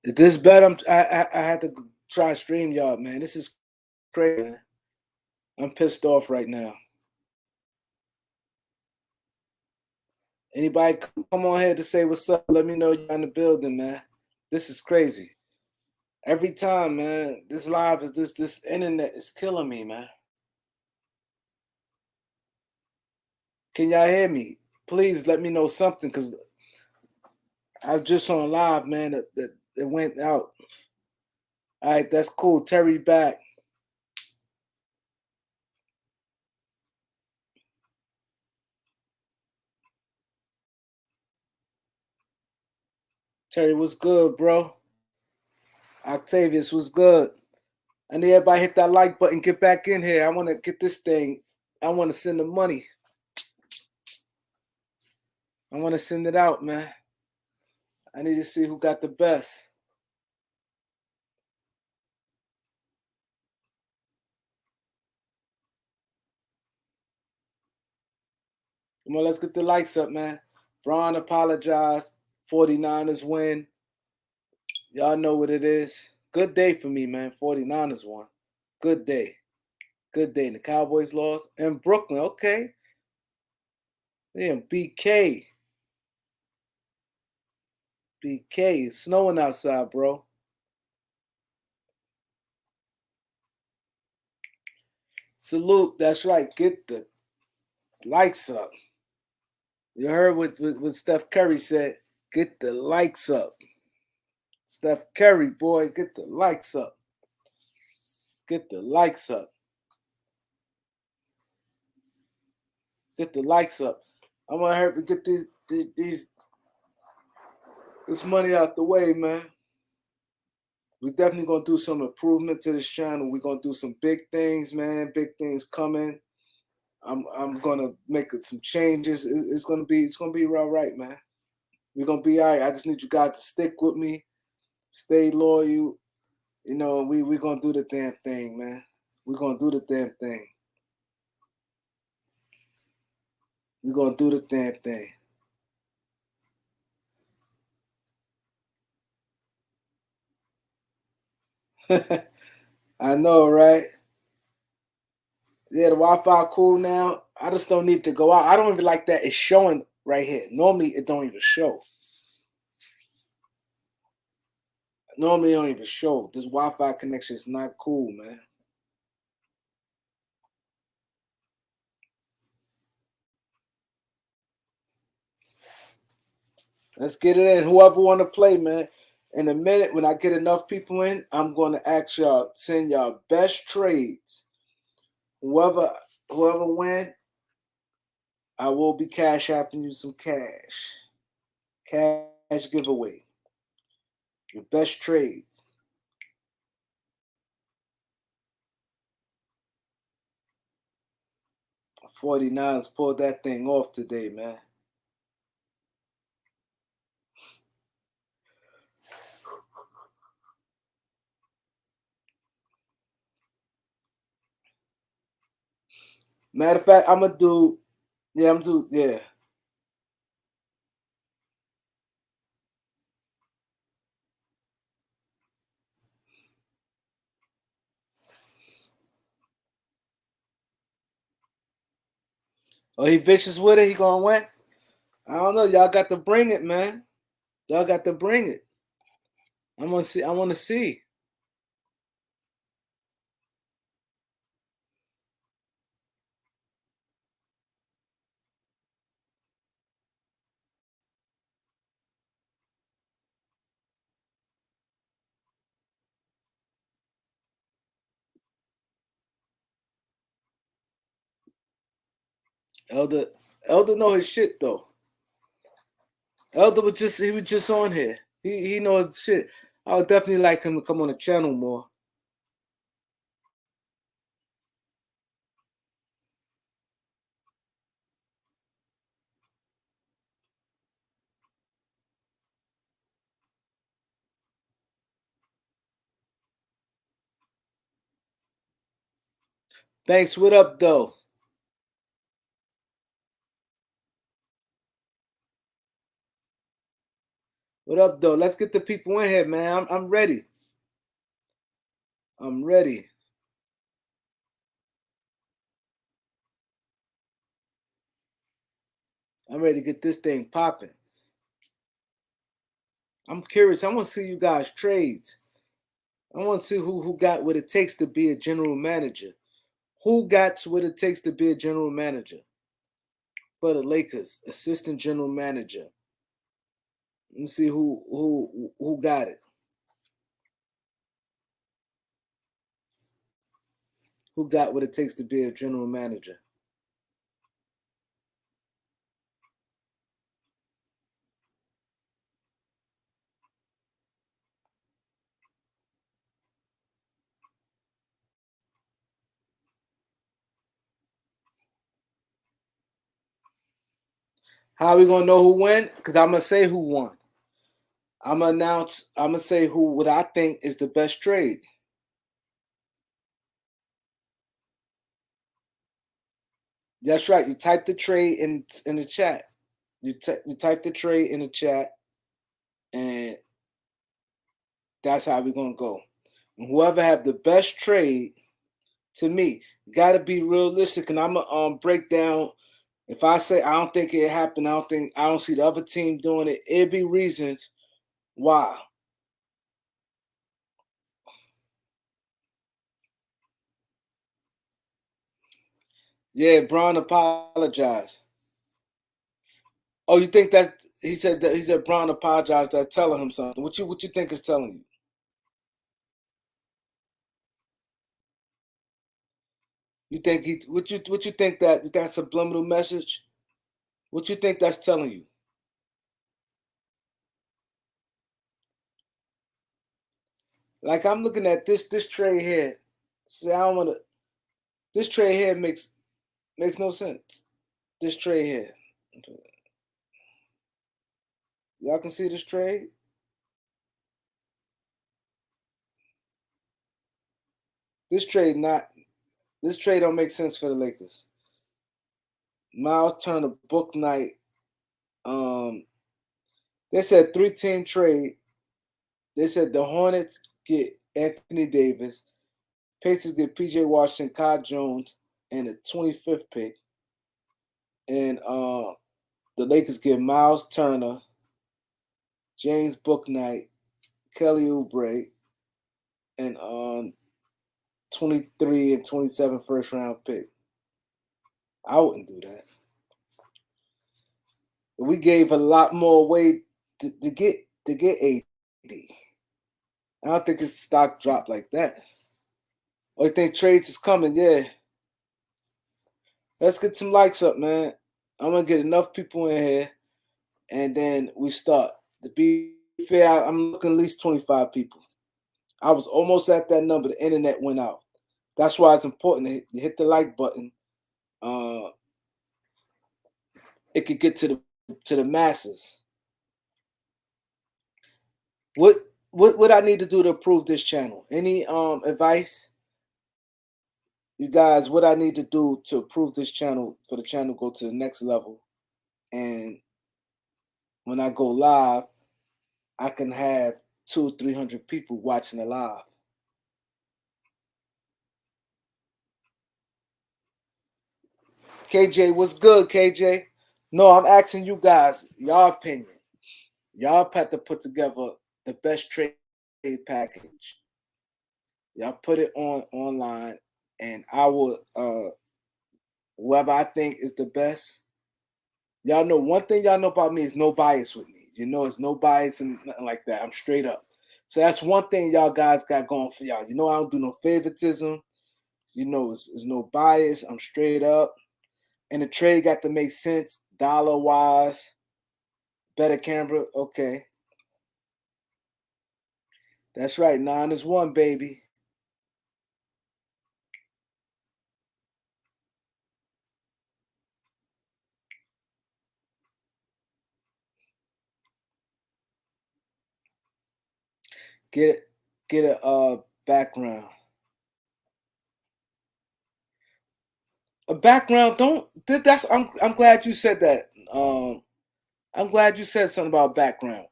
Is this better? I had to try StreamYard, man. This is crazy, man. I'm pissed off right now. Anybody come on here to say what's up? Let me know you're in the building, man. This is crazy. Every time, man. This live is this internet is killing me, man. Can y'all hear me? Please let me know something, because I was just on live, man. That it went out. All right, that's cool. Terry back. Terry, what's good, bro? Octavius, what's good? I need everybody hit that like button. Get back in here. I want to get this thing. I want to send the money. I want to send it out, man. I need to see who got the best. Come on, let's get the likes up, man. Braun apologized. 49ers win. Y'all know what it is. Good day for me, man. 49ers won. Good day. Good day. And the Cowboys lost. And Brooklyn, okay. Damn, BK. BK. It's snowing outside, bro. Salute. That's right. Get the likes up. You heard what Steph Curry said. Get the likes up. Steph Curry, boy, get the likes up. Get the likes up. Get the likes up. I'm gonna help you get these this money out the way, man. We definitely gonna do some improvement to this channel. We're gonna do some big things, man. Big things coming. I'm gonna make some changes. It's gonna be all right, man. We're gonna be all right. I just need you guys to stick with me, stay loyal. You know, we gonna do the damn thing, man. We're gonna do the damn thing. We're gonna do the damn thing. I know, right? Yeah, the Wi-Fi cool now. I just don't need to go out. I don't even like that it's showing right here. Normally, it don't even show. Normally, it don't even show. This Wi-Fi connection is not cool, man. Let's get it in. Whoever want to play, man. In a minute, when I get enough people in, I'm going to ask y'all, send y'all best trades. Whoever win, I will be cash apping you some cash. Cash giveaway. Your best trades. 49ers pulled that thing off today, man. Matter of fact, I'm gonna do. Yeah, I'm do. Yeah. Oh, he vicious with it. He gonna win. I don't know. Y'all got to bring it, man. Y'all got to bring it. I'm gonna see. I want to see. Elder, Elder know his shit though. Elder he was just on here. He knows his shit. I would definitely like him to come on the channel more. Thanks. What up, though? What up, though? Let's get the people in here, man. I'm ready. I'm ready. I'm ready to get this thing popping. I'm curious. I want to see you guys trades. I want to see who got what it takes to be a general manager. Who got what it takes to be a general manager for the Lakers? Assistant general manager. Let me see who got it. Who got what it takes to be a general manager? How are we gonna know who won? Because I'm gonna say who won. I'm gonna announce. I'm gonna say who what I think is the best trade. That's right. You type the trade in the chat. You type the trade in the chat, and that's how we're gonna go. And whoever have the best trade, to me, gotta be realistic. And I'm gonna break down. If I say I don't think it happened, I don't see the other team doing it. It'd be reasons why. Yeah, Braun apologized. Oh, you think that's he said Braun apologized, that's telling him something. What you think is telling you? You think he what you think that's a subliminal message? What you think that's telling you? Like I'm looking at this trade here. See, I don't wanna this trade here makes no sense. This trade here. Y'all can see this trade? This trade not this trade don't make sense for the Lakers. Miles Turner book night. They said 3-team trade. They said the Hornets get Anthony Davis, Pacers get PJ Washington, Kai Jones, and the 25th pick. And the Lakers get Miles Turner, James Bouknight, Kelly Oubre, and 23 and 27 first round pick. I wouldn't do that. We gave a lot more away to get AD. I don't think his stock dropped like that. Oh, you think trades is coming? Yeah. Let's get some likes up, man. I'm gonna get enough people in here, and then we start. To be fair, I'm looking at least 25 people. I was almost at that number. The internet went out. That's why it's important to hit the like button. It could get to the masses. What I need to do to improve this channel? Any advice? You guys, what I need to do to improve this channel for the channel go to the next level, and when I go live, I can have 200-300 people watching it live. KJ, what's good, KJ? No, I'm asking you guys, y'all opinion. Y'all have to put together the best trade package. Y'all put it online, and I will whoever I think is the best. Y'all know one thing y'all know about me is no bias with me. You know, it's no bias and nothing like that. I'm straight up. So that's one thing y'all guys got going for y'all. You know, I don't do no favoritism. You know, it's no bias. I'm straight up. And the trade got to make sense dollar wise. Better camera. Okay. That's right. 9 is 1, baby. Get a background. A background. Don't. That's. I'm glad you said that. I'm glad you said something about background.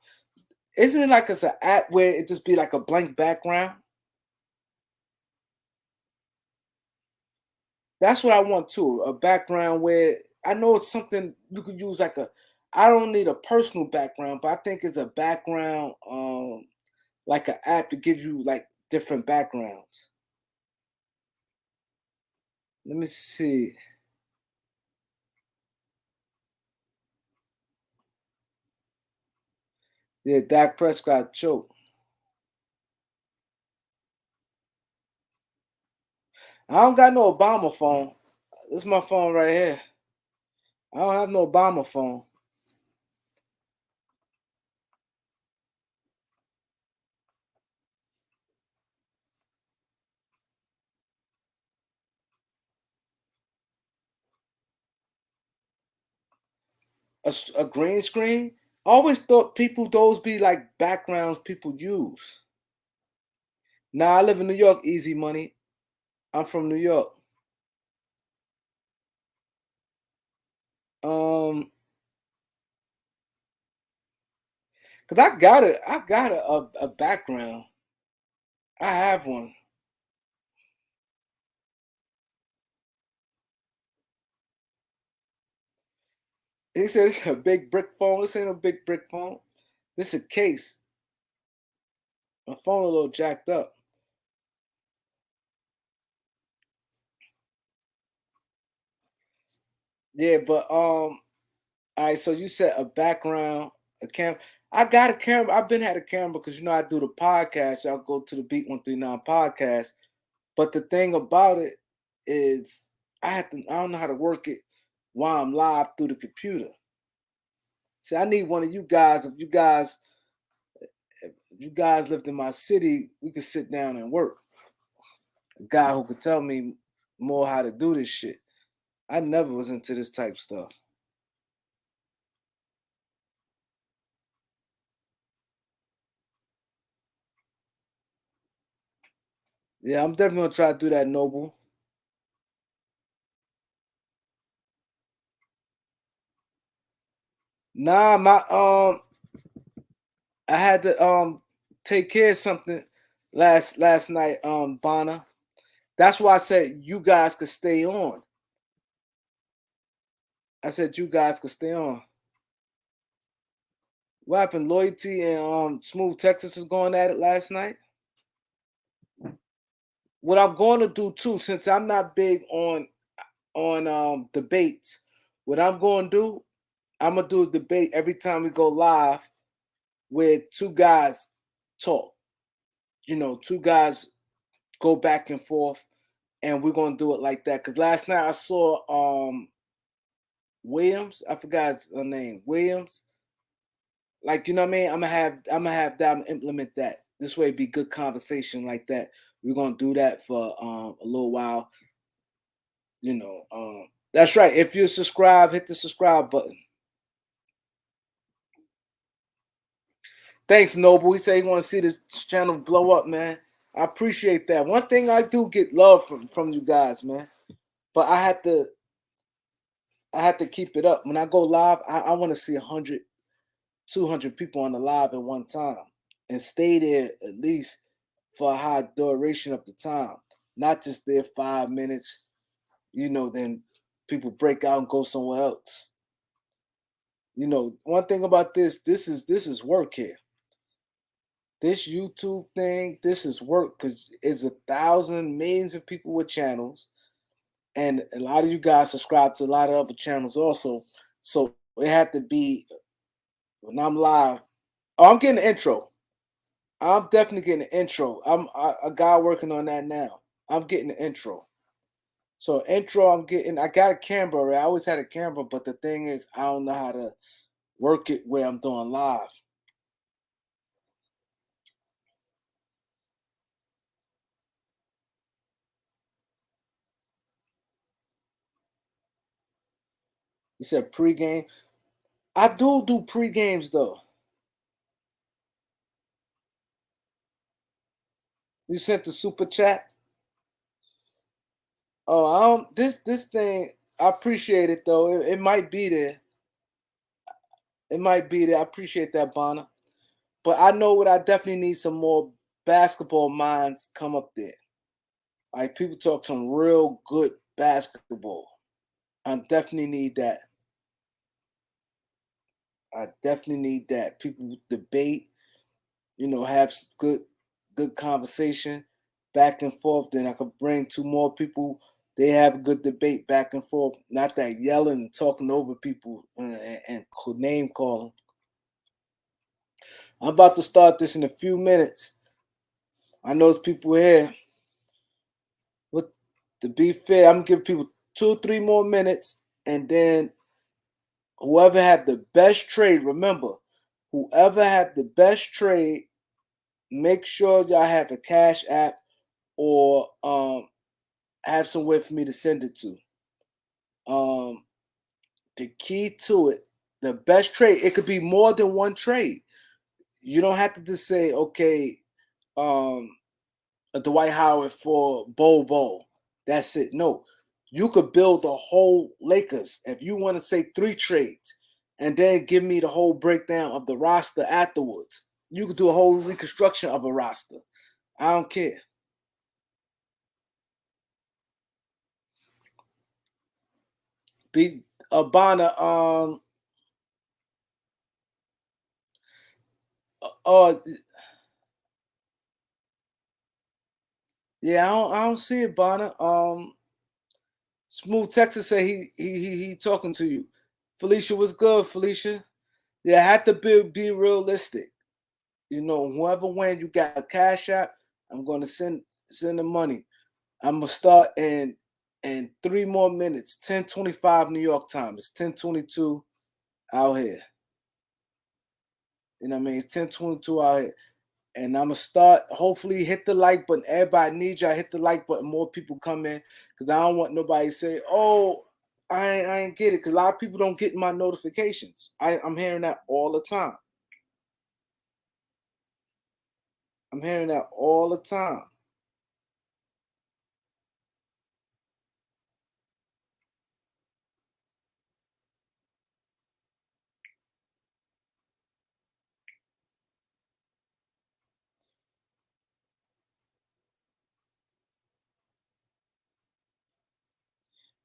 Isn't it like it's an app where it just be like a blank background? That's what I want too. A background where I know it's something you could use like a. I don't need a personal background, but I think it's a background, like an app to give you like different backgrounds. Let me see. Yeah, Dak Prescott choked. I don't got no Obama phone. This is my phone right here. I don't have no Obama phone. A green screen. I always thought people those be like backgrounds people use. Nah, I live in New York. Easy money. I'm from New York. Um, cause I got a background. I have one. He said it's a big brick phone. This ain't a big brick phone. This is a case. My phone a little jacked up. Yeah, but all right. So you said a background, a camera. I got a camera. I've been had a camera because I do the podcast. Y'all go to the Beat 139 podcast. But the thing about it is, I don't know how to work it while I'm live through the computer. See, I need one of you guys. If you guys lived in my city, we could sit down and work. A guy who could tell me more how to do this shit. I never was into this type stuff. Yeah, I'm definitely gonna try to do that, Noble. Nah, I had to take care of something last night, Bonner. That's why I said you guys could stay on. I said you guys could stay on. What happened? Loyalty and Smooth Texas was going at it last night. What I'm going to do too, since I'm not big on debates, what I'm going to do, I'm gonna do a debate every time we go live where two guys talk. Two guys go back and forth, and we're gonna do it like that. Cause last night I saw Williams, I forgot his name, Williams. Like, you know what I mean? I'm gonna have them implement that. This way be good conversation like that. We're gonna do that for a little while. That's right. If you subscribe, hit the subscribe button. Thanks, Noble. He said he want to see this channel blow up, man. I appreciate that. One thing I do get love from you guys, man. But I had to keep it up. When I go live, I want to see 100, 200 people on the live at one time and stay there at least for a high duration of the time, not just there 5 minutes. Then people break out and go somewhere else. One thing about this is work here. This YouTube thing, this is work because it's 1,000 millions of people with channels, and a lot of you guys subscribe to a lot of other channels also. So it had to be when I'm live. Oh, I'm getting an intro. I'm definitely getting an intro. A guy working on that now. I'm getting an intro. So intro, I'm getting. I got a camera. Already. I always had a camera, but the thing is, I don't know how to work it where I'm doing live. You said pregame. I do pre-games though. You sent the super chat. Oh, this thing. I appreciate it though. It might be there. It might be there. I appreciate that, Bonner. But I know what I definitely need some more basketball minds come up there. Like people talk some real good basketball. I definitely need that. I definitely need that. People debate, have good conversation back and forth. Then I could bring two more people. They have a good debate back and forth. Not that yelling and talking over people and name calling. I'm about to start this in a few minutes. I know there's people here. But to be fair, I'm gonna give people 2, 3 more minutes, and then whoever had the best trade. Remember, whoever had the best trade, make sure y'all have a cash app or have somewhere for me to send it to. Um, the key to it, the best trade, it could be more than one trade. You don't have to just say, okay, um, Dwight Howard for Bol Bol. That's it. No, you could build the whole Lakers if you want to say 3 trades, and then give me the whole breakdown of the roster afterwards. You could do a whole reconstruction of a roster. I don't care. Be Abana. Uh, yeah, I don't see it, Bonner. Smooth Texas said he talking to you. Felicia was good, Felicia. Yeah, had to be realistic. Whoever wins, you got a cash app. I'm gonna send the money. I'm gonna start in 3 more minutes. 10:25 New York time. It's 10:22 out here. You know what I mean? It's 10:22 out here. And I'm gonna start. Hopefully, hit the like button. Everybody needs y'all hit the like button. More people come in because I don't want nobody to say, "Oh, I ain't get it." Because a lot of people don't get my notifications. I'm hearing that all the time. I'm hearing that all the time.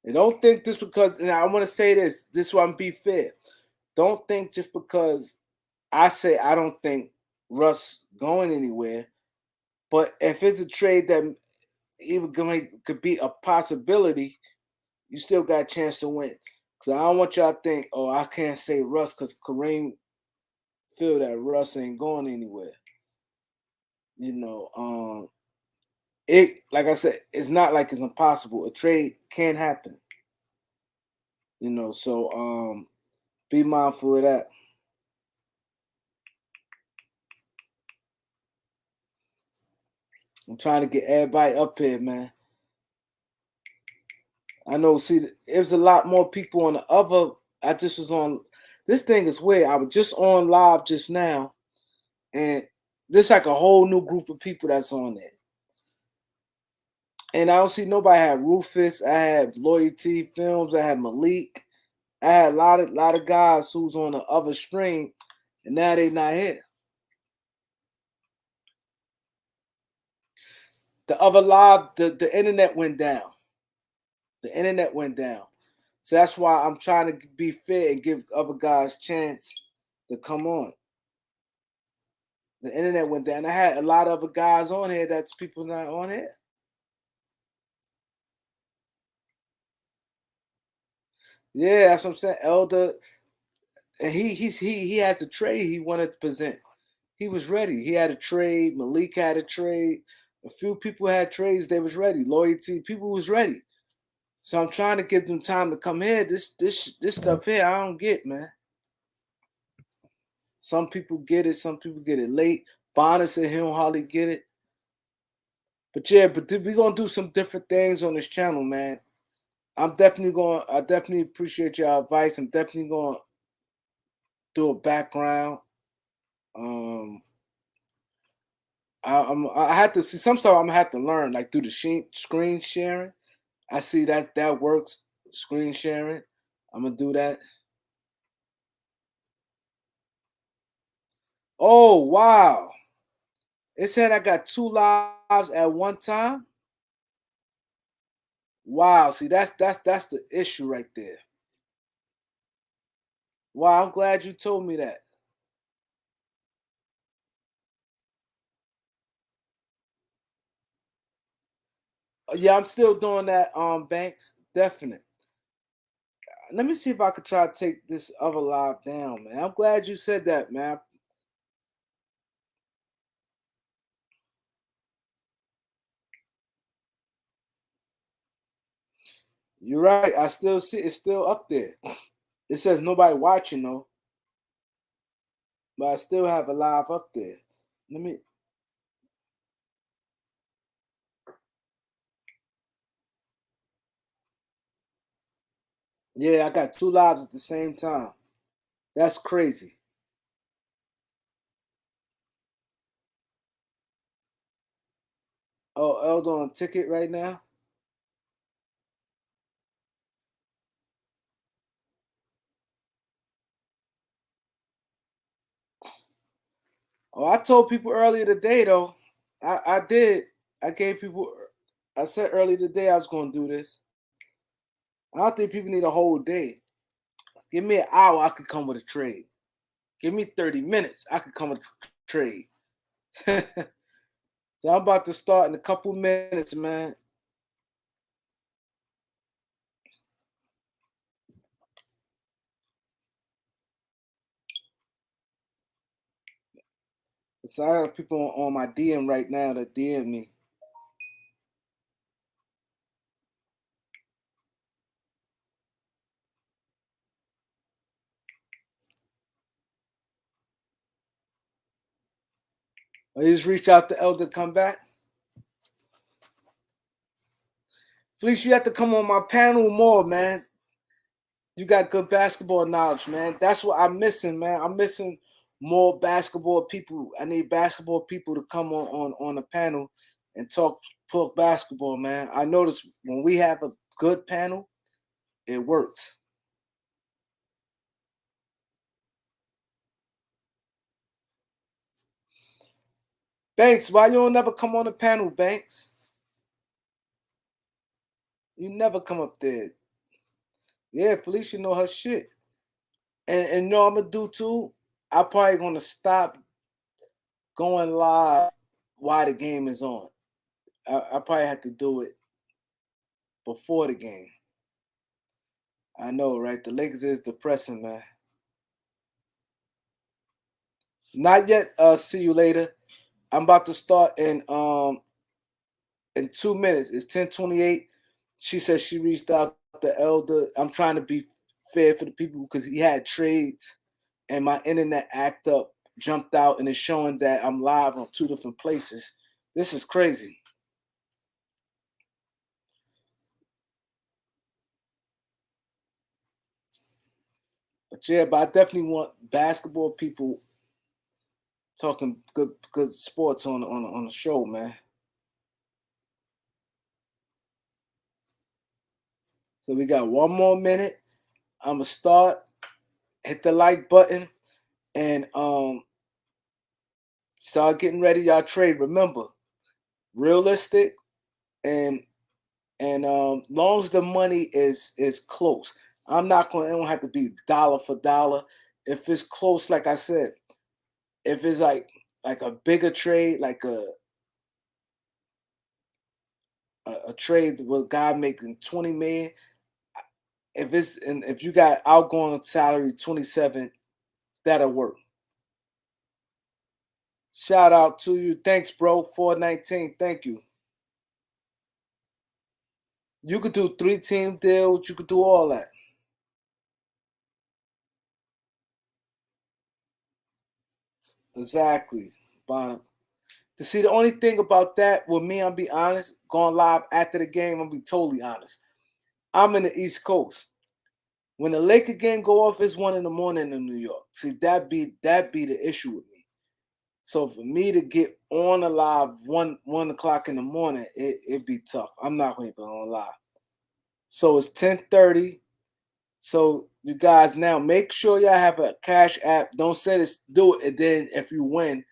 And don't think just because. And I want to say this. This one be fair. Don't think just because I say I don't think Russ going anywhere. But if it's a trade that even could be a possibility, you still got a chance to win. Because I don't want y'all to think, oh, I can't say Russ because Kareem feel that Russ ain't going anywhere. You know, it like I said, it's not like it's impossible. A trade can happen. So be mindful of that. I'm trying to get everybody up here, man. I know. See, there's a lot more people on the other. I just was on. This thing is weird. I was just on live just now, and there's like a whole new group of people that's on there. And I don't see nobody. I had Rufus. I had Loyalty Films. I had Malik. I had a lot of guys who's on the other stream, and now they not here. The other live, the internet went down. The internet went down. So that's why I'm trying to be fair and give other guys chance to come on. The internet went down. I had a lot of other guys on here that's people not on here. Yeah, that's what I'm saying. Elder, and he had to trade. He wanted to present. He was ready. He had a trade. Malik had a trade. A few people had trades. They was ready. Loyalty people was ready. So I'm trying to give them time to come here. This stuff here, I don't get, man. Some people get it. Some people get it late. Bonner said he don't hardly get it. But yeah, we're gonna do some different things on this channel, man. I definitely appreciate your advice. I'm definitely gonna do a background. Um I had to see some stuff I'm gonna have to learn, like do the screen sharing. I see that works. Screen sharing. I'm gonna do that. Oh wow. It said I got 2 lives at one time. Wow, see that's the issue right there. Wow, I'm glad you told me that. Yeah, I'm still doing that, Banks. Definite. Let me see if I could try to take this other live down, man. I'm glad you said that, man. You're right. I still see it's still up there. It says nobody watching though, but I still have a live up there. Let me. Yeah, I got 2 lives at the same time. That's crazy. Oh, Elder on ticket right now. Oh, I told people earlier today though. I did. I gave people. I said earlier today I was going to do this. I don't think people need a whole day. Give me an hour, I could come with a trade. Give me 30 minutes, I could come with a trade. So I'm about to start in a couple minutes, man. So I got people on my DM right now that DM me. I just reach out to Elder, come back. Felice, you have to come on my panel more, man. You got good basketball knowledge, man. That's what I'm missing, man. I'm missing more basketball people. I need basketball people to come on the panel and talk basketball, man. I notice when we have a good panel, it works. Banks, why you don't never come on the panel, Banks? You never come up there. Yeah, Felicia know her shit. And you know what I'm gonna do too? I probably gonna stop going live while the game is on. I probably have to do it before the game. I know, right? The Lakers is depressing, man. Not yet. See you later. I'm about to start in 2 minutes. It's 10:28. She said she reached out to Elder. I'm trying to be fair for the people because he had trades and my internet act up jumped out and it's showing that I'm live on 2 different places. This is crazy. But yeah, but I definitely want basketball people talking good sports on the show, man. So we got 1 more minute. I'm gonna start. Hit the like button and start getting ready y'all trade. Remember, realistic and long as the money is close. I'm not going. It don't have to be dollar for dollar. If it's close, like I said, if it's like a bigger trade, like a trade with a guy making 20 million. If it's and if you got outgoing salary 27, that'll work. Shout out to you. Thanks, bro. 419. Thank you. You could do 3 team deals. You could do all that. Exactly, Bonham. To see the only thing about that with me, I'll be honest, going live after the game, I'll be totally honest. I'm in the East Coast. When the Laker game go off, it's 1 in the morning in New York. See, that be the issue with me. So for me to get on a live 1 o'clock in the morning, it'd be tough. I'm not gonna be on live. So it's 10:30. So you guys now make sure y'all have a Cash App. Don't say this, do it, and then if you win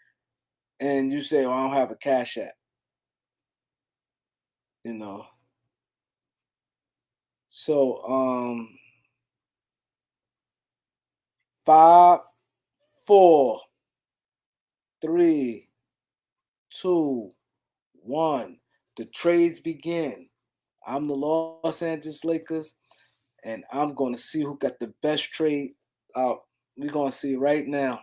and you say, "Oh, I don't have a Cash App," you know. So 5, 4, 3, 2, 1. The trades begin. I'm the Los Angeles Lakers, and I'm going to see who got the best trade out. We're going to see right now.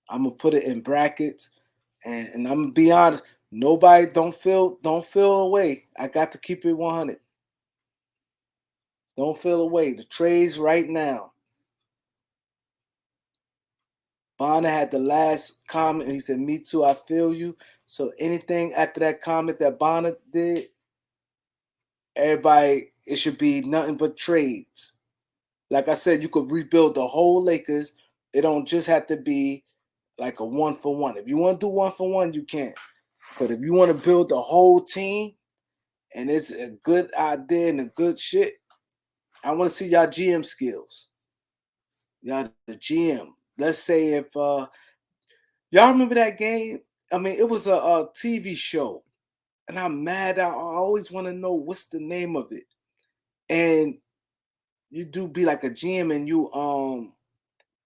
I'm going to put it in brackets, and I'm going to be honest. Nobody don't feel away. I got to keep it 100. Don't feel away. The trades right now. Bonner had the last comment. He said, "Me too, I feel you." So anything after that comment that Bonner did, everybody, it should be nothing but trades. Like I said, you could rebuild the whole Lakers. It don't just have to be like a 1-for-1. If you want to do 1-for-1, you can. But if you want to build the whole team and it's a good idea and a good shit, I want to see y'all GM skills. Y'all the GM. Let's say if y'all remember that game? I mean, it was a TV show, and I'm mad. I always want to know what's the name of it. And you do be like a GM, and you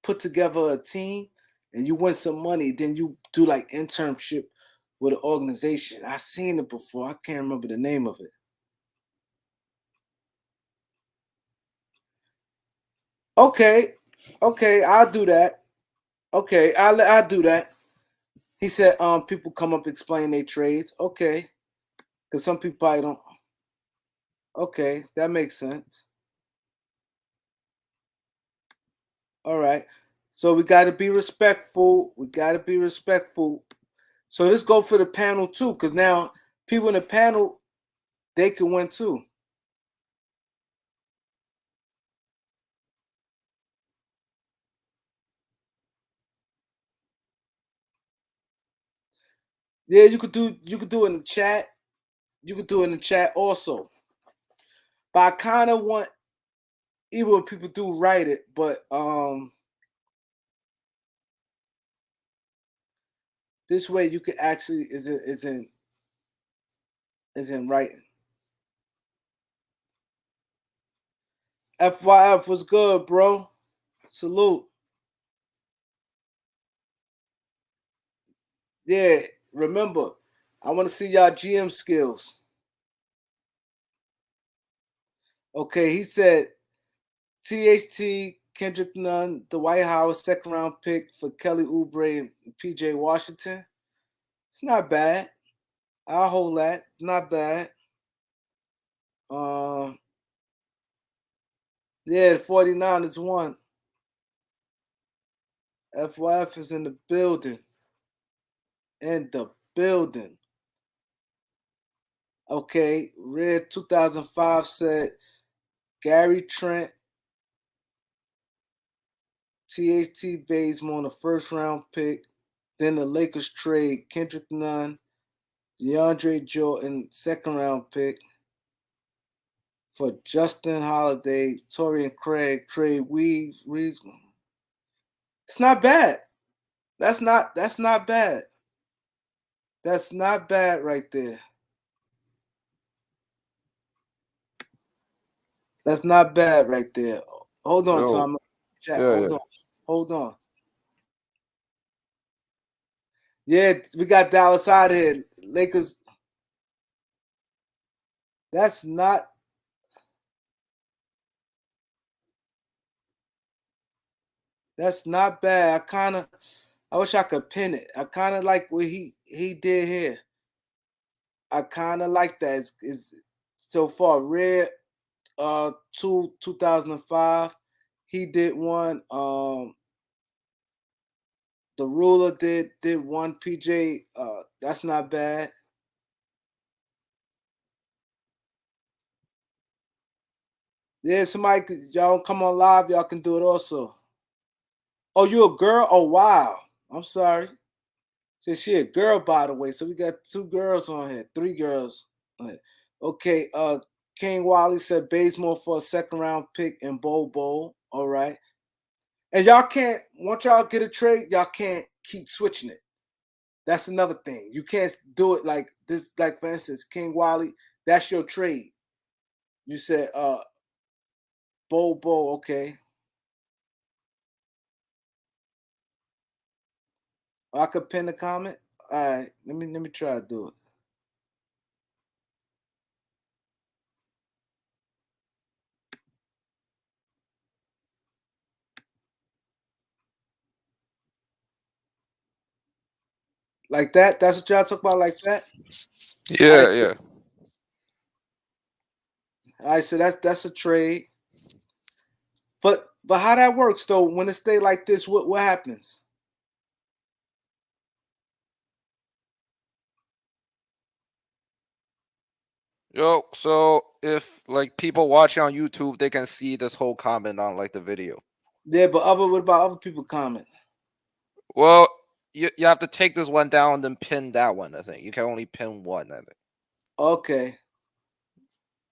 put together a team, and you win some money. Then you do like internship with an organization. I seen it before. I can't remember the name of it. Okay, I'll do that. Okay, I'll do that. He said, people come up explain their trades. Okay, because some people probably don't. Okay, that makes sense. All right, so we got to be respectful. We got to be respectful. So let's go for the panel too, because now people in the panel they can win too. Yeah, you could do it in the chat. You could do it in the chat also. But I kind of want, even when people do write it, but this way you could actually is in writing. FYF was good, bro. Salute. Yeah, remember, I want to see y'all GM skills. Okay, he said THT, Kendrick Nunn, the White House second round pick for Kelly Oubre and PJ Washington. It's not bad. I'll hold that. Not bad. Yeah, the 49ers won. FYF is in the building. In the building. Okay, Red 2005 said Gary Trent, THT Bazemore on the first round pick. Then the Lakers trade Kendrick Nunn, DeAndre Jordan, second round pick for Justin Holiday, Torian Craig, Trey Reeves. It's not bad. That's not bad. That's not bad right there. That's not bad right there. Hold on, Tom. Chat. Hold on. Yeah, we got Dallas out of here. Lakers. That's not. That's not bad. I wish I could pin it. I kind of like what he did here. I kind of like that. It's so far. Red, 2005. He did one. The ruler did one. PJ. That's not bad. Yeah, somebody, y'all come on live. Y'all can do it also. Oh, you a girl? Oh, wow. I'm sorry. Said she a girl, by the way. So we got 2 girls on here, 3 girls. Okay, King Wally said Bazemore for a second round pick and Bobo. All right. And y'all can't, once y'all get a trade, y'all can't keep switching it. That's another thing. You can't do it like this, like for instance, King Wally, that's your trade. You said Bobo, okay. I could pin the comment. All right, let me try to do it. Like that? That's what y'all talk about, like that? Yeah, yeah. All right, so that's a trade. But how that works though, when it stay like this, what happens? Yo, so if like people watching on YouTube, they can see this whole comment on like the video. Yeah, but what about other people comment? Well, you have to take this one down and then pin that one. I think you can only pin one. I think. Okay.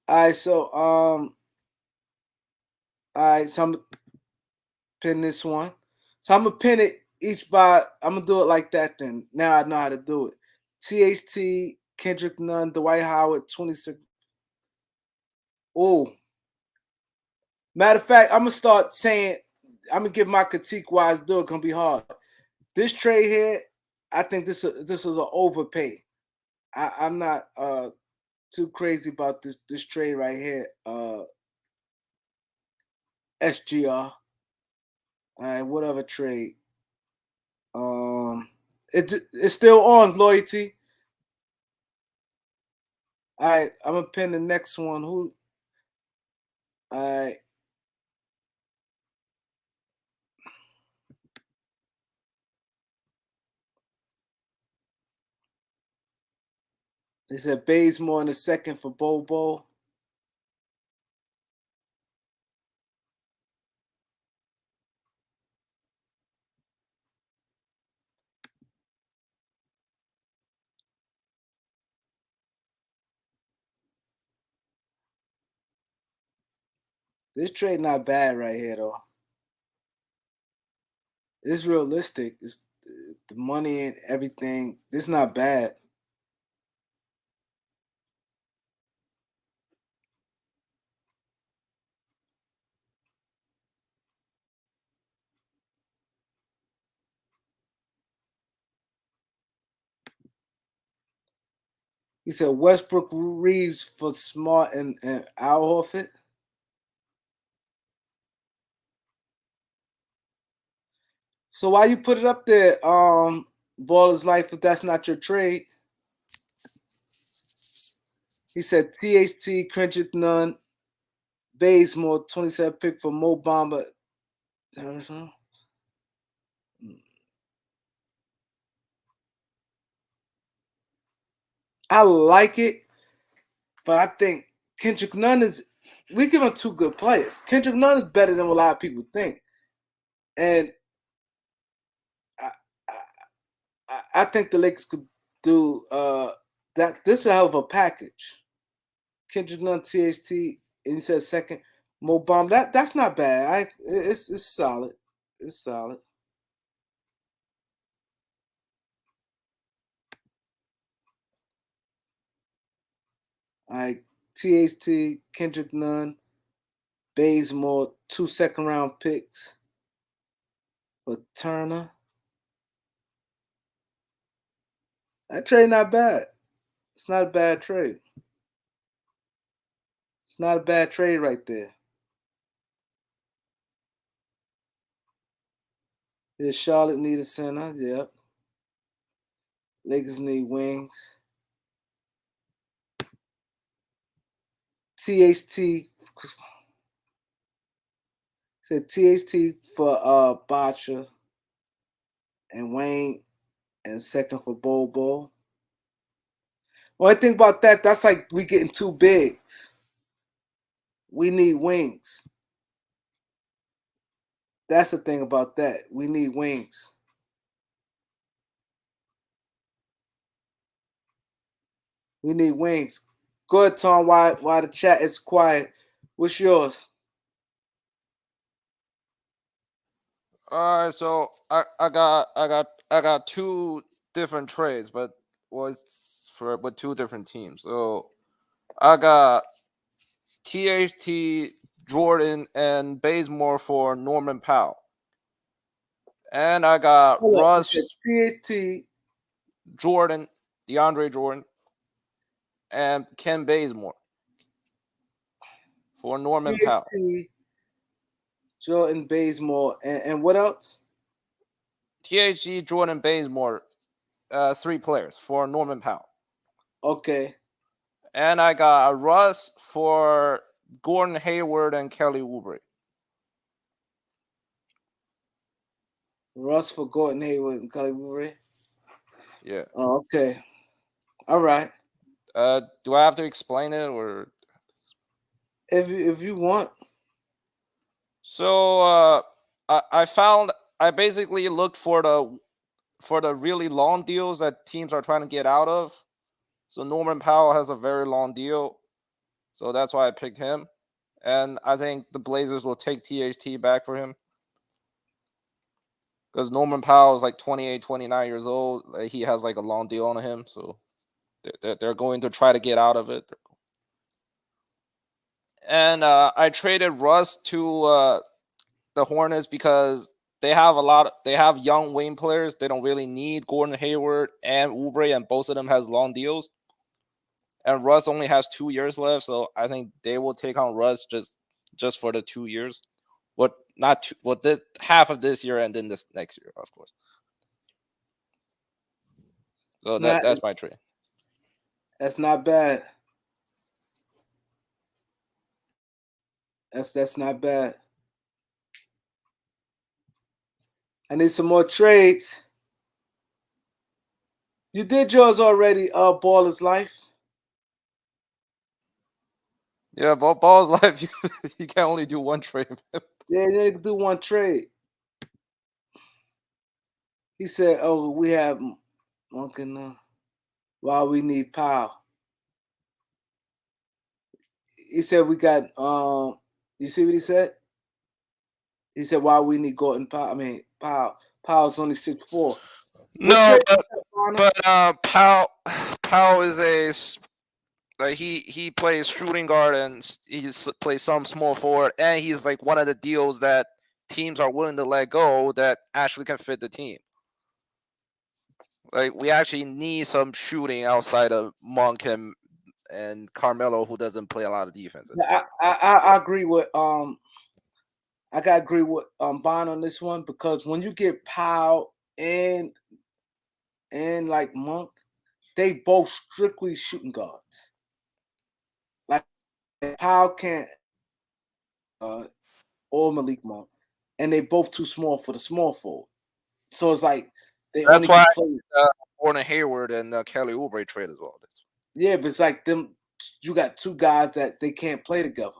All right, so all right, so I'm gonna pin this one. So I'm gonna pin it each by, I'm gonna do it like that then. Now I know how to do it. THT, Kendrick Nunn, Dwight Howard, 26. Oh, matter of fact, I'm gonna start saying, I'm gonna give my critique why it's do it gonna be hard. This trade here, I think this is an overpay. I'm not too crazy about this trade right here. SGR. All right, whatever trade. It's still on, loyalty. All right, I'm gonna pin the next one. Who? All right. They said Bazemore in the second for Bobo. This trade not bad right here though. It's realistic. It's the money and everything. This not bad. He said Westbrook Reeves for Smart and Al Horford. So why you put it up there, Baller's Life, if that's not your trade? He said THT, Kendrick Nunn, Bazemore, 27 pick for Mo Bamba. I like it, but I think Kendrick Nunn is, we give him two good players. Kendrick Nunn is better than what a lot of people think. And I, I think the Lakers could do that. This is a hell of a package. Kendrick Nunn, THT, and he said second. Mo Bamba. That's not bad. It's solid. It's solid. All right, THT, Kendrick Nunn, Bazemore, 2 second-round picks for Turner. That trade not bad. It's not a bad trade. It's not a bad trade right there. Does Charlotte need a center? Yep. Lakers need wings. THT said THT for Botcha and Wayne and second for Bobo. Only thing about that, that's like we getting two bigs. We need wings. That's the thing about that. We need wings. We need wings. Go ahead, Tom. While the chat is quiet, what's yours? All right, so I got two different trades, but was for with two different teams. So I got THT, Jordan, and Bazemore for Norman Powell, and I got Hold up, you Russ, said THT, Jordan, DeAndre Jordan, and Ken Bazemore for Norman Powell. THT, Jordan Bazemore, and what else? THT, Jordan, Bazemore, 3 players for Norman Powell. Okay. And I got Russ for Gordon Hayward and Kelly Oubre. Russ for Gordon Hayward and Kelly Oubre. Yeah. Oh, okay. All right. Do I have to explain it or? If you want. So I basically looked for the really long deals that teams are trying to get out of. So Norman Powell has a very long deal, so that's why I picked him. And I think the Blazers will take THT back for him. Because Norman Powell is like 28, 29 years old. Like, he has like a long deal on him. So they're going to try to get out of it. And I traded Russ to the Hornets because they have young wing players. They don't really need Gordon Hayward and Oubre, and both of them has long deals. And Russ only has 2 years left, so I think they will take on Russ just for the 2 years. This half of this year and then this next year, of course. So that's my trade. That's not bad. That's not bad. I need some more trades. You did yours already, Baller's Life. Yeah, Ball's Life, you can only do one trade. Yeah, you need to do one trade. He said, "Oh, we have Monk while we need Powell." He said we got you see what he said? He said why we need Gordon Powell. I mean Powell's only 6'4". No, but Powell is like he plays shooting guard and he plays some small forward, and he's like one of the deals that teams are willing to let go that actually can fit the team. Like, we actually need some shooting outside of Monk and Carmelo, who doesn't play a lot of defense. I agree with I gotta agree with Bond on this one, because when you get Powell and like Monk, they both strictly shooting guards. Like Powell can't or Malik Monk, and they both too small for the small forward. So it's like they That's only why play Gordon Hayward and Kelly Oubre trade as well. Yeah, but it's like them. You got two guys that they can't play together.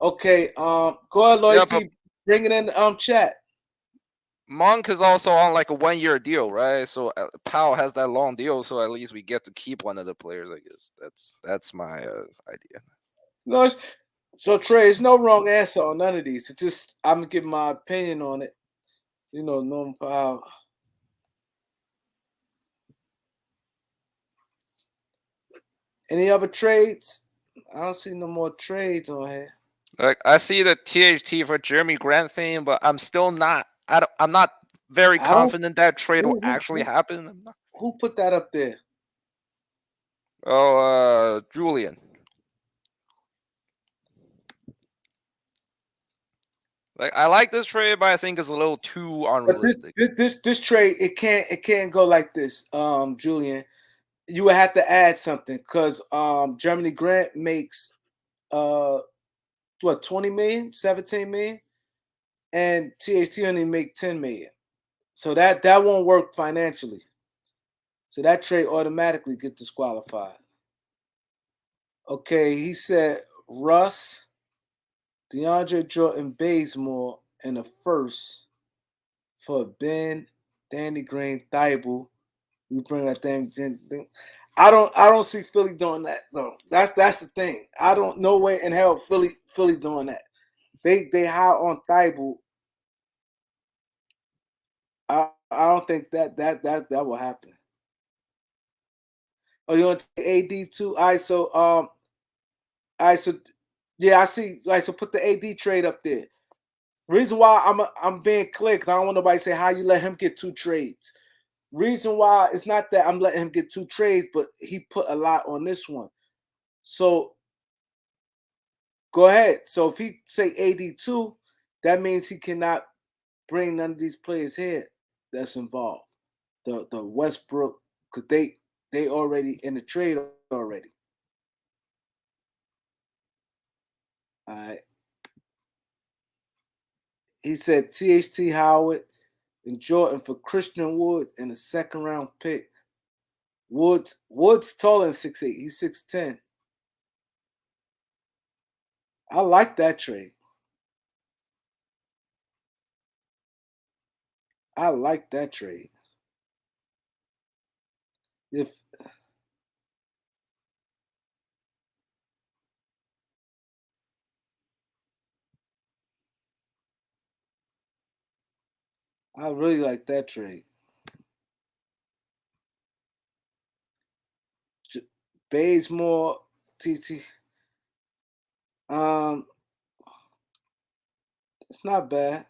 Okay, go ahead, Loyalty. Yeah, bring it in chat. Monk is also on like a 1-year deal, right? So Powell has that long deal, so at least we get to keep one of the players. I guess that's my idea. No, so Trey, there's no wrong answer on none of these. It's just I'm gonna give my opinion on it. You know, Norman Powell. Any other trades? I don't see no more trades on here. Like, I see the THT for Jeremy Grant thing, but I'm still not. I'm not very confident that trade will actually happen. Who put that up there? Oh, Julian. Like, I like this trade, but I think it's a little too unrealistic. This trade, it can't go like this, Julian. You would have to add something, because Jeremy Grant makes 20 million, 17 million, and THT only make 10 million. So that won't work financially. So that trade automatically gets disqualified. Okay, he said Russ, DeAndre Jordan, Bazemore in the first for Ben, Danny Green, Thibault. We bring that thing. I don't see Philly doing that though. That's the thing. I don't no way in hell Philly doing that. They high on Thibault. I don't think that will happen. Oh, you want AD too? All right, so yeah, I see. All right, so put the AD trade up there. Reason why I'm being clear because I don't want nobody to say how you let him get 2 trades. Reason why it's not that I'm letting him get 2 trades, but he put a lot on this one. So go ahead. So if he say AD2, that means he cannot bring none of these players here that's involved. The Westbrook, because they already in the trade already. All right. He said THT Howard and Jordan for Christian Wood and a second-round pick. Woods taller than 6'8". He's 6'10". I like that trade. I like that trade. If I really like that trade. Bazemore, TT. It's not bad.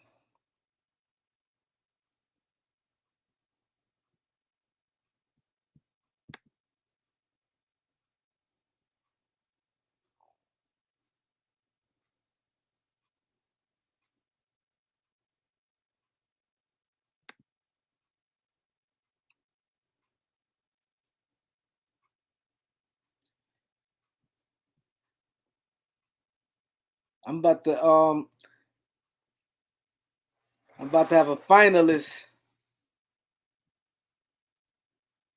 I'm about to have a finalist.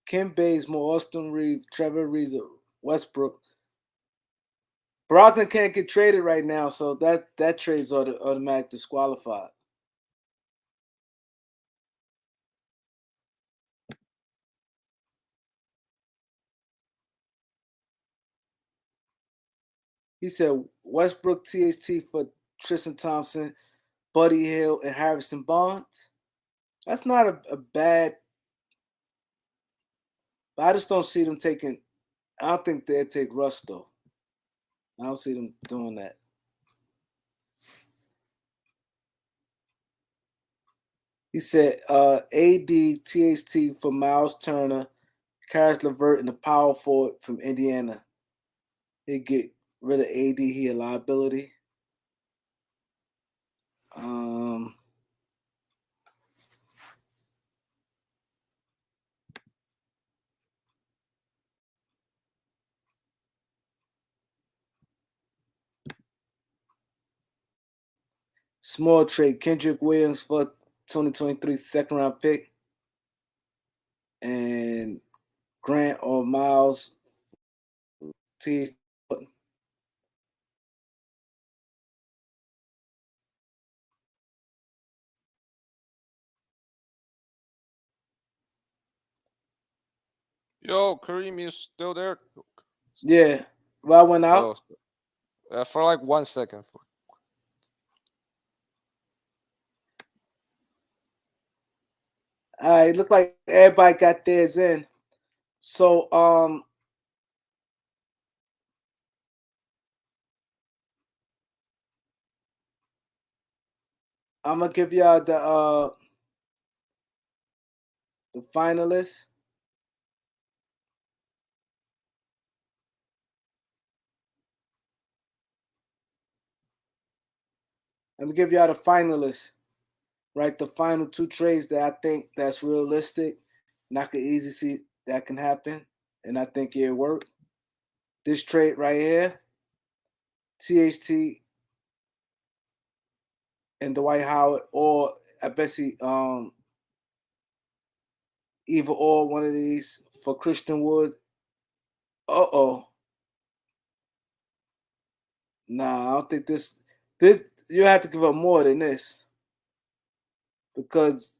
Kim Bazemore, Austin Reeves, Trevor Ariza, Westbrook. Brogdon can't get traded right now, so that trade's automatic disqualified. He said Westbrook THT for Tristan Thompson, Buddy Hield, and Harrison Barnes. That's not a bad, but I just don't see them taking. I don't think they'd take Russ though. I don't see them doing that. He said AD THT for Miles Turner, Karis LeVert, and the power forward from Indiana. They get rid of AD. He a liability. Small trade: Kendrick Williams for 2023 second round pick, and Grant or Miles T. Yo, Kareem, you still there? Yeah, well, I went out. For like 1 second. All right, look like everybody got theirs in. So I'm gonna give y'all the finalists. Let me give y'all the finalists. Right, the final 2 trades that I think that's realistic, and I could easily see that can happen, and I think it'll work. This trade right here, THT and Dwight Howard, or I bet see either or one of these for Christian Wood. Nah, I don't think this you have to give up more than this because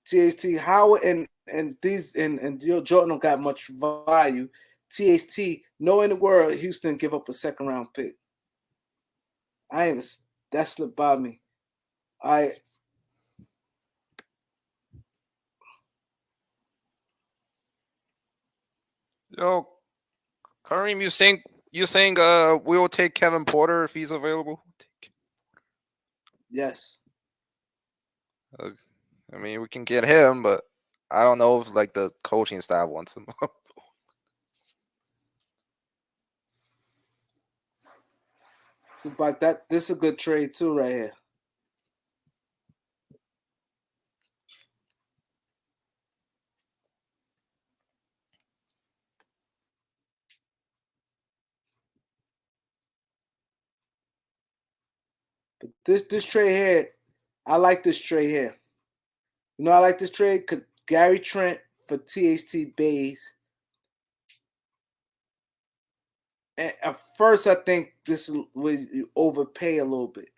THT Howard Jordan don't got much value. THT, no in the world, Houston give up a second round pick. That slipped by me. Yo, Kareem, you saying we'll take Kevin Porter if he's available? Yes. I mean, we can get him, but I don't know if like the coaching staff wants him. So, but this is a good trade too, right here. But this trade here, I like this trade here. You know, I like this trade because Gary Trent for THT Bays. And at first, I think this would overpay a little bit.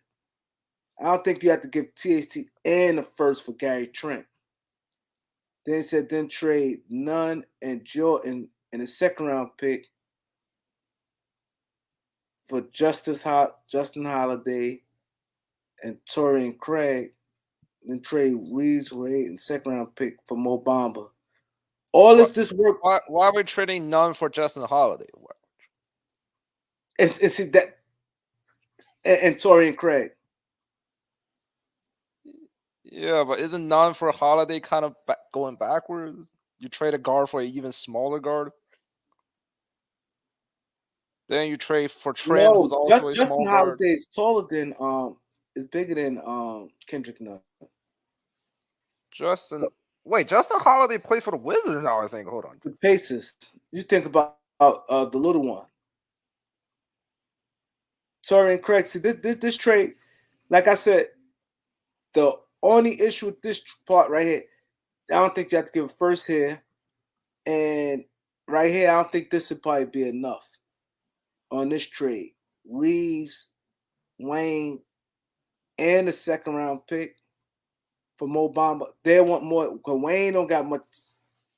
I don't think you have to give THT and the first for Gary Trent. Then he said, then trade Nunn and Jordan and a second round pick for Justin Holiday and Torian Craig. Then trade Reeves Wade and second round pick for Mo Bamba. All this work. Why are we trading Nunn for Justin Holiday? It's that and Torian Craig. Yeah, but isn't Nunn for Holiday kind of going backwards? You trade a guard for an even smaller guard. Then you trade for Trent, who's also a small guard. Holiday is taller than is bigger than Kendrick Nunn. Justin Holiday plays for the Wizards now, I think. Hold on. The Pacers. You think about the little one. Torian Craig. See this trade, like I said, the only issue with this part right here, I don't think you have to give a first here. And right here, I don't think this would probably be enough on this trade. Reeves, Wayne, and the second round pick for Mo Bamba. They want more because Wayne don't got much,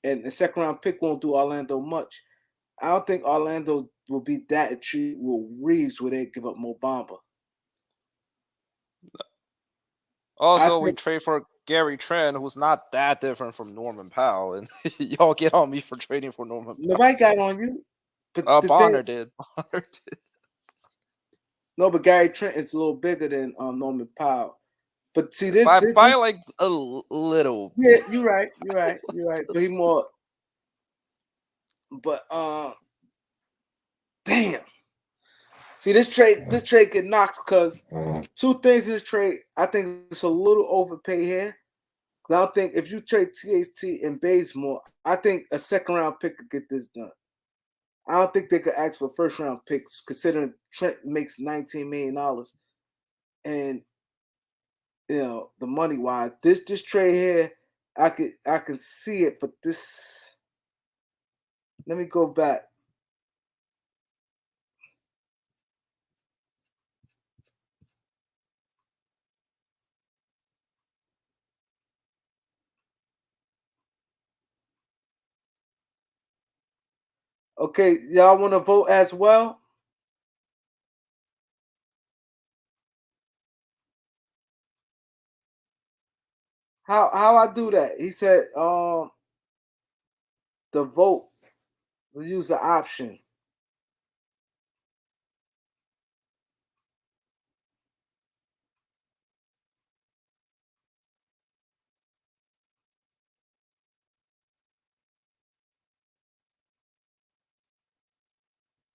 and the second round pick won't do Orlando much. I don't think Orlando will be that intrigued with Reeves where they give up Mo Bamba. Also, we trade for Gary Trent, who's not that different from Norman Powell, and y'all get on me for trading for Norman Powell. Nobody got on you. But Bonner did. No, but Gary Trent is a little bigger than Norman Powell. But see, this by like a little. Yeah, you're right. But he more. But damn. See, this trade get knocked because two things in this trade. I think it's a little overpay here. I don't think if you trade THT and Bazemore, I think a second round pick could get this done. I don't think they could ask for first round picks, considering Trent makes $19 million, and you know the money wise. This trade here, I can see it, but this. Let me go back. Okay, y'all want to vote as well? How I do that? He said, the vote. We'll use the option.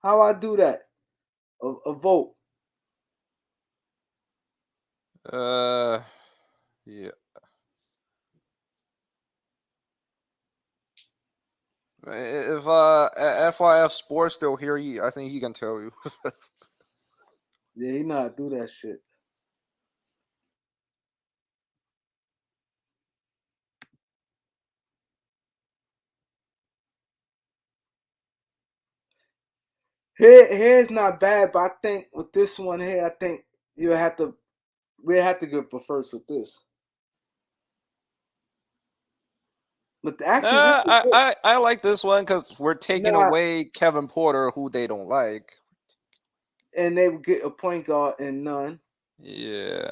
How I do that? A vote. Yeah. If FYF Sports still here, I think he can tell you. Yeah, he know how to do that shit. Here's not bad, but I think with this one here, I think we'll have to go first with this. But actually, this is good. I like this one because we're taking Nah, away Kevin Porter, who they don't like. and they would get a point guard and none. Yeah.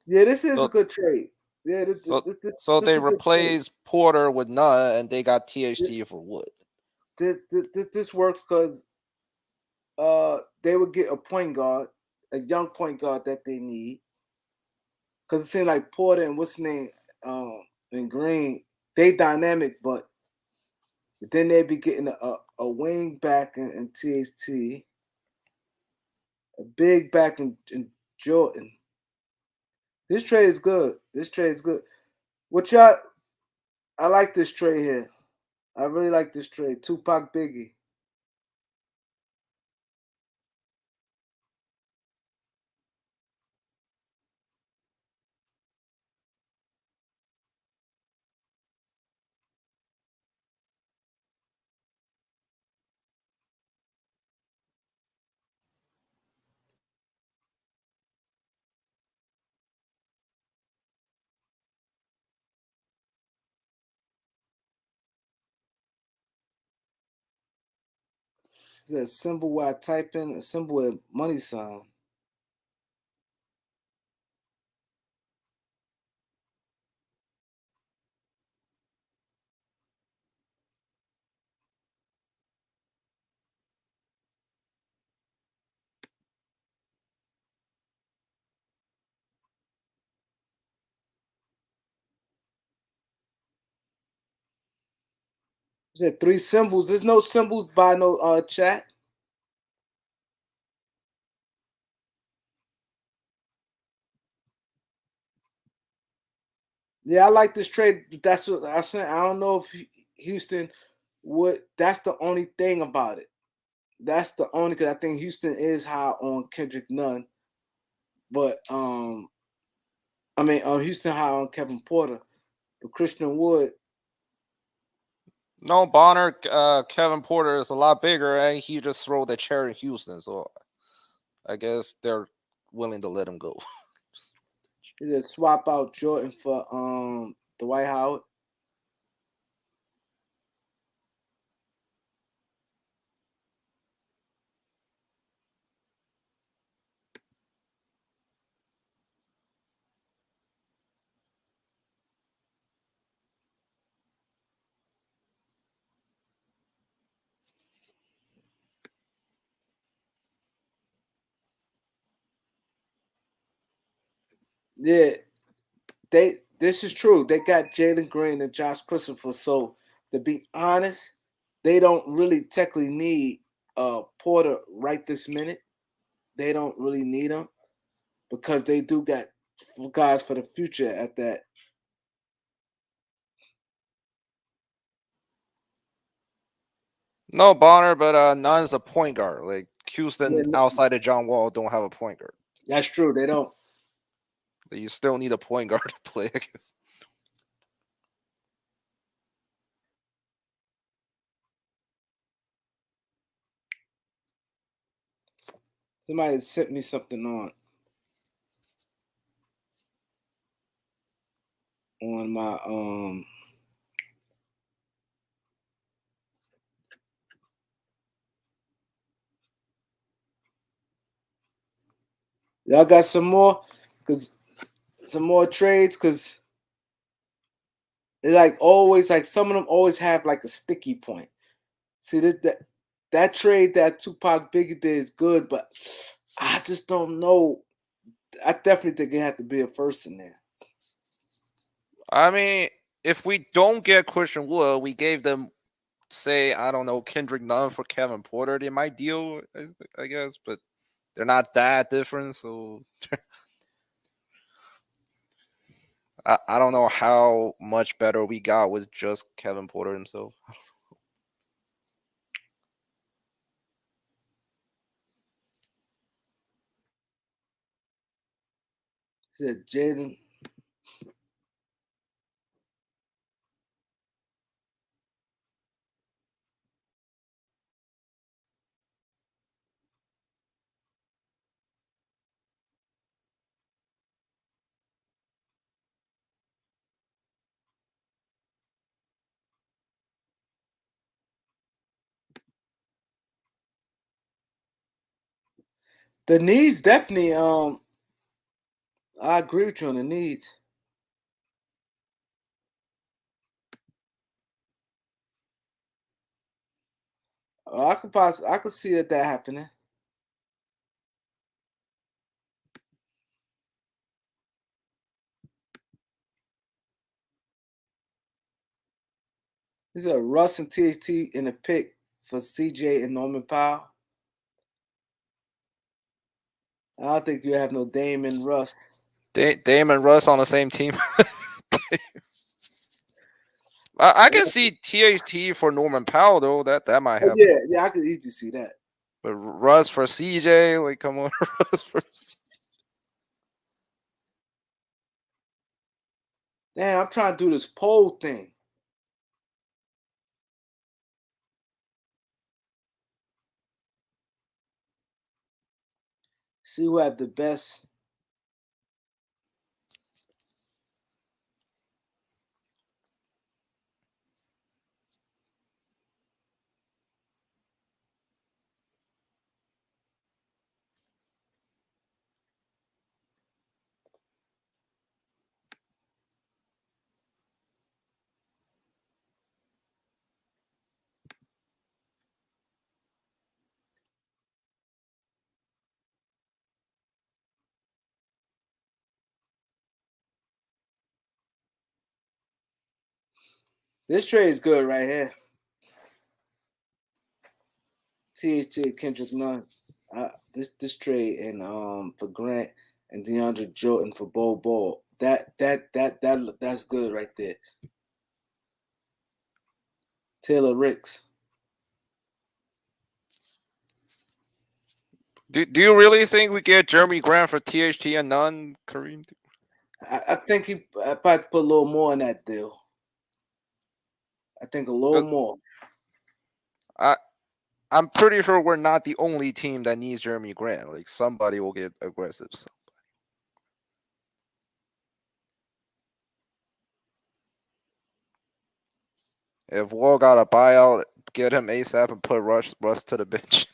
Yeah, this is a So good trade. Yeah, so so this is they a good trade. replaced Porter with Nunn, and they got This, THT for Wood. this works because they would get a point guard, a young point guard that they need. Because it seems like Porter and what's his name, and Green, they dynamic, but then they'd be getting a wing back in THT, a big back in Jordan. This trade is good. This trade is good. What y'all? I like this trade here. I really like this trade. Tupac Biggie. Is that a symbol where I type in a symbol with money sign? Is that three symbols? There's no symbols by no chat. Yeah, I like this trade. That's what I'm saying. I don't know if Houston would. That's the only thing about it. That's the only because I think Houston is high on Kendrick Nunn, but I mean Houston high on Kevin Porter, but Christian Wood. No, Bonner, Kevin Porter is a lot bigger, and he just throw the chair in Houston. So I guess they're willing to let him go. He just swap out Jordan for Dwight Howard. Yeah, they. This is true. They got Jalen Green and Josh Christopher. So to be honest, they don't really technically need Porter right this minute. They don't really need him because they do got guys for the future at that. No, Bonner, but Nunn's a point guard. Like Yeah, Houston, outside of John Wall, don't have a point guard. that's true. They don't. You still need a point guard to play, I guess. Somebody sent me something on my Y'all got some more cuz some more trades cuz it like always like some of them always have like a sticky point. See that trade that Tupac Biggie did is good, but I just don't know. I definitely think it had to be a first in there. I mean, if we don't get Christian Wood, we gave them, say, I don't know, Kendrick Nunn for Kevin Porter. They might deal, I guess, but they're not that different. So I don't know how much better we got with just Kevin Porter himself. He said Jaden. The needs definitely. I agree with you on the needs. I could see that happening. Is it Russ and THT in the pick for CJ and Norman Powell? I don't think you have no Dame and Russ. Dame and Russ on the same team. I can see THT for Norman Powell though. That might happen. Yeah, I could easily see that. But Russ for CJ, like, come on, Russ for. Damn, I'm trying to do this poll thing. See who had the best. This trade is good right here. THT Kendrick Nunn. This trade and for Grant and DeAndre Jordan for Bol Bol. That's good right there. Taylor Ricks. Do you really think we get Jeremy Grant for THT and Nunn, Kareem? I think he probably put a little more in that deal. I think a little more. I'm pretty sure we're not the only team that needs Jeremy Grant. Like, somebody will get aggressive. If Wall got a buyout, get him ASAP and put Russ to the bench.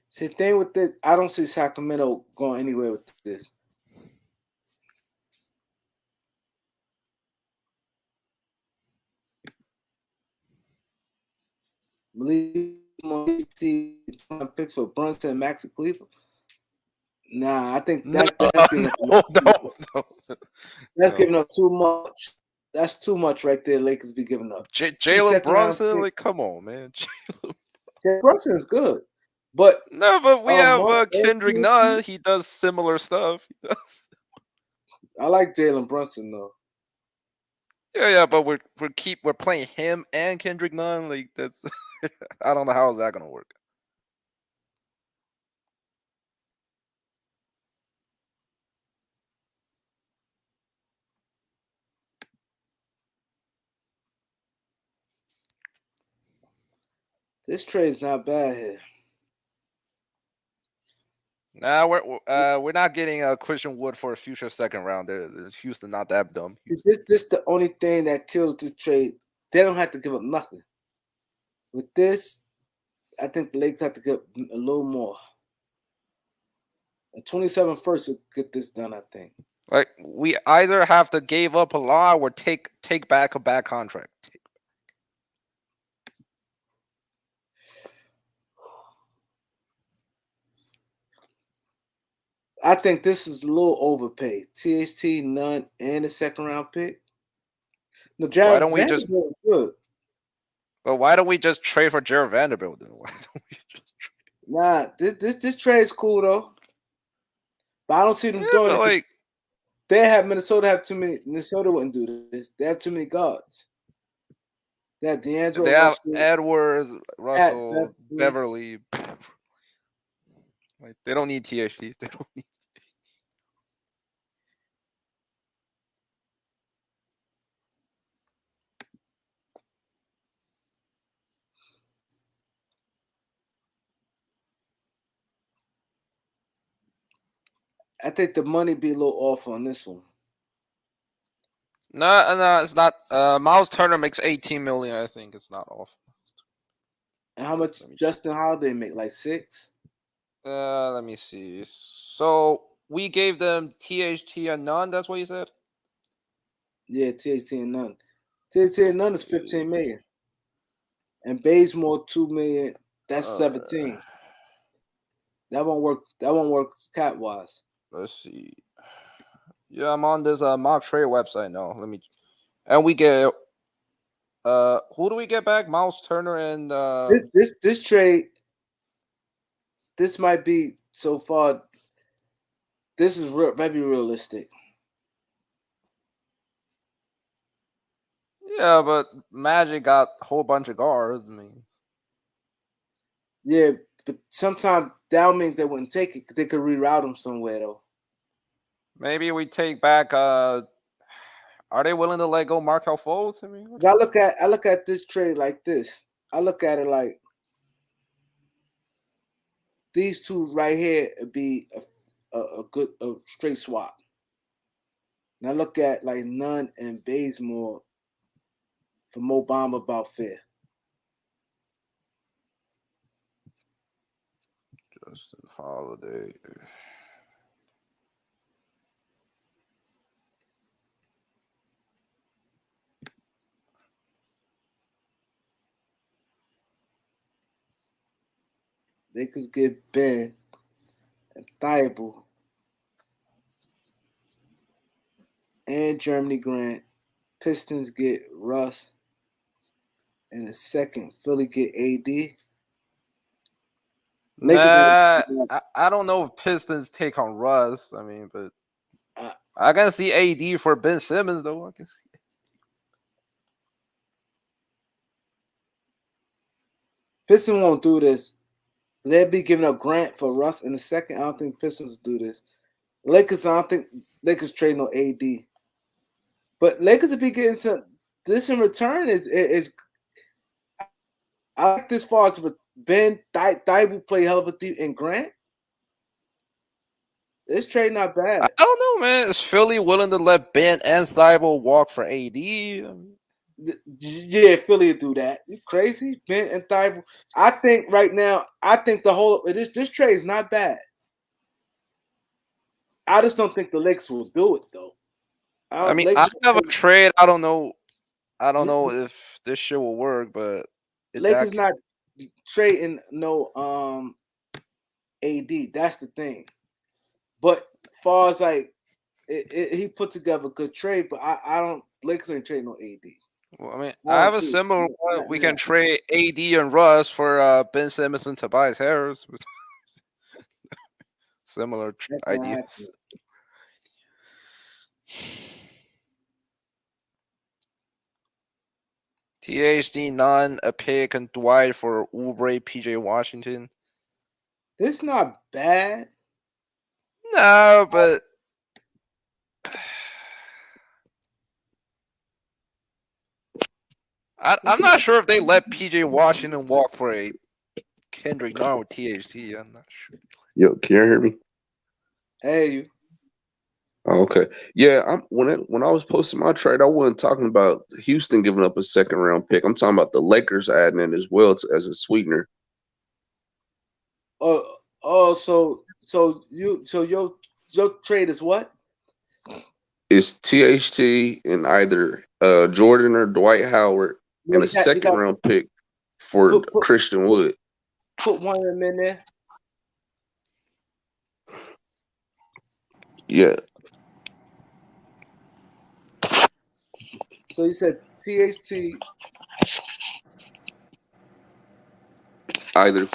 See, the thing with this, I don't see Sacramento going anywhere with this. Picks for Brunson and Maxi Cleaver. Nah, I think that's giving that's giving up too much. That's too much right there. Lakers be giving up. Jalen Brunson, like, come on, man. Jalen Brunson is good, but no, but we have Kendrick Nunn. He does similar stuff. I like Jalen Brunson though. Yeah, but we're playing him and Kendrick Nunn. Like, that's I don't know how is that gonna work. This trade's not bad here. Nah, we're not getting a Christian Wood for a future second round. Houston not that dumb. This the only thing that kills the trade. They don't have to give up nothing. With this, I think the Lakers have to give a little more. A 27 first will get this done, I think. Like, we either have to give up a lot or take back a bad contract. I think this is a little overpaid. THT, Nunn, and a second round pick. No, Jared Vanderbilt is good. But why don't we just trade for Jared Vanderbilt then? Why don't we just trade? Nah, this trade's cool though. But I don't see them doing it. Like, Minnesota have too many. Minnesota wouldn't do this. They have too many guards. They have D'Angelo. They have Edwards, Russell, Beverly. Like, they don't need THT. They don't need. I think the money be a little off on this one. No, it's not. Miles Turner makes $18 million. I think it's not off. And how much Justin Holiday make? Like 6? Let me see. So we gave them THT and none. That's what you said. Yeah, THT and none. THT and none is 15 million, and Bazemore 2 million. That's 17. That won't work. That won't work cap wise. Let's see. Yeah, I'm on this mock trade website now. Let me. And we get who do we get back? Miles Turner and this trade. This might be so far. This is might be realistic. Yeah, but Magic got a whole bunch of guards. I mean, yeah, but sometimes that means they wouldn't take it. They could reroute them somewhere though. maybe we take back. Are they willing to let go Markelle Fultz? I mean, I look at this trade like this. I look at it like these two right here would be a good straight swap. Now look at like Nunn and Bazemore for Mo Bamba about fair. Justin Holiday. They could get Ben and Thibault and Jeremy Grant. Pistons get Russ. And the second, Philly get AD. Nah, I don't know if Pistons take on Russ. I mean, but I can see AD for Ben Simmons though. I can see. Pistons won't do this. They'll be giving up Grant for Russ in the second. I don't think Pistons will do this. Lakers, I don't think Lakers trade no AD. But Lakers will be getting some. This in return is I like this far to Ben Thibault play hell of a deep and Grant. This trade not bad. I don't know, man. Is Philly willing to let Ben and Thibault walk for AD? Yeah, Philly will do that. You crazy? Ben and Thibault. I think right now, the whole this trade is not bad. I just don't think the Lakers will do it though. I mean, I have a trade. I don't know if this shit will work, but Lakers not trading no AD. That's the thing. But far as like he put together a good trade, but I don't. Lakers ain't trading no AD. Well, I mean, I have a similar one. We can trade AD and Russ for Ben Simmons and Tobias Harris. Similar ideas. THD none, a pick, and Dwight for Oubre, PJ Washington. This not bad. No, but I'm not sure if they let PJ Washington walk for a Kendrick Nunn with THT. I'm not sure. Yo, can you hear me? Hey, you. Oh, okay. Yeah, when I was posting my trade, I wasn't talking about Houston giving up a second round pick. I'm talking about the Lakers adding in as well as a sweetener. So your trade is what? It's THT and either Jordan or Dwight Howard and a second round pick for Christian Wood. Put one of them in there. Yeah. So you said THT. Either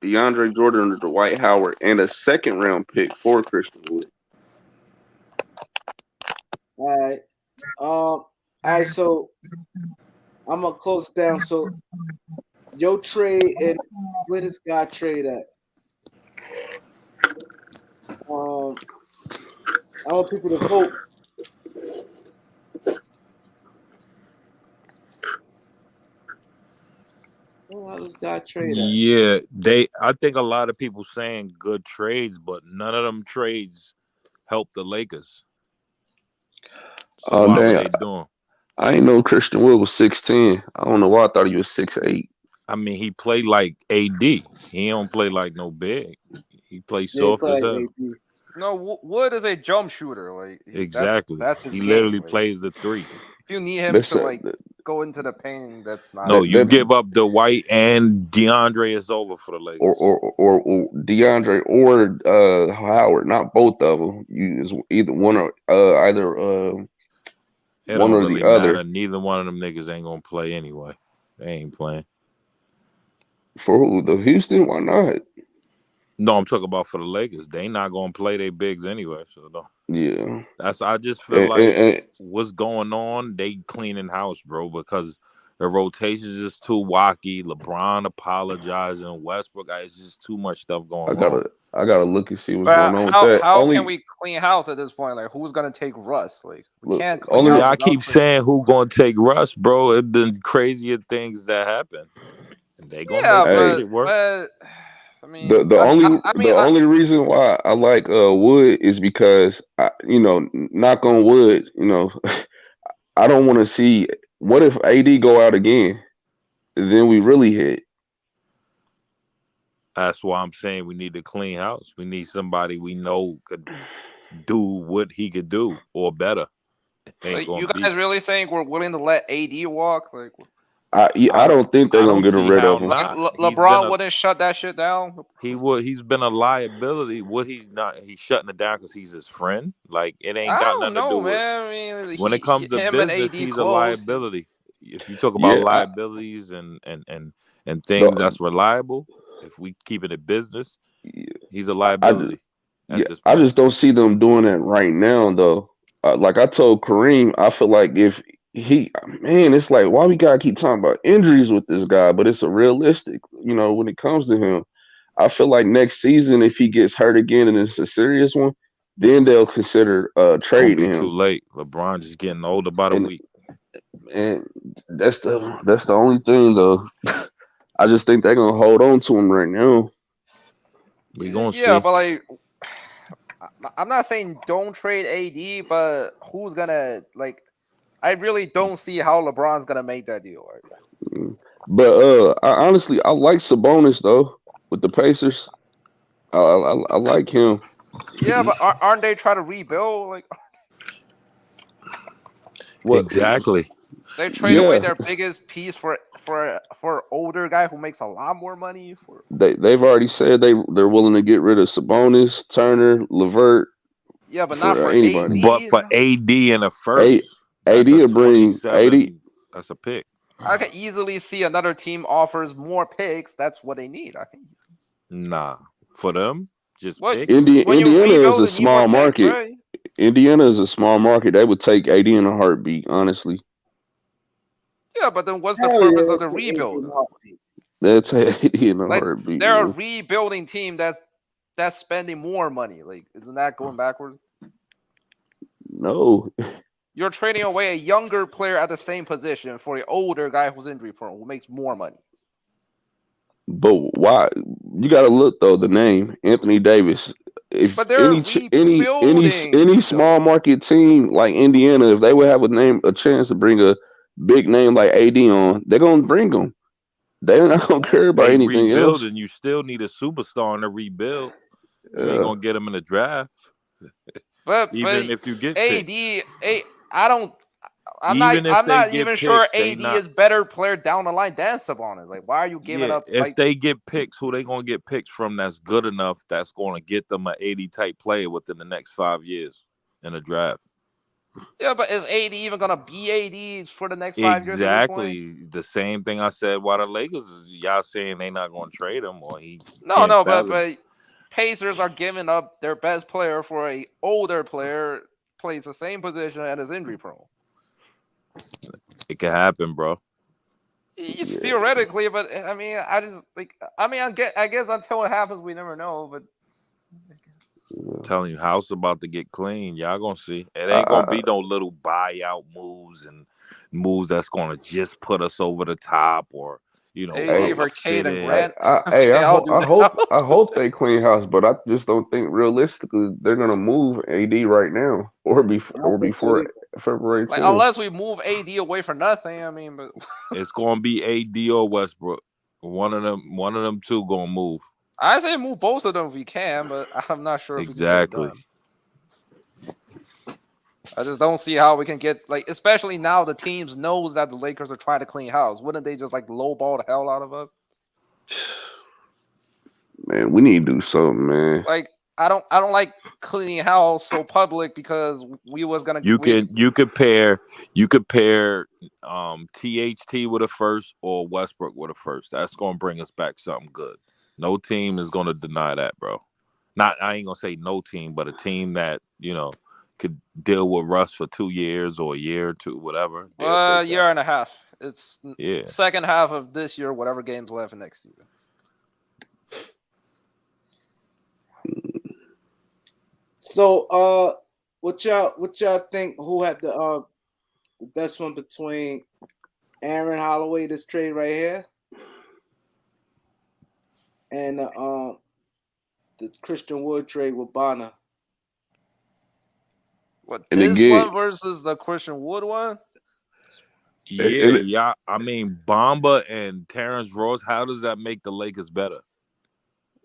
DeAndre Jordan or Dwight Howard and a second round pick for Christian Wood. All right. So I'm gonna close it down. So your trade and where this guy trade at? I want people to vote. How this guy trade at? Yeah, I think a lot of people saying good trades, but none of them trades help the Lakers. So what are they doing? I ain't know Christian Wood was 6'10". I don't know why I thought he was 6'8". I mean, he played like AD. He don't play like no big. He plays Yeah, he soft play as like hell. AD. No, Wood is a jump shooter. Like Exactly. that's his He game. literally Like, plays the 3. if you need him That's to a, like go into the paint, that's not. No, that you that give up the White and DeAndre is over for the Lakers. or DeAndre or Howard, not both of them. You is either one or either It one don't or really the other. matter. Neither one of them niggas ain't gonna play anyway. They ain't playing. For who? The Houston? Why not? No, I'm talking about for the Lakers. They not gonna play their bigs anyway. So no. Yeah. I just feel And, like and, what's going on, they cleaning house, bro, because the rotation is just too wacky. LeBron apologizing, Westbrook, it's just too much stuff going on. I gotta look and see what's But going on with that. how Only can we clean house at this point? Like, who's gonna take Russ? Like, we Look, can't clean only- house. Yeah, I without keep cleaning- saying who gonna take Russ, bro. It's the crazier things that happen. They gonna Yeah, make that but shit work. I mean, the I only reason why I like Wood is because knock on wood, I don't want to see what if AD go out again, then we really hit. That's why I'm saying we need to clean house. We need somebody we know could do what he could do or better. Ain't you gonna guys be. really think we're willing to let AD walk? Like, I don't think they're gonna get see rid how of him. not. like He's LeBron been a- wouldn't shut that shit down. He would. He's been a liability. What he's not. He's shutting it down because he's his friend. Like it ain't I got don't nothing to do know, with. man. I mean, When it comes to him and business, AD he's a close. liability. If you talk about Yeah, liabilities and things that's reliable, if we keep it a business, he's a liability. At this I point. just don't see them doing that right now, though. Like I told Kareem, I feel like if it's like, why we gotta keep talking about injuries with this guy? But it's a realistic, when it comes to him. I feel like next season, if he gets hurt again and it's a serious one, then they'll consider Gonna trading be him. too late. LeBron just getting old about a And- week. And that's the only thing, though. I just think they're gonna hold on to him right now. We gonna Yeah, see. but like, I'm not saying don't trade AD, but who's gonna like? I really don't see how LeBron's gonna make that deal. Right? But I honestly like Sabonis though with the Pacers. I like him. Yeah, but aren't they trying to rebuild? Like, Exactly. they trade away Yeah. their biggest piece for an older guy who makes a lot more money. They've already said they're willing to get rid of Sabonis, Turner, LeVert. Yeah, but not For for anybody. AD. But for AD in the first, AD that's a will bring 27. That's a pick. I can easily see another team offers more picks. That's what they need. I can. Nah, for them, just What? pick. When you Indiana is rebuild, a you need small more picks, market. right? Indiana is a small market. They would take AD in a heartbeat, honestly. Yeah, but then what's the Hell purpose yeah, of the it's an rebuild? 18 heartbeat. They'll take AD in a Like, heartbeat. they're a Man. rebuilding team that's spending more money. Like, isn't that going backwards? No. You're trading away a younger player at the same position for an older guy who's injury prone who makes more money. But why? You got to look though. The name Anthony Davis. If But they're rebuilding, any small market team like Indiana, if they would have a chance to bring a big name like AD on, they're gonna bring them. They're not gonna care about They anything else. rebuilding. You still need a superstar in the rebuild. You ain't gonna get him in the draft. But Even if you get AD, picked. I'm Even if not they get even sure picks, they AD not- is better player down the line than Sabonis. Like, why are you giving up? If Like, they get picks, who they gonna get picks from that's good enough that's gonna get them an 80 type player within the next 5 years in the draft? yeah, but is AD even gonna be AD for the next 5 years? At this point? Exactly. The same thing I said why the Lakers is y'all saying they not gonna trade him or he No, can't but fathom. Pacers are giving up their best player for a older player plays the same position and is injury prone. It can happen, bro. It's theoretically, but I mean, I guess until it happens, we never know. But I'm telling you, house about to get clean. Y'all gonna see. It ain't gonna be no little buyout moves and moves that's gonna just put us over the top or AD for Cade and Grant. I hope they clean house, but I just don't think realistically they're gonna move AD right now or before February 10th. Like, unless we move AD away for nothing. I mean, but it's gonna be AD or Westbrook. One of them two gonna move. I say move both of them if we can, but I'm not sure if Exactly. we can get it done. I just don't see how we can get like, especially now the teams knows that the Lakers are trying to clean house. Wouldn't they just like lowball the hell out of us? Man, we need to do something, man. Like I don't like cleaning house so public because we was gonna. You could pair THT with a first or Westbrook with a first. That's gonna bring us back something good. No team is gonna deny that, bro. I ain't gonna say no team, but a team that could deal with Russ for 2 years or a year or two, whatever. Year and a half. It's Yeah. second half of this year, whatever games left in next season. So, what y'all think? Who had the best one between Aaron Holloway, this trade right here, and the Christian Wood trade with Bonner? What, And this again- one versus the Christian Wood one? Yeah. I mean, Bamba and Terrence Ross. How does that make the Lakers better?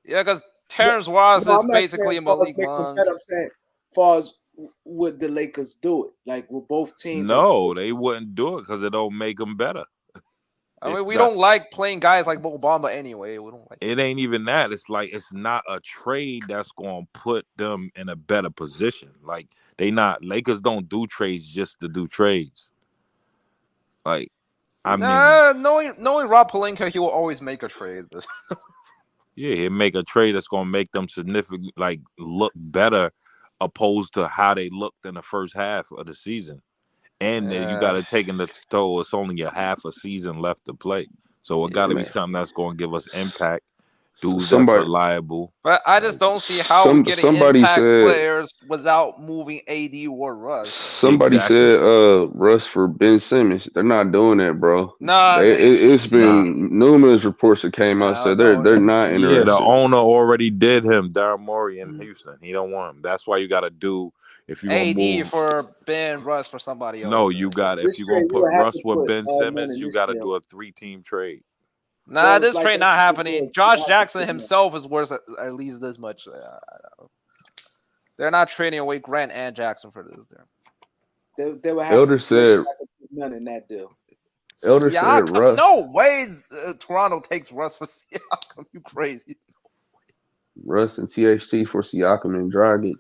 Yeah, because Terrence Ross No, is I'm not basically saying a far as Malik making them Monk. better, I'm saying, far as would the Lakers do it? Like, will both teams? No, they wouldn't do it because it don't make them better. I mean, It's we not- don't like playing guys like Mo Bamba anyway. We don't like. It ain't even that. It's like it's not a trade that's going to put them in a better position. Like Lakers don't do trades just to do trades. Like, I mean, Knowing Rob Pelinka, he will always make a trade. yeah, he'll make a trade that's going to make them significant, like look better, opposed to how they looked in the first half of the season. And then you got to take into toll it's only a half a season left to play, so it got to be something that's going to give us impact. Dudes that's reliable. But I just don't see how we getting impact players without moving AD or Russ. Somebody said Russ for Ben Simmons. They're not doing that, bro. Nah, it's been numerous reports that came out said they're not interested. Yeah, the owner already did him, Daryl Morey in Houston. He don't want him. That's why you got to do if you AD move for Ben, Russ for somebody else. No, you got if you're gonna put Russ with Ben Simmons, you got to do a 3-team trade. Nah, this trade not happening. Josh Jackson himself is worth at least this much. They're not trading away Grant and Jackson for this. They would have Elder said none in that deal. Elder said Russ. No way. Toronto takes Russ for Siakam. You crazy? Russ and THT for Siakam and Dragic.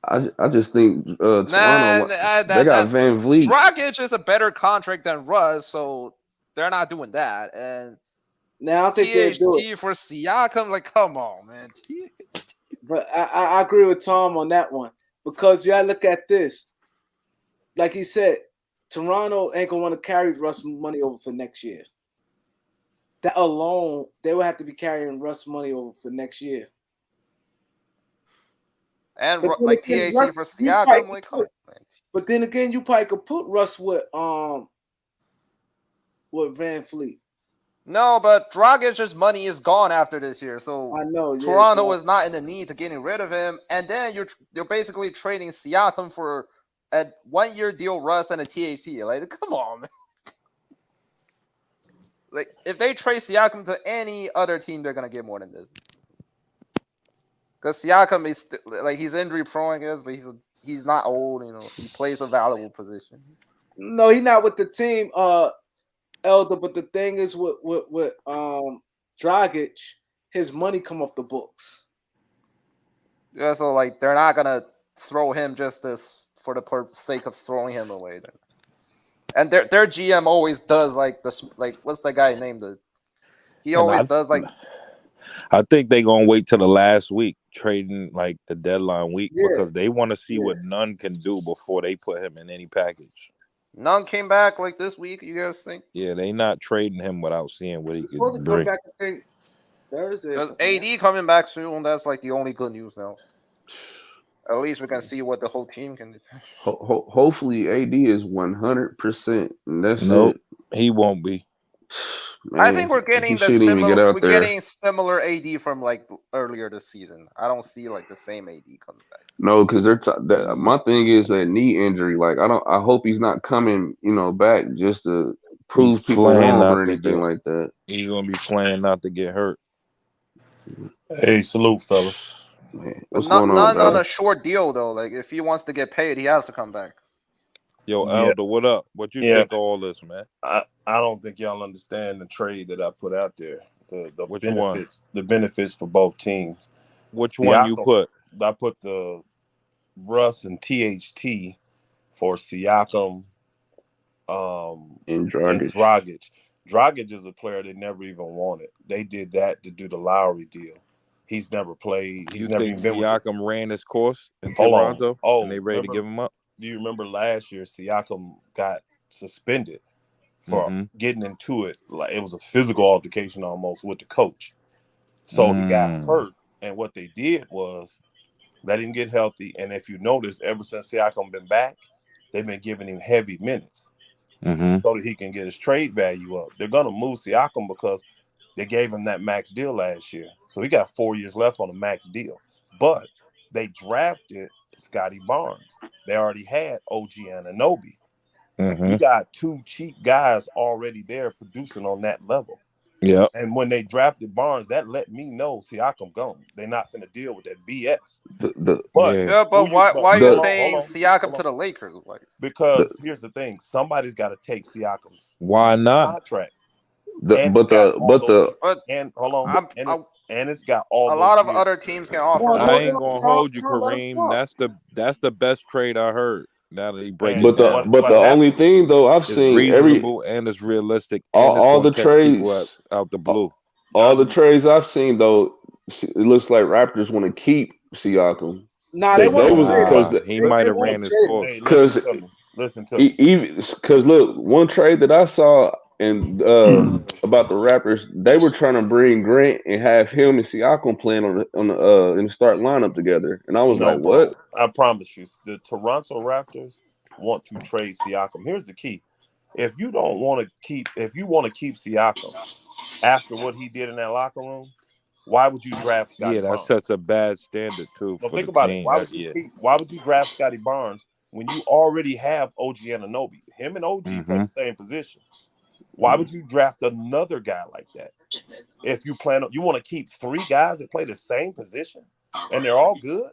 I just think Toronto they got Van Vliet. Dragic is a better contract than Russ, so they're not doing that. And now I think they do it for Siakam. Like, come on, man. But I agree with Tom on that one because you gotta look at this. Like he said, Toronto ain't gonna want to carry Russ money over for next year. That alone, they would have to be carrying Russ money over for next year. And like THC for Siakam, like, but then again, you probably could put Russ with Van Fleet. No, but Dragic's money is gone after this year, so I know Toronto is not in the need to getting rid of him. And then you're basically trading Siakam for a 1-year deal, Russ and a THC. Like, come on, man. Like, if they trade Siakam to any other team, they're gonna get more than this. Because Siakam is like he's injury prone, I guess, but he's not old. He plays a valuable position. No, he's not with the team, Elder. But the thing is, with Dragic, his money come off the books. Yeah, so like they're not gonna throw him just for the sake of throwing him away. Then. And their GM always does like this. Like, what's that guy named? He always does like. I think they're gonna wait till the last week, trading like the deadline week, because they want to see what Nunn can do before they put him in any package. Nunn came back like this week. You guys think? Yeah, they not trading him without seeing what he could bring. Come back, I think Thursday. AD coming back soon. That's like the only good news now. At least we can see what the whole team can do. Hopefully, AD is 100%. Nope, he won't be. Man, I think we're getting similar AD from like earlier this season. I don't see like the same AD coming back. No, because my thing is that knee injury. Like I hope he's not coming, back just to prove He's people playing wrong not or to anything get. like that. He's gonna be playing not to get hurt. Hey, salute, fellas. Man, But what's going on, not on guys? a short deal though. Like if he wants to get paid, he has to come back. Yo, Yeah. Elder, what up? What you Yeah. think of all this, man? I don't think y'all understand the trade that I put out there. The Which benefits, the benefits for both teams. Which one you put? I put the Russ and THT for Siakam And and Dragic. Dragic. Dragic is a player they never even wanted. They did that to do the Lowry deal. He's never played. He's You never think even been with the, Siakam ran his course in Hold on. Toronto? Oh, and they ready to remember- give him up? Do you remember last year Siakam got suspended for getting into it? Like it was a physical altercation almost with the coach. So he got hurt. And what they did was let him get healthy. And if you notice, ever since Siakam been back, they've been giving him heavy minutes so that he can get his trade value up. They're gonna move Siakam because they gave him that max deal last year. So he got 4 years left on a max deal. But they drafted Scotty Barnes. They already had OG Anunoby. You got two cheap guys already there producing on that level. Yep. And when they drafted Barnes, that let me know Siakam gone. They're not finna deal with that BS. But Yeah, but why are you saying Siakam to the Lakers? Like, because here's the thing: somebody's got to take Siakam's Why not? contract. But and it's got all a lot of other teams can offer. I ain't gonna hold you, Kareem. That's the best trade I heard. Now that he breaks But it down. the only thing though I've seen reasonable and it's realistic and all the it's gonna catch people trades out the blue. All the trades I've seen though, it looks like Raptors want to keep Siakam. Nah, they want because he might have ran his course. Because listen to me. Even because look, one trade that I saw and about the Raptors, they were trying to bring Grant and have him and Siakam playing in the start lineup together, and I was like, bro, what? I promise you, the Toronto Raptors want to trade Siakam. Here's the key: if you want to keep Siakam after what he did in that locker room, why would you draft Scotty Barnes? That's such a bad standard too. So for think the about team. it. Why would you draft Scotty Barnes when you already have OG Anunoby? Him and OG play the same position. Why would you draft another guy like that? If you want to keep three guys that play the same position and they're all good.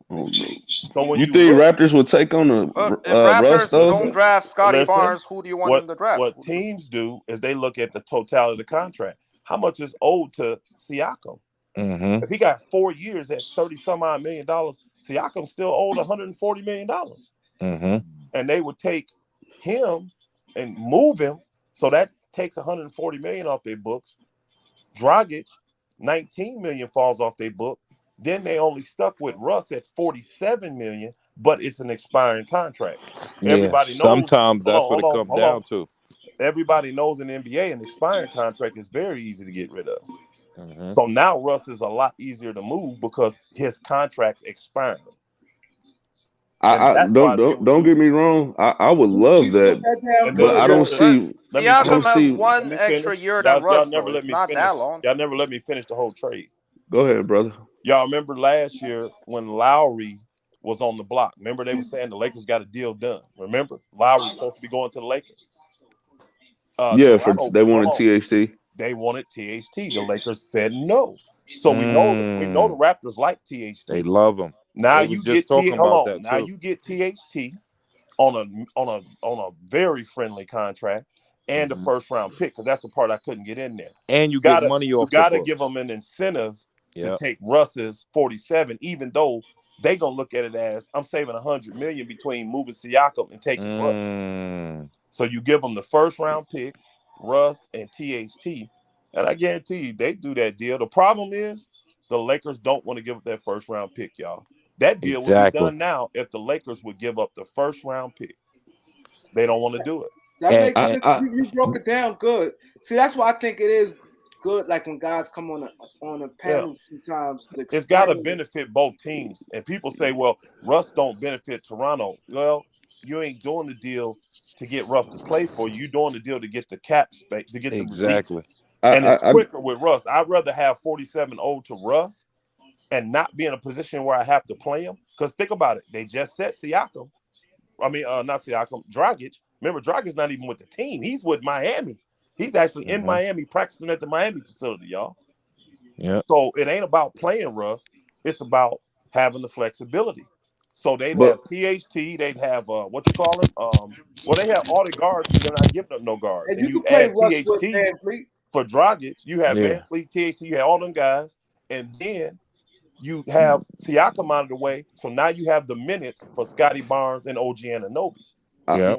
So when you think Raptors would take on if Raptors Russ, though? don't draft Scotty Barnes, who do you want them to draft? What teams do is they look at the totality of the contract. How much is owed to Siakam? If he got 4 years at $30-some-odd million, Siakam's still owed $140 million. And they would take him and move him, so that takes $140 million off their books. Dragic, $19 million falls off their book. Then they only stuck with Russ at $47 million, but it's an expiring contract. Everybody knows. Sometimes that's what it comes down to. Everybody knows in the NBA, an expiring contract is very easy to get rid of. So now Russ is a lot easier to move because his contract's expiring. Don't get me wrong. I would love that, but I don't see. Siakam has one extra year than Russ. It's not that long. Y'all never let me finish the whole trade. Go ahead, brother. Y'all remember last year when Lowry was on the block? Remember they were saying the Lakers got a deal done. Remember Lowry's supposed to be going to the Lakers. They wanted THT. They wanted THT. The Lakers said no. So we know the Raptors like THT. They love him. Now you get you get THT on a very friendly contract and a first round pick, because that's the part I couldn't get in there. And you get money off. You got to give them an incentive to take Russ's 47, even though they gonna look at it as I'm saving $100 million between moving Siakam and taking Russ. So you give them the first round pick, Russ and THT, and I guarantee you they do that deal. The problem is the Lakers don't want to give up that first round pick, y'all. That deal would be done now if the Lakers would give up the first round pick. They don't want to do it. That makes sense. You broke it down good. See, that's why I think it is good. Like when guys come on a panel sometimes, it's got to benefit both teams. And people say, "Well, Russ don't benefit Toronto." Well, you ain't doing the deal to get Russ to play for you. You're doing the deal to get the cap space, to get the relief. And it's quicker with Russ. I'd rather have 47 owed to Russ and not be in a position where I have to play him. Because think about it. They just set Siakam. I mean, not Siakam, Dragic Remember, Dragic's not even with the team. He's with Miami. He's actually in Miami practicing at the Miami facility, y'all. Yeah. So it ain't about playing Russ. It's about having the flexibility. So they'd have THT. They'd have what you call him? Well, they have all the guards because they're not giving up no guards. And you can play add Russ with THT Van Fleet. for Dragic. You have Van Fleet, THT. You have all them guys, and then you have Siakam out of the way. So now you have the minutes for Scotty Barnes and OG Anunoby. I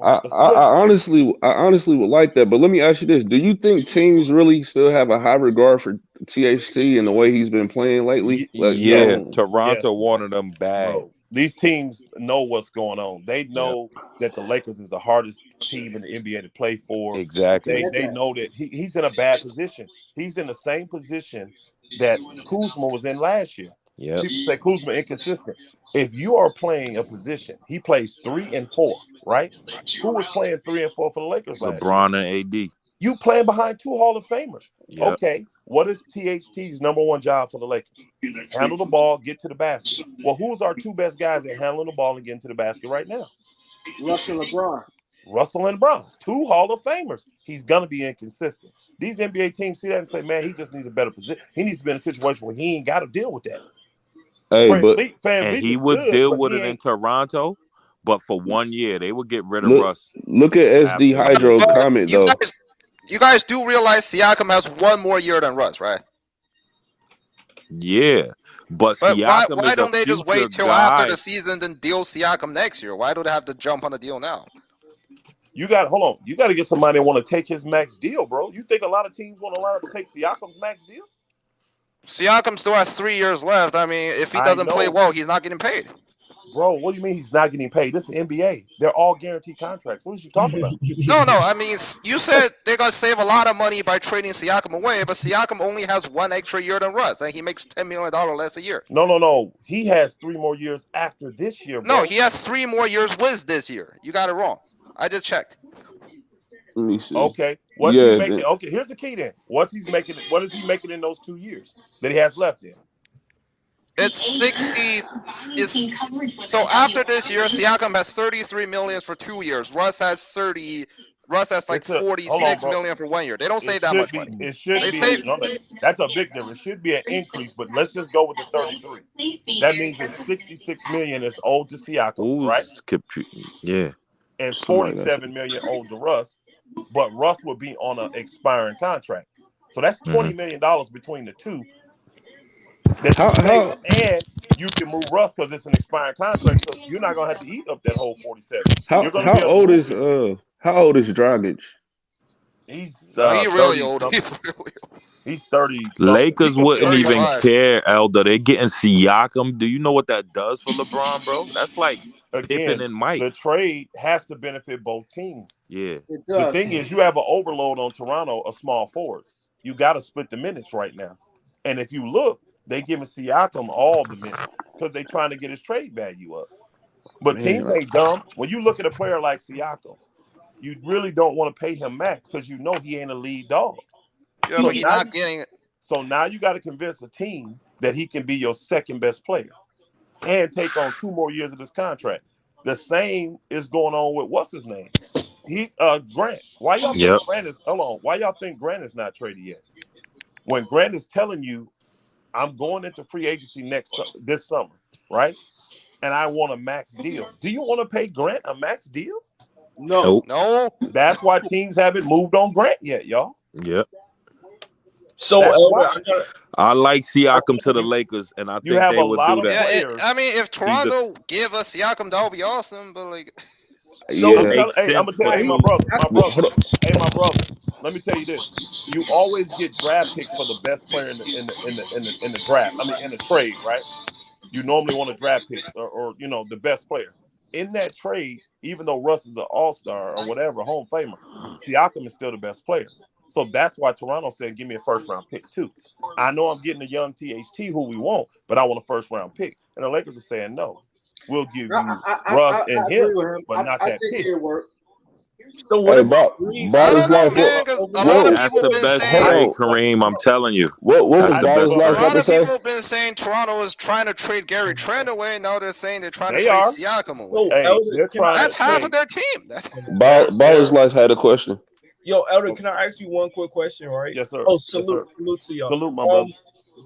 honestly would like that, but let me ask you this: do you think teams really still have a high regard for THT and the way he's been playing lately? Toronto wanted them bad. Bro, these teams know what's going on. They know that the Lakers is the hardest team in the NBA to play for. Exactly. They know that he's in a bad position. He's in the same position that Kuzma was in last year. Yeah. People say Kuzma inconsistent. If you are playing a position, he plays 3 and 4, right? Who was playing 3 and 4 for the Lakers last year? LeBron and AD. You playing behind 2 Hall of Famers. Yep. Okay, what is THT's number 1 job for the Lakers? Handle the ball, get to the basket. Well, who's our 2 best guys at handling the ball and getting to the basket right now? Russell and LeBron. Russell and Brown, 2 Hall of Famers. He's gonna be inconsistent. These NBA teams see that and say, man, he just needs a better position. He needs to be in a situation where he ain't got to deal with that. Hey, he would deal with it in Toronto, but for 1 year they would get rid of Russ. Look at SD Hydro's comment though. You guys do realize Siakam has 1 more year than Russ, right? Yeah, but Siakam why don't they just wait till guy. after the season then deal Siakam next year? Why do they have to jump on the deal now? You got to get somebody that want to take his max deal, bro. You think a lot of teams want to line up to take Siakam's max deal? Siakam still has 3 years left. I mean, if he doesn't play well, he's not getting paid. Bro, what do you mean he's not getting paid? This is the NBA. They're all guaranteed contracts. What are you talking about? No. I mean, you said they're going to save a lot of money by trading Siakam away, but Siakam only has 1 extra year than Russ, and he makes $10 million less a year. No. He has 3 more years after this year, bro. No, he has 3 more years with this year. You got it wrong. I just checked. Let me see. Okay. What's he making? Okay, here's the key then. What is he making in those 2 years that he has left in? It's 60. So after this year, Siakam has 33 million for 2 years. Russ has 30. Russ has like 46 million for 1 year. They don't save that much money. It should be. That's a big difference. It should be an increase, but let's just go with the 33. That means it's 66 million is owed to Siakam, right? Yeah. And 47 million owed to Russ, but Russ will be on an expiring contract. So that's $20 million between the two. And you can move Russ because it's an expiring contract, so you're not gonna have to eat up that whole 47. How old is Dragic? He's really old. He's 30. Lakers wouldn't even care, Elder. They're getting Siakam. Do you know what that does for LeBron, bro? That's like Pippen and Mike. The trade has to benefit both teams. Yeah. The thing is, you have an overload on Toronto of small forwards. You got to split the minutes right now. And if you look, they giving Siakam all the minutes because they're trying to get his trade value up. But teams ain't dumb. When you look at a player like Siakam, you really don't want to pay him max because you know he ain't a lead dog. Yeah, so but he's not getting it. So now you got to convince a team that he can be your second best player and take on 2 more years of this contract. The same is going on with what's his name? He's Grant. Why y'all think Grant is Why y'all think Grant is not traded yet? When Grant is telling you, I'm going into free agency this summer, right? And I want a max deal. Do you want to pay Grant a max deal? No. That's why teams haven't moved on Grant yet, y'all. Yep. So I like Siakam to the Lakers, and I think they would do that. Yeah, I mean, if Toronto give us Siakam, that would be awesome. But like, I'm gonna tell you, my brother. Hey, my brother. Let me tell you this: you always get draft picks for the best player in the draft. I mean, in the trade, right? You normally want a draft pick or the best player in that trade. Even though Russ is an all-star or whatever, Hall of Famer, Siakam is still the best player. So that's why Toronto said, give me a first-round pick, too. I know I'm getting a young THT who we want, but I want a first-round pick. And the Lakers are saying, no, we'll give you Russ and him, but not that pick. So what Hey, about I Baller's don't know, Life. man, because a lot What? of That's people the been best saying. trade, Hold Kareem. I'm telling you. What was That's the Baller's best Life A about lot to of say? people have been saying Toronto is trying to trade Gary Trent away. Now they're saying they're trying to They trade are. Siakam away. so Hey, Elder? they're Can I trying to That's half trade. of their team. That's Baller's Life had a question. Yo, Elder, can I ask you one quick question, right? Yes, sir. Oh, Yes, salute sir. to y'all. Salute, my brother.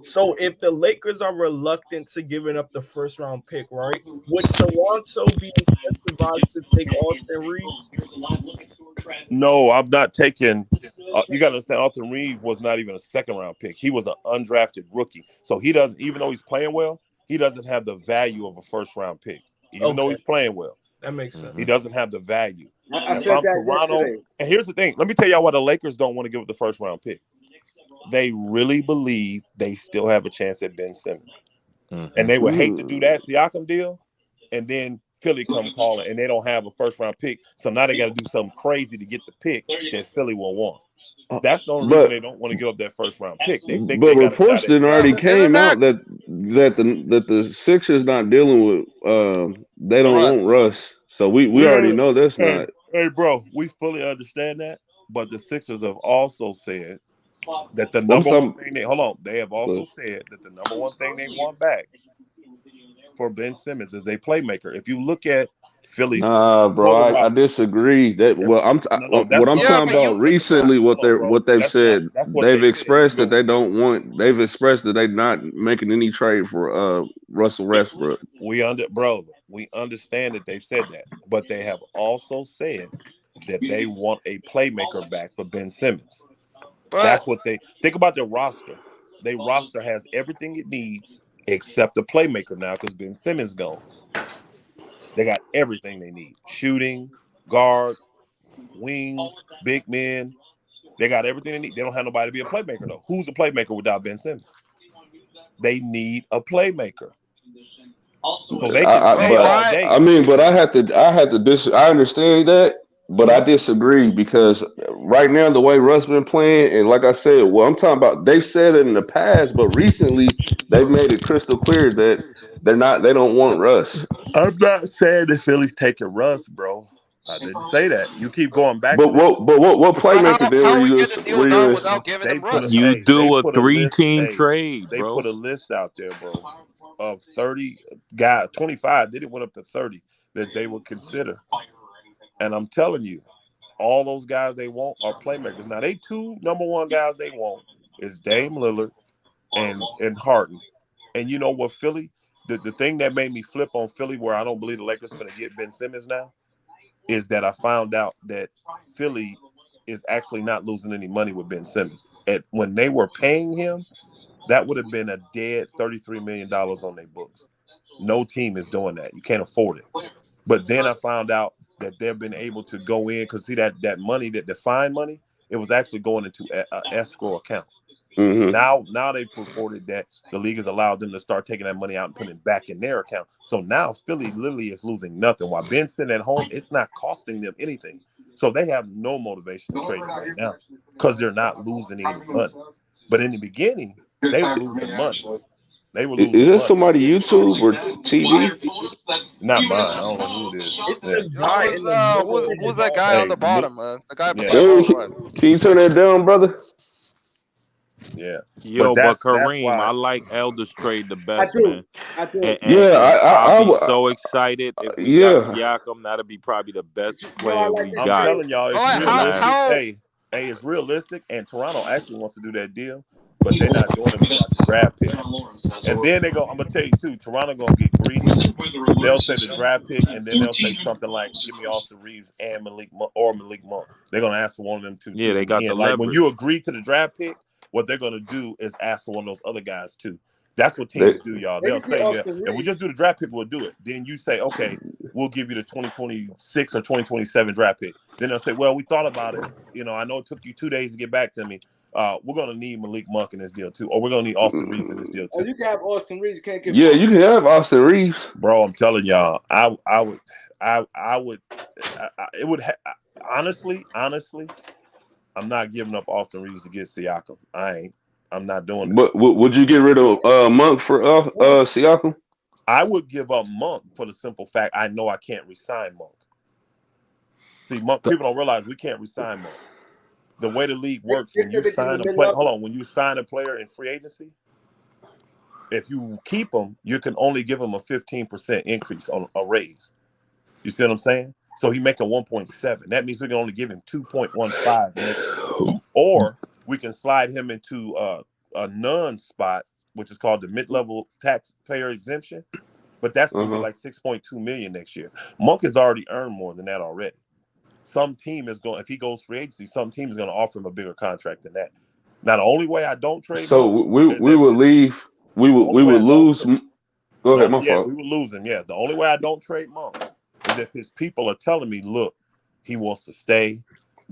So if the Lakers are reluctant to giving up the first round pick, right? Would Toronto be incentivized to take Austin Reeves? No, I'm not taking. You got to understand, Austin Reeves was not even a second round pick. He was an undrafted rookie. So he doesn't, even though he's playing well, he doesn't have the value of a first round pick. Even though Okay. he's playing well, That makes sense. he doesn't have the value. I If said I'm that Toronto, yesterday. and here's the thing, let me tell y'all why the Lakers don't want to give up the first round pick. They really believe they still have a chance at Ben Simmons. And they would hate to do that Siakam deal, and then Philly come calling, and they don't have a first round pick. So now they got to do something crazy to get the pick that Philly will want. That's the only reason they don't want to give up that first round pick. They think But they got a reports shot at. then already Isn't came that out that the Sixers not dealing with they don't Russ? want Russ. So we already know that's not. Hey, bro, we fully understand that, but the Sixers have also said that the Well, I'm number one talking- thing they have also said that the number one thing they want back for Ben Simmons is a playmaker. If you look at Philly's Nah, bro, total I roster, disagree. That well, that's what I'm what Yeah, talking but you. about recently. What they've that's said, what they've they said. expressed that they don't want. They've expressed that they're not making any trade for Russell Westbrook. We understand that they've said that, but they have also said that they want a playmaker back for Ben Simmons. But That's what they think about their roster. Their roster has everything it needs except a playmaker now because Ben Simmons gone. They got everything they need: shooting, guards, wings, big men. They got everything they need. They don't have nobody to be a playmaker though. Who's a playmaker without Ben Simmons? They need a playmaker. So they can say all why? day. I mean, but I had to I understand that, but I disagree because right now the way Russ been playing, and like I said, well, I'm talking about they've said it in the past, but recently they've made it crystal clear that they don't want Russ. I'm not saying the Phillies taking Russ, bro. I didn't say that. You keep going back to But that. what But playmaker then how we get the deal done without giving They them put a Russ? You hey, they do a put a list. 3-team Hey, trade, they bro. put a list out there, bro, of 30 guys, 25. Then it went up to 30 that they would consider. And I'm telling you, all those guys they want are playmakers. Now, they two number one guys they want is Dame Lillard and Harden. And you know what, Philly? The thing that made me flip on Philly, where I don't believe the Lakers are going to get Ben Simmons now, is that I found out that Philly is actually not losing any money with Ben Simmons. And when they were paying him, that would have been a dead $33 million on their books. No team is doing that. You can't afford it. But then I found out that they've been able to go in because see that money, that defined money, it was actually going into an escrow account. Mm-hmm. Now they've reported that the league has allowed them to start taking that money out and putting it back in their account. So now Philly literally is losing nothing. While Ben's sitting at home, it's not costing them anything. So they have no motivation to trade him right now because they're not losing any money. But in the beginning, they were losing money. Is this somebody YouTube or TV? Not mine. I don't know who it is. It's the guy in the middle. Who's that guy on the bottom? The guy beside Hey, Paul Rudd. can you turn that down, brother? Yeah. Yo, that's Kareem, why I like Elder's trade the I best, do. man. I do. And I'll be so excited if we got Siakam. That'll be probably the best player we I'm got. telling y'all, it's realistic. Hey, it's realistic, and Toronto actually wants to do that deal, but they're not doing it without the draft pick. And then I'm gonna tell you too, Toronto gonna get greedy. They'll say the draft pick, and then they'll say something like, "Give me Austin Reeves and Malik Monk." They're gonna ask for one of them two. Yeah, they got the like leverage. when you agree to the draft pick, what they're gonna do is ask for one of those other guys too. That's what teams do, y'all. They'll say, if we just do the draft pick, we'll do it. Then you say, okay, we'll give you the 2026 or 2027 draft pick. Then they'll say, well, we thought about it. You know, I know it took you 2 days to get back to me. We're going to need Malik Monk in this deal too, or we're going to need Austin Reeves in this deal too. Oh, you can have Austin Reeves. You can't get. Yeah, you can have Austin Reeves, bro. I'm telling y'all, honestly, I'm not giving up Austin Reeves to get Siakam. I'm not doing it. But would you get rid of Monk for Siakam? I would give up Monk for the simple fact I know I can't re-sign Monk. See, Monk, people don't realize we can't resign Monk. The way the league works, They when said you they give sign him a player, mid-level. when you sign a player in free agency, if you keep him, you can only give him a 15% increase on a raise. You see what I'm saying? So he making 1.7. That means we can only give him 2.15 next year. Or we can slide him into a non-spot, which is called the mid-level taxpayer exemption. But that's going to be like 6.2 million next year. Monk has already earned more than that already. Some team is going, if he goes free agency, some team is going to offer him a bigger contract than that. Now, the only way I don't trade So Monk we is would leave. We would lose. Go ahead, my fault. we would lose him. Yeah, the only way I don't trade Monk is if his people are telling me, look, he wants to stay,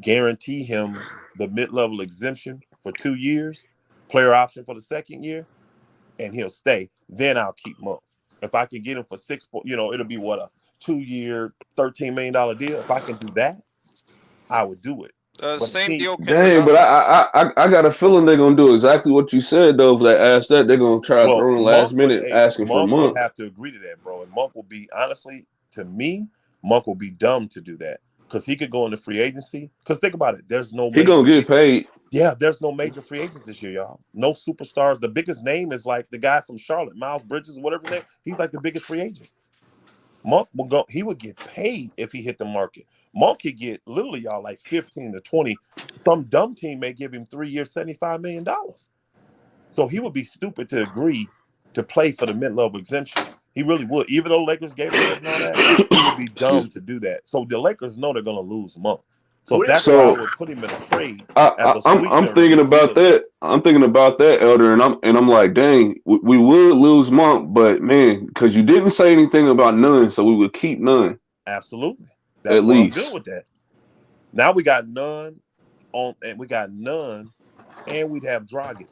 guarantee him the mid-level exemption for 2 years, player option for the second year, and he'll stay. Then I'll keep Monk. If I can get him for it'll be what, a 2-year, $13 million deal. If I can do that, I would do it. But Same deal. Dang, but I got a feeling they're gonna do exactly what you said though. If they ask that, they're gonna try to throw in last minute asking for Monk Monk. would have to agree to that, bro. And Monk will be, honestly, to me, Monk will be dumb to do that because he could go into free agency. Because think about it, there's no. He gonna get paid. Yeah, there's no major free agents this year, y'all. No superstars. The biggest name is like the guy from Charlotte, Miles Bridges, whatever his name. He's like the biggest free agent. Monk will go. He would get paid if he hit the market. Monk could get literally, y'all, like 15 to 20. Some dumb team may give him 3 years, $75 million. So he would be stupid to agree to play for the mid-level exemption. He really would. Even though Lakers gave him this and all that, he would be dumb to do that. So the Lakers know they're going to lose Monk. So that's why I would put him in a trade. I'm thinking about that. I'm thinking about that, Elder, and I'm like, dang, we would lose Monk, but man, because you didn't say anything about none, so we would keep none. Absolutely, that's at least. I'm good with that. Now we got none and we'd have Dragic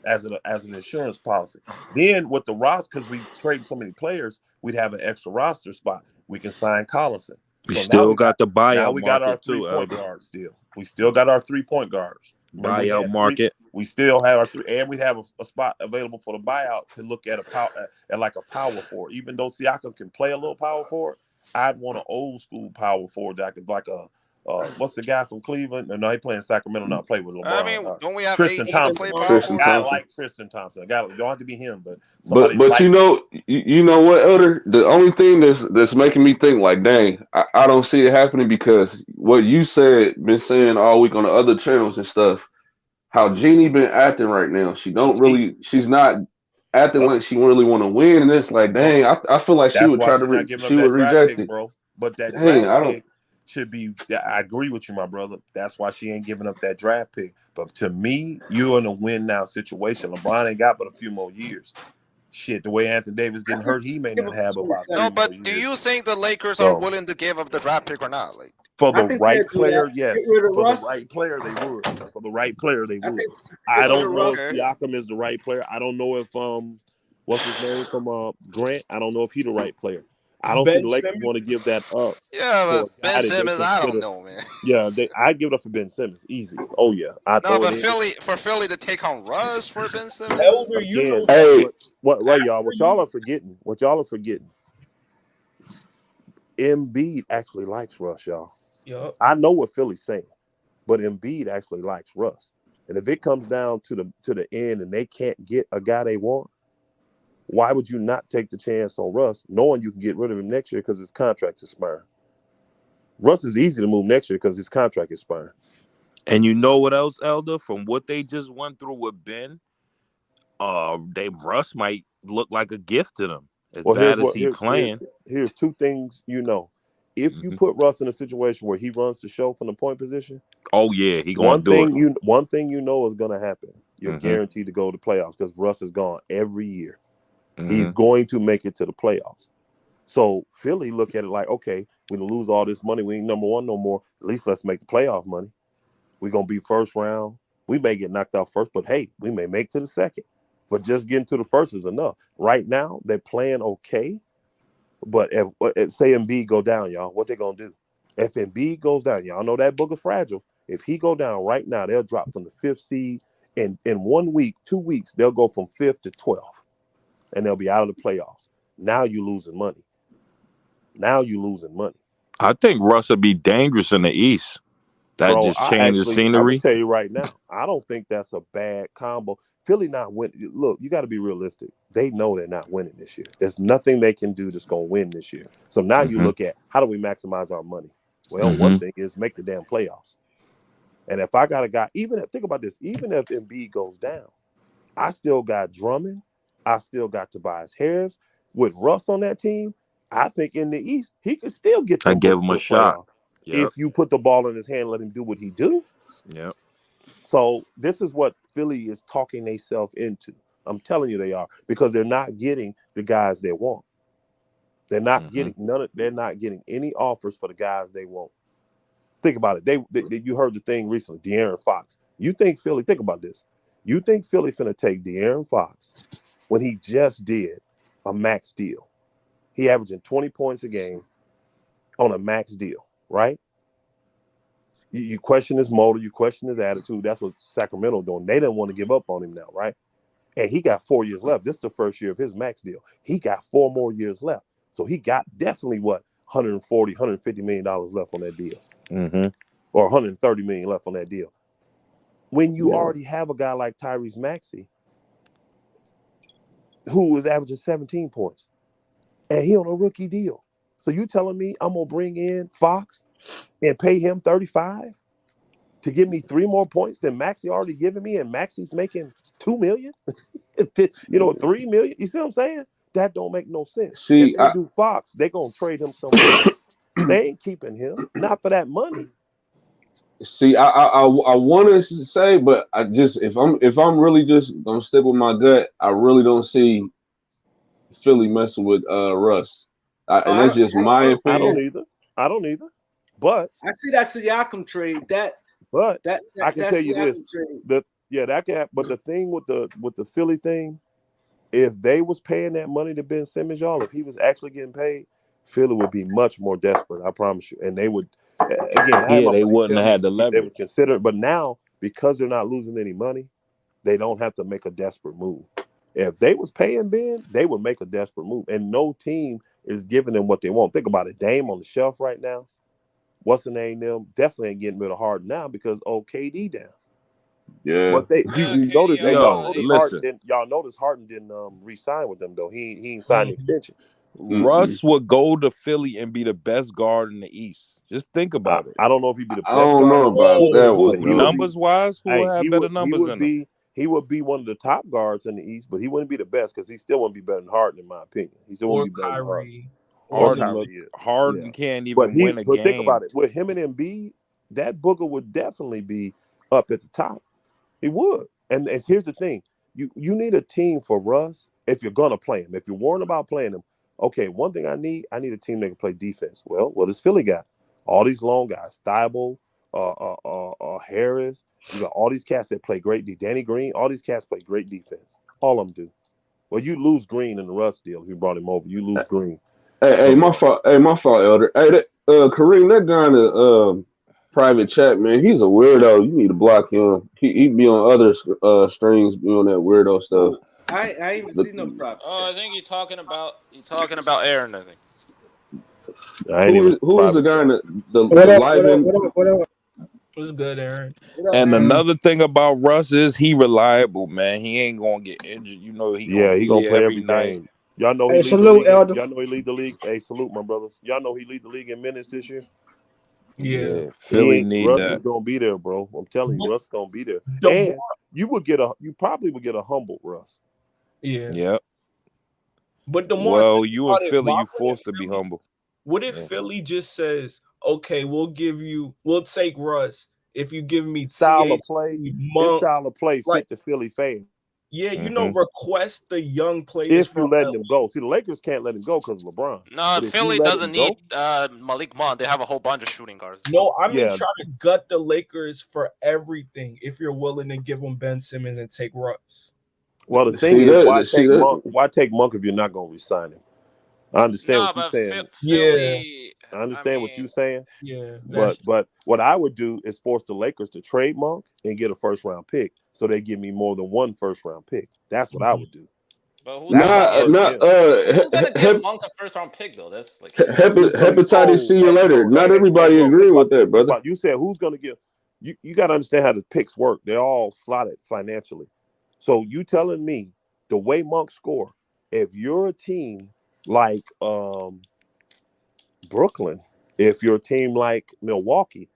as an insurance policy. Then with the roster, because we trade so many players, we'd have an extra roster spot. We can sign Collison. We still got the buyout. Now we got our market too, 3-point guards still. We still got our 3-point guards. Remember, buyout market. We still have our three, and we have a spot available for the buyout to look at like a power forward. Even though Siakam can play a little power forward, I'd want an old school power forward that I could like a what's the guy from Cleveland? No, he playing Sacramento. Not play with LeBron. I mean, don't we have Tristan Thompson? Play power forward? I like Tristan Thompson. Don't have to be him, but you know what, Elder? The only thing that's making me think like, dang, I don't see it happening because what you been saying all week on the other channels and stuff. How Jeannie been acting right now? She's not acting like she really want to win, and it's like, dang, I feel like she would try to she would reject it, bro. But that draft pick should be. I agree with you, my brother. That's why she ain't giving up that draft pick. But to me, you're in a win now situation. LeBron ain't got but a few more years. Shit, the way Anthony Davis getting hurt, he may not have about. No, but do you think the Lakers are willing to give up the draft pick or not? Like for the right player, yes. For the right player, they would. For the right player, they would. I don't know if Siakam is the right player. I don't know if what's his name from Grant. I don't know if he's the right player. I don't think the Lakers want to give that up. Yeah, but Ben Simmons, I don't know, man. Yeah, I give it up for Ben Simmons, easy. Oh yeah, for Philly to take on Russ for Ben Simmons. Elder, you know, hey, what y'all? What y'all are forgetting? Embiid actually likes Russ, y'all. Yep. I know what Philly's saying, but Embiid actually likes Russ. And if it comes down to the end and they can't get a guy they want, why would you not take the chance on Russ, knowing you can get rid of him next year because his contract's expiring? Russ is easy to move next year because his contract is expiring. And you know what else, Elder? From what they just went through with Ben, Russ might look like a gift to them. As bad as he's playing. Here's two things you know. If you put Russ in a situation where he runs the show from the point position, oh yeah, he gonna do it. One thing you know is gonna happen. You're guaranteed to go to playoffs because Russ is gone every year. He's going to make it to the playoffs. So Philly look at it like, okay, we lose all this money. We ain't number one no more. At least let's make the playoff money. We're going to be first round. We may get knocked out first, but hey, we may make to the second. But just getting to the first is enough. Right now, they're playing okay. But if say Embiid go down, y'all, what they going to do? If Embiid goes down, y'all know that book is fragile. If he go down right now, they'll drop from the 5th seed. In 1 week, 2 weeks, they'll go from 5th to 12th. And they'll be out of the playoffs. Now you're losing money. I think Russ would be dangerous in the East. That Bro, just I changed the can scenery. tell you right now, I don't think that's a bad combo. Philly not winning. Look, you got to be realistic. They know they're not winning this year. There's nothing they can do that's going to win this year. So now you look at how do we maximize our money? Well, one thing is make the damn playoffs. And if I got a guy, think about this, even if Embiid goes down, I still got Drummond. I still got Tobias Harris. With Russ on that team, I think in the East, he could still get them I give boys him to a the shot. playoff. Yep. If you put the ball in his hand, let him do what he do. Yep. So this is what Philly is talking themselves into. I'm telling you they are, because they're not getting the guys they want. They're not getting they're not getting any offers for the guys they want. Think about it. They you heard the thing recently, De'Aaron Fox. You think Philly, think about this. You think Philly finna take De'Aaron Fox when he just did a max deal. He averaging 20 points a game on a max deal, right? You question his motor, you question his attitude. That's what Sacramento doing. They didn't want to give up on him now, right? And he got 4 years left. This is the first year of his max deal. He got 4 more years left. So he got definitely what, $140, $150 million left on that deal. Or $130 million left on that deal. When you already have a guy like Tyrese Maxey, who is averaging 17 points, and he on a rookie deal. So you telling me I'm gonna bring in Fox and pay him 35 to give me 3 more points than Maxey already giving me, and Maxey's making $2 million? 3 million. You see what I'm saying? That don't make no sense. See, if they do Fox, they gonna trade him somewhere else. They ain't keeping him, not for that money. See, I want to say, but I just if I'm really just gonna stick with my gut, I really don't see Philly messing with Russ, and that's just my opinion. I don't either. But I see that Siakam trade. But that I can tell you this. trade. That can. But the thing with the Philly thing, if they was paying that money to Ben Simmons, y'all, if he was actually getting paid, Philly would be much more desperate. I promise you. And they would. Again, they wouldn't have had the leverage. They would consider it. But now, because they're not losing any money, they don't have to make a desperate move. If they was paying Ben, they would make a desperate move. And no team is giving them what they want. Think about it. Dame on the shelf right now. What's the name? Them definitely ain't getting rid of Harden now because KD down. Yeah. But you notice, y'all notice Harden didn't re-sign with them though. He ain't signed an extension. Russ would go to Philly and be the best guard in the East. Just think about it. I don't know if he'd be the best. I don't know about that one. Numbers wise, who would have better numbers than him? He would be one of the top guards in the East, but he wouldn't be the best because he still wouldn't be better than Harden, in my opinion. He still wouldn't be better than Harden. Harden can't even win a game. But think about it. With him and Embiid, that Booker would definitely be up at the top. He would. And here's the thing. You need a team for Russ if you're going to play him. If you're worried about playing him, okay, one thing I need a team that can play defense. Well, this Philly got all these long guys, Thibault, Harris. You got all these cats that play great D. Danny Green, all these cats play great defense. All of them do. Well, you lose Green in the Russ deal if you brought him over. You lose Green. Hey, my fault, Elder. Hey, Kareem, that guy in the private chat, man, he's a weirdo. You need to block him. He be on other strings doing that weirdo stuff. I ain't even seen no private. Oh, I think you're talking about Aaron, I think. Who is the guy in the live in? What's good, Aaron? And another thing about Russ is he reliable, man. He ain't gonna get injured. You know he gonna play every night. Game. Y'all know he salute, Elder. Y'all know he lead the league. Hey, salute, my brothers. Y'all know he lead the league in minutes this year. Yeah. Philly need Russ that. is gonna be there, bro. I'm telling you, Russ gonna be there. And you probably would get a humble Russ. Yeah. Yep. But the more you in Philly, you forced to be humble. What if Philly just says, okay, we'll take Russ if you give me style of play, fit the Philly fan. Yeah, request the young players. If you let them go. See, the Lakers can't let him go because of LeBron. No, Philly doesn't need Malik Monk. They have a whole bunch of shooting guards. No, I mean, try to gut the Lakers for everything if you're willing to give them Ben Simmons and take Russ. Well, the thing is, why take Monk if you're not going to re-sign him? I understand what you're saying. Philly, I understand what you're saying. Yeah. But what I would do is force the Lakers to trade Monk and get a first-round pick so they give me more than one first-round pick. That's what I would do. But who's That's Not what not hurt who's gonna hep, give Monk a first round pick though? That's like Who's gonna get? hepatitis. See you later. Not Hey, everybody bro. agree Think with about this. that, brother. You said who's gonna get? You got to understand how the picks work. They're all slotted financially. So you telling me the way Monk score? If you're a team like Brooklyn, if you're a team like Milwaukee,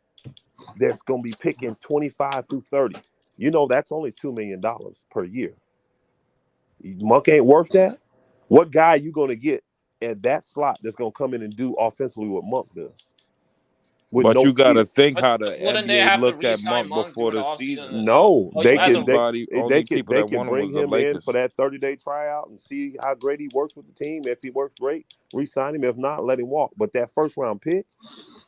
that's gonna be picking 25 through 30. You know that's only $2 million per year. Monk ain't worth that. What guy you gonna get at that slot that's gonna come in and do offensively what Monk does? With But no you got to fear. think but how the wouldn't they NBA have to looked at re-sign Monk Monk before during the the offseason season. as well? No, Oh, they as can a Only people they that can wanted bring was the him in for Lakers. that 30-day tryout and see how great he works with the team. If he works great, re-sign him. If not, let him walk. But that first round pick,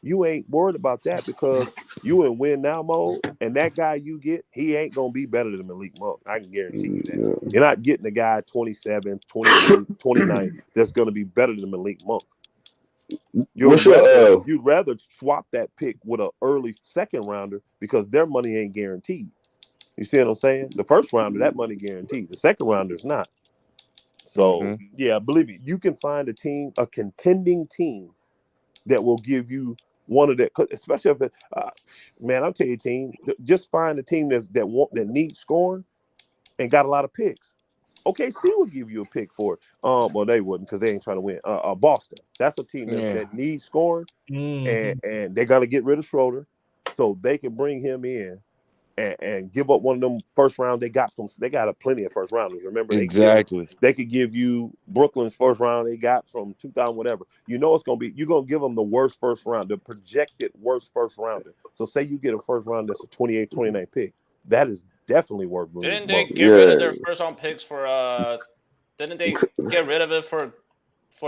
you ain't worried about that because you in win now mode, and that guy you get, he ain't gonna be better than Malik Monk. I can guarantee you that. Yeah. You're not getting a guy 27, 28, 29 that's gonna be better than Malik Monk. What's your You'd rather swap that pick with an early second rounder because their money ain't guaranteed. You see what I'm saying? The first rounder, that money guaranteed. The second rounder is not. So yeah, believe me, you can find a contending team that will give you one of that. Especially if, man, I'll tell you, team, just find a team that needs scoring and got a lot of picks. OKC will give you a pick for it. Well, they wouldn't because they ain't trying to win. Boston, that's a team that needs scoring, and they got to get rid of Schroeder, so they can bring him in and give up one of them first round they got from. They got plenty of first rounders. Remember, Exactly. they could give you Brooklyn's first round they got from 2000 whatever. You know it's gonna be. You're gonna give them the worst first round, the projected worst first rounder. So say you get a first round that's a 28, 29 pick. That is definitely worth. Didn't they get rid of their first round picks for? Didn't they get rid of it for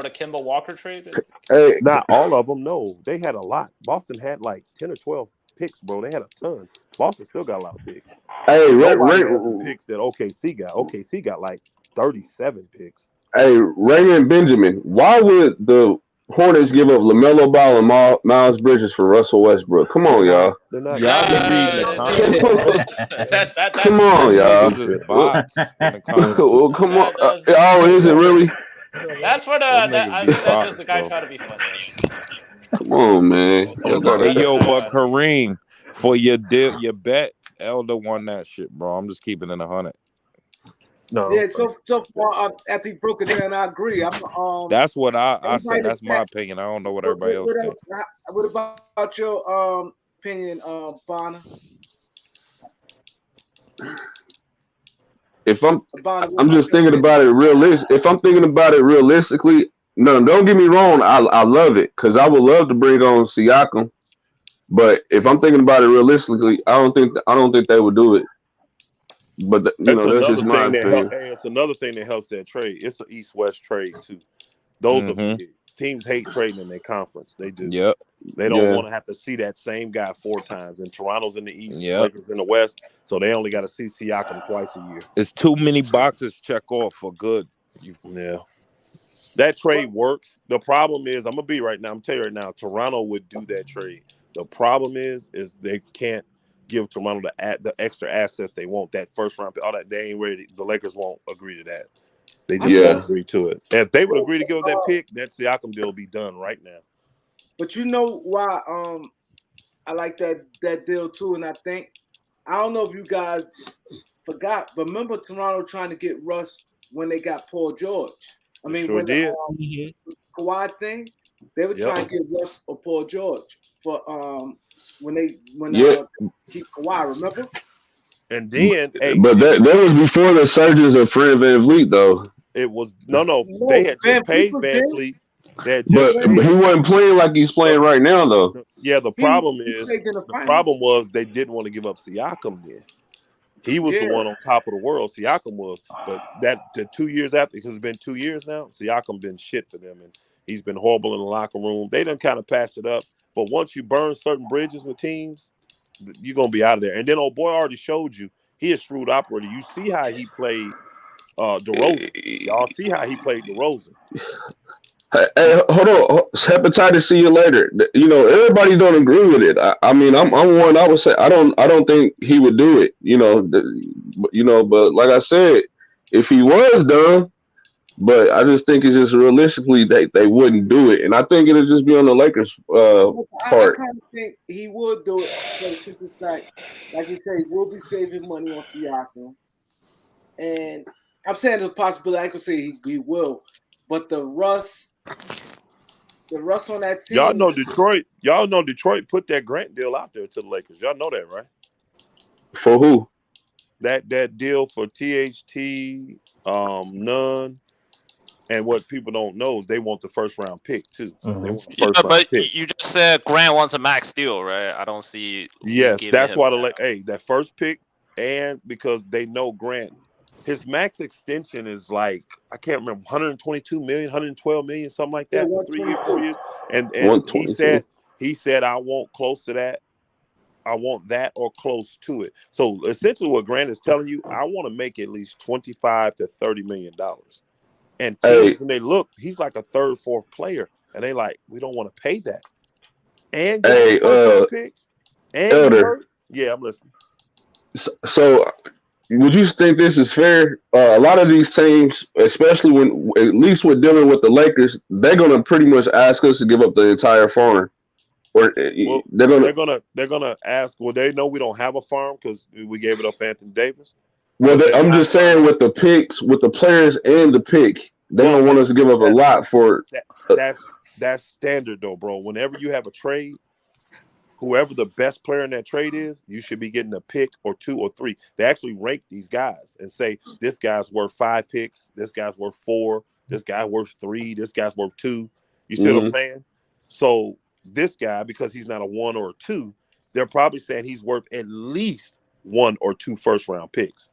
the Kemba Walker trade? Hey, not all of them. No, they had a lot. Boston had like 10 or 12 picks, bro. They had a ton. Boston still got a lot of picks. Hey, nobody has the picks that OKC got. OKC got like 37 picks. Hey, Raymond Benjamin, why would the Hornets give up LaMelo Ball and Miles Bridges for Russell Westbrook? Come on, y'all. They're not. Y'all be reading the comments. Come on, y'all. Niggas is bots when it comes to Well, come on. Oh, is it really? That's for the. I think that's just the guy trying to be funny. Come on, man. Hey, yo, but Kareem, for your bet, Elder won that shit, bro. I'm just keeping it 100. No. Yeah, so far after he broke it down, I agree. That's what I said. That's my opinion. I don't know what everybody else thinks. What about your opinion, Bonner? If I'm just thinking about it if I'm thinking about it realistically, no, don't get me wrong. I love it because I would love to bring on Siakam, but if I'm thinking about it realistically, I don't think they would do it. But that's just my opinion. It's another thing that helps that trade. It's an East-West trade too. Those are teams hate trading in their conference. They do. Yep. They don't want to have to see that same guy 4 times. And Toronto's in the East, Lakers in the West, so they only got to see Siakam twice a year. It's too many boxes check off for good. Yeah. That trade works. The problem is, I'm tell you right now, Toronto would do that trade. The problem is they can't give Toronto the extra assets they want. That first round, all that they ain't ready. The Lakers won't agree to that. They just won't agree to it. If they would agree to give up that pick, that Siakam deal will be done right now. But you know why I like that deal too, and I don't know if you guys forgot, but remember Toronto trying to get Russ when they got Paul George. I mean, when did. The Kawhi thing, they were trying to get Russ or Paul George for when keep Kawhi, remember? And then, but that was before the surges of Fred VanVleet, though. It was no. They had just paid VanVleet. But he wasn't playing like he's playing right now, though. Yeah, the problem was they didn't want to give up Siakam then. He was the one on top of the world. Siakam was, but the 2 years after, because it's been 2 years now, Siakam been shit for them, and he's been horrible in the locker room. They done kind of passed it up, but once you burn certain bridges with teams, you're gonna be out of there. And then old boy already showed you he a shrewd operator. You see how he played DeRozan. Y'all see how he played DeRozan. Hey, hold on. Hepatitis. See you later. Everybody don't agree with it. I mean, I'm one. I would say I don't think he would do it. But like I said, if he was done, but I just think it's just realistically they wouldn't do it, and I think it'll just be on the Lakers' I part. kind of think he would do it for the simple fact, like you say, we'll be saving money on Siakam, and I'm saying there's a possibility. I could say he will, but the rust on that team. Y'all know Detroit put that Grant deal out there to the Lakers. Y'all know that, right? For who? That deal for THT, Nunn, and what people don't know is they want the first round pick too. Mm-hmm. They want the first round but pick. you just said Grant wants a max deal, right? I don't see. Yes, that's why that first pick, and because they know Grant, his max extension is like I can't remember 122 million, 112 million, something like that for 3 years, 4 years. And he said I want close to that. I want that or close to it. So essentially, what Grant is telling you, I want to make at least $25 to $30 million. And teams, and they look, he's like a third, fourth player, and they like, we don't want to pay that. And get the first round pick. And Elder. Yeah, I'm listening. So, would you think this is fair? A lot of these teams, especially when, at least with dealing with the Lakers, they're gonna pretty much ask us to give up the entire farm. Or they're gonna ask. Well, they know we don't have a farm because we gave it up for Anthony Davis. Well, I'm just saying with the picks, with the players and the pick, they're gonna want us to give up a lot for. That's standard though, bro. Whenever you have a trade, whoever the best player in that trade is, you should be getting a pick or 2 or 3. They actually rank these guys and say this guy's worth 5 picks, this guy's worth 4, this guy's worth 3, this guy's worth 2. You see what I'm saying? So this guy, because he's not a 1 or a 2, they're probably saying he's worth at least 1 or 2 first round picks,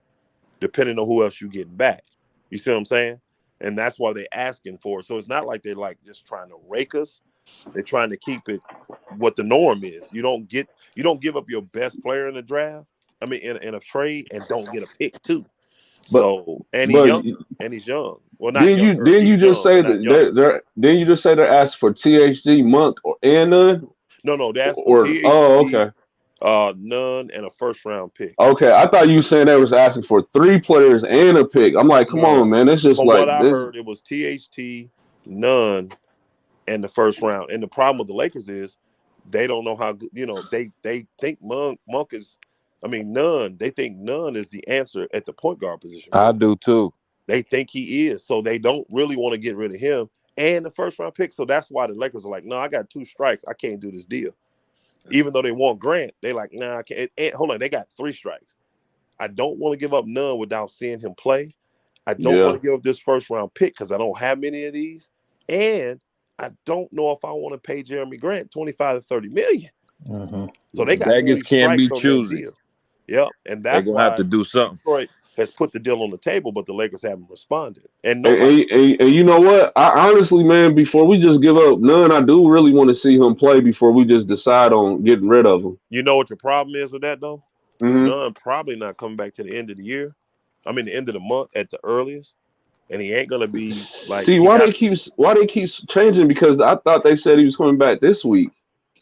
depending on who else you're getting back. You see what I'm saying? And that's why they're asking for it. So it's not like they're like just trying to rake us. They're trying to keep it what the norm is. You don't give up your best player in the draft. I mean, in a trade, and don't get a pick too. And he's young. Well, not young. Didn't you just say they're asking for THD, Monk, and Nunn? No, that's for THD. Nunn and a first round pick. Okay, I thought you saying they was asking for 3 players and a pick. I'm like, come on, man. It's just from like what I heard, it was THT, Nunn, and the first round. And the problem with the Lakers is they don't know how good. They think Monk is. I mean, Nunn. They think Nunn is the answer at the point guard position. I do too. They think he is, so they don't really want to get rid of him and the first round pick. So that's why the Lakers are like, no, I got 2 strikes. I can't do this deal. Even though they want Grant, they like, nah, I can't. And hold on, they got 3 strikes. I don't want to give up Nunn without seeing him play. I don't want to give up this first round pick because I don't have many of these. And I don't know if I want to pay Jeremy Grant 25 to 30 million. Mm-hmm. So they got Vegas can't be choosy. Yep, and that's they're gonna have to do something. Detroit has put the deal on the table, but the Lakers haven't responded. And you know what? I honestly, man, before we just give up Nunn, I do really want to see him play before we just decide on getting rid of him. You know what your problem is with that though? Mm-hmm. Nunn probably not coming back to the end of the year. I mean, the end of the month at the earliest. And he ain't gonna be like. See why they keep changing? Because I thought they said he was coming back this week.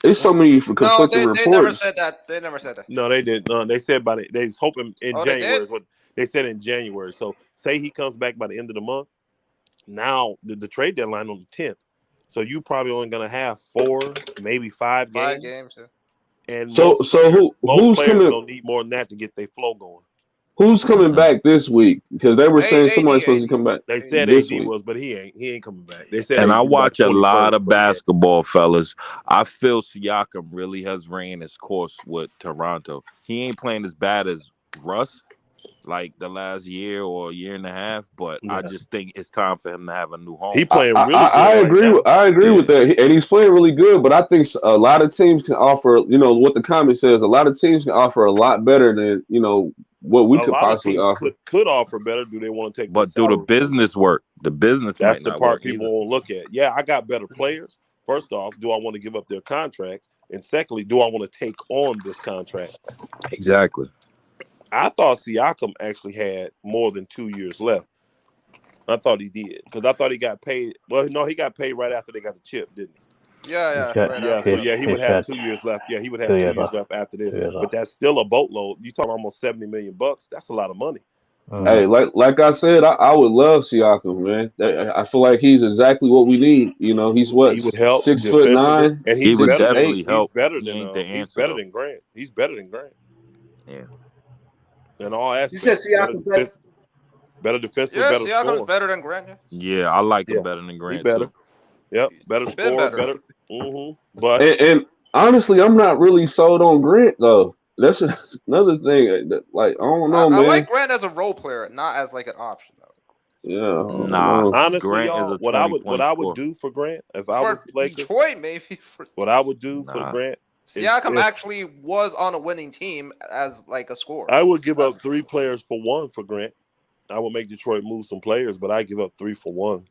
There's so many conflicting reports. They never said that. They never said that. No, they didn't. They said they was hoping in January. They said in January. So say he comes back by the end of the month. Now the trade deadline on the 10th. So you probably only gonna have 4, maybe 5 games. 5 games. Yeah. And who's coming? Don't need more than that to get their flow going. Who's coming back this week? Because they were saying somebody's supposed to come back. They said AD was, but he ain't coming back. They said. And I watch a lot of basketball, fellas. I feel Siakam really has ran his course with Toronto. He ain't playing as bad as Russ, like the last year or year and a half. But I just think it's time for him to have a new home. He playing really good. I agree with that, and he's playing really good. But I think a lot of teams can offer. You know what the comment says. A lot of teams can offer a lot better than what we could possibly offer. Could offer better. Do they want to take? But do the business work? The business. That's the part people won't look at. Yeah, I got better players. First off, do I want to give up their contracts? And secondly, do I want to take on this contract? Exactly. I thought Siakam actually had more than 2 years left. I thought he did because I thought he got paid. Well, no, he got paid right after they got the chip, didn't he? Yeah. He would have 2 years left. Yeah, he would have 2 years left after this. But that's still a boatload. You talking almost $70 million. That's a lot of money. Hey, like I said, I would love Siakam, man. I feel like he's exactly what we need. You know, he's what He would help 6'9", defensively, and He he's would 6'8". definitely help. better He than ain't the he's answer better though. than Grant. He's better than Grant Yeah. in all You said aspects. Better, Siakam better. better defensively, Yeah, better Siakam's score. better than Grant. Yeah. Yeah, I like him Yeah, better than he Grant better. too. Yep, better Been score, better. better. But And honestly, I'm not really sold on Grant though. That's another thing. Like, I don't know, I man. like Grant as a role player, not as like an option. Yeah, I don't Nah, know. honestly, Grant is y'all, a what I 20-point would scorer. do for Grant if I was For the Lakers, Detroit, maybe. For what I would do for Nah. Grant is Siakam if actually was on a winning team as like a scorer. I would give up 3 players for 1 for Grant. I would make Detroit move some players, but I give up 3 for 1.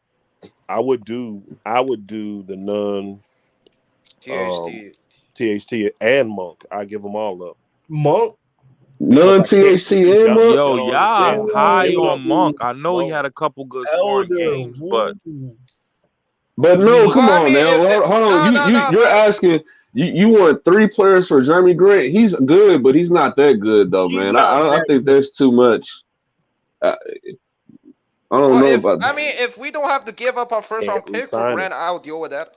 I would do the non THT and Monk. I give them all up Monk. because None I can't. THT and Monk. Yo, Y'all y'all understand? I'm high giving on up Monk. I know he Monk. had a couple good scoring Elder. games, but But no, come Well, I on mean, now. Hold on. You're asking. You want 3 players for Jeremy Grant? He's good, but he's not that good though, He's man. not I that think good. there's too much. I don't know about that. if we don't have to give up our first round pick for resign Grant, him. I'll deal with that.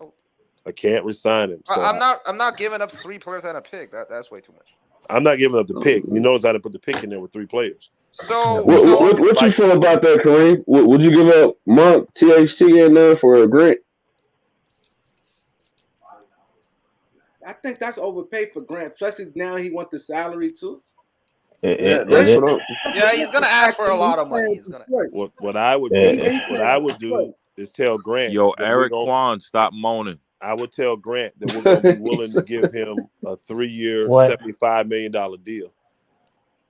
I can't resign him. So I'm not giving up 3 players and a pick. That's way too much. I'm not giving up the pick. You notice I didn't put the pick in there with 3 players. So What you feel about that, Kareem? Would you give up Monk, THT in there for a Grant? I think that's overpaid for Grant. Plus, now he wants the salary too. yeah, he's gonna ask for a lot of money. He's gonna. What I would do is tell Grant. yo, Eric Kwan, stop moaning. I would tell Grant that we're going to be willing to give him a 3-year, $75 million deal.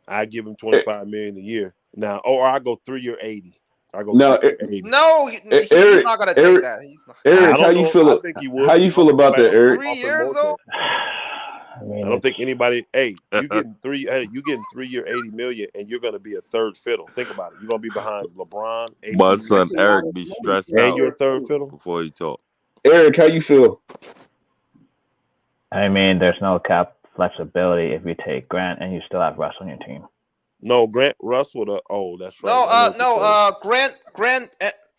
I give him $25 million a year now, or I go 3-year, $80. I go no, 80. No, he's not gonna take that. He's not. Eric, how you feel? I think he would. How you feel about that, Eric? 3 years though. I don't think anybody. Hey, you getting 3-year, $80 million, and you're going to be a third fiddle. Think about it. You're going to be behind LeBron. But son, Eric be stressed out. And you're a third fiddle before he talk. Eric, how you feel? I mean, there's no cap flexibility if you take Grant and you still have Russ on your team. No, Russ would have. Oh, that's right.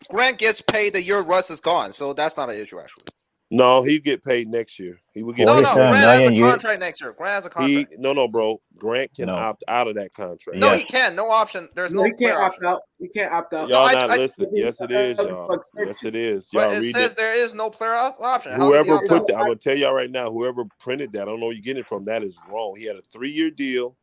Grant gets paid the year Russ is gone, so that's not an issue actually. No, he get paid next year. He would get Grant has a contract next year. Grant has a contract. No, bro. Grant can opt out of that contract. No, he can. No option. There's no. He can't opt out. He can't opt out. Y'all not listening. Yes, it is, y'all. Yes, it is. Y'all But it says there is no player option. Whoever put that, I'm gonna tell y'all right now. Whoever printed that, I don't know where you're getting it from. That is wrong. He had a 3-year deal.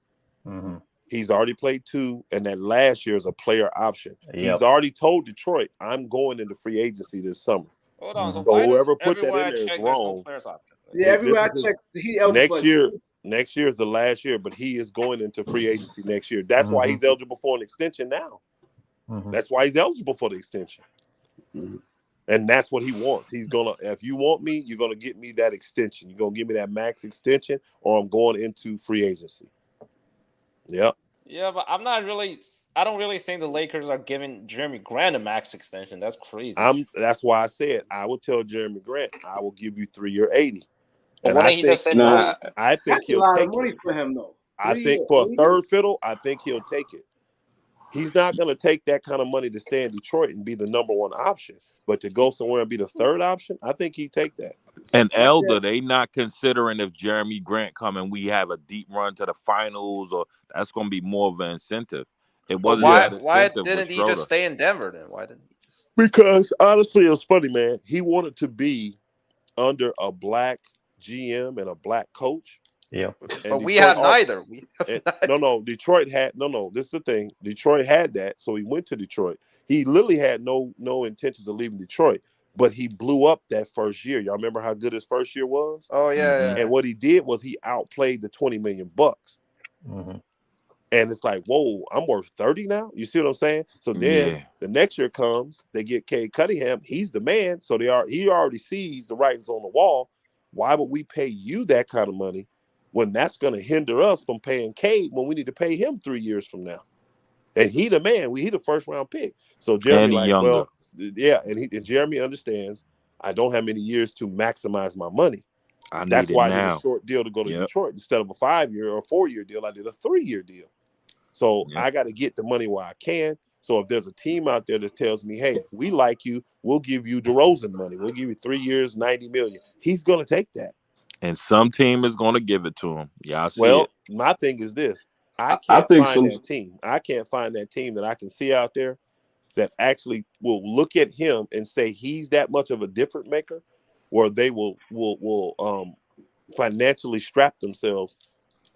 Mm-hmm. He's already played 2, and that last year is a player option. Yep. He's already told Detroit, "I'm going into free agency this summer." Hold on. So whoever put that in there is wrong. Yeah, everywhere I check, he next year is the last year, but he is going into free agency next year. That's why he's eligible for an extension now. That's why he's eligible for the extension. And that's what he wants. He's gonna, if you want me, you're gonna get me that extension. You're gonna give me that max extension, or I'm going into free agency. Yep. Yeah, but I don't really think the Lakers are giving Jeremy Grant a max extension. That's crazy. That's why I said I would tell Jeremy Grant, I will give you 3-year, $80. And I think he'll take money for him though. I think for a third fiddle, I think he'll take it. He's not going to take that kind of money to stay in Detroit and be the number 1 option, but to go somewhere and be the third option, I think he'd take that. And Elder, they not considering if Jeremy Grant come and we have a deep run to the finals, or that's going to be more of an incentive. It wasn't. Why didn't he just stay in Denver then? Why didn't he just? Because honestly, it was funny, man. He wanted to be under a black GM and a black coach. Yeah, but we have neither. No. Detroit had no. This is the thing. Detroit had that, so he went to Detroit. He literally had no intentions of leaving Detroit, but he blew up that first year. Y'all remember how good his first year was? Oh yeah. And what he did was he outplayed the $20 million. Mm-hmm. And it's like, whoa, I'm worth 30 now. You see what I'm saying? So then the next year comes, they get Cade Cunningham. He's the man. So he already sees the writings on the wall. Why would we pay you that kind of money when that's going to hinder us from paying Cade when we need to pay him 3 years from now? And he the man. He the first round pick. So Jeremy and Jeremy understands I don't have many years to maximize my money. That's why I did a short deal to go to Detroit instead of a 5-year or 4-year deal. I did a 3-year deal. So Yeah. I got to get the money where I can. So if there's a team out there that tells me, hey, we like you, we'll give you DeRozan money. We'll give you 3 years, $90 million. He's going to take that. And some team is going to give it to him. Yeah, I see Well, it. my thing is this. I I can't think find some. that team. I can't find that team that I can see out there that actually will look at him and say he's that much of a difference maker, where they will financially strap themselves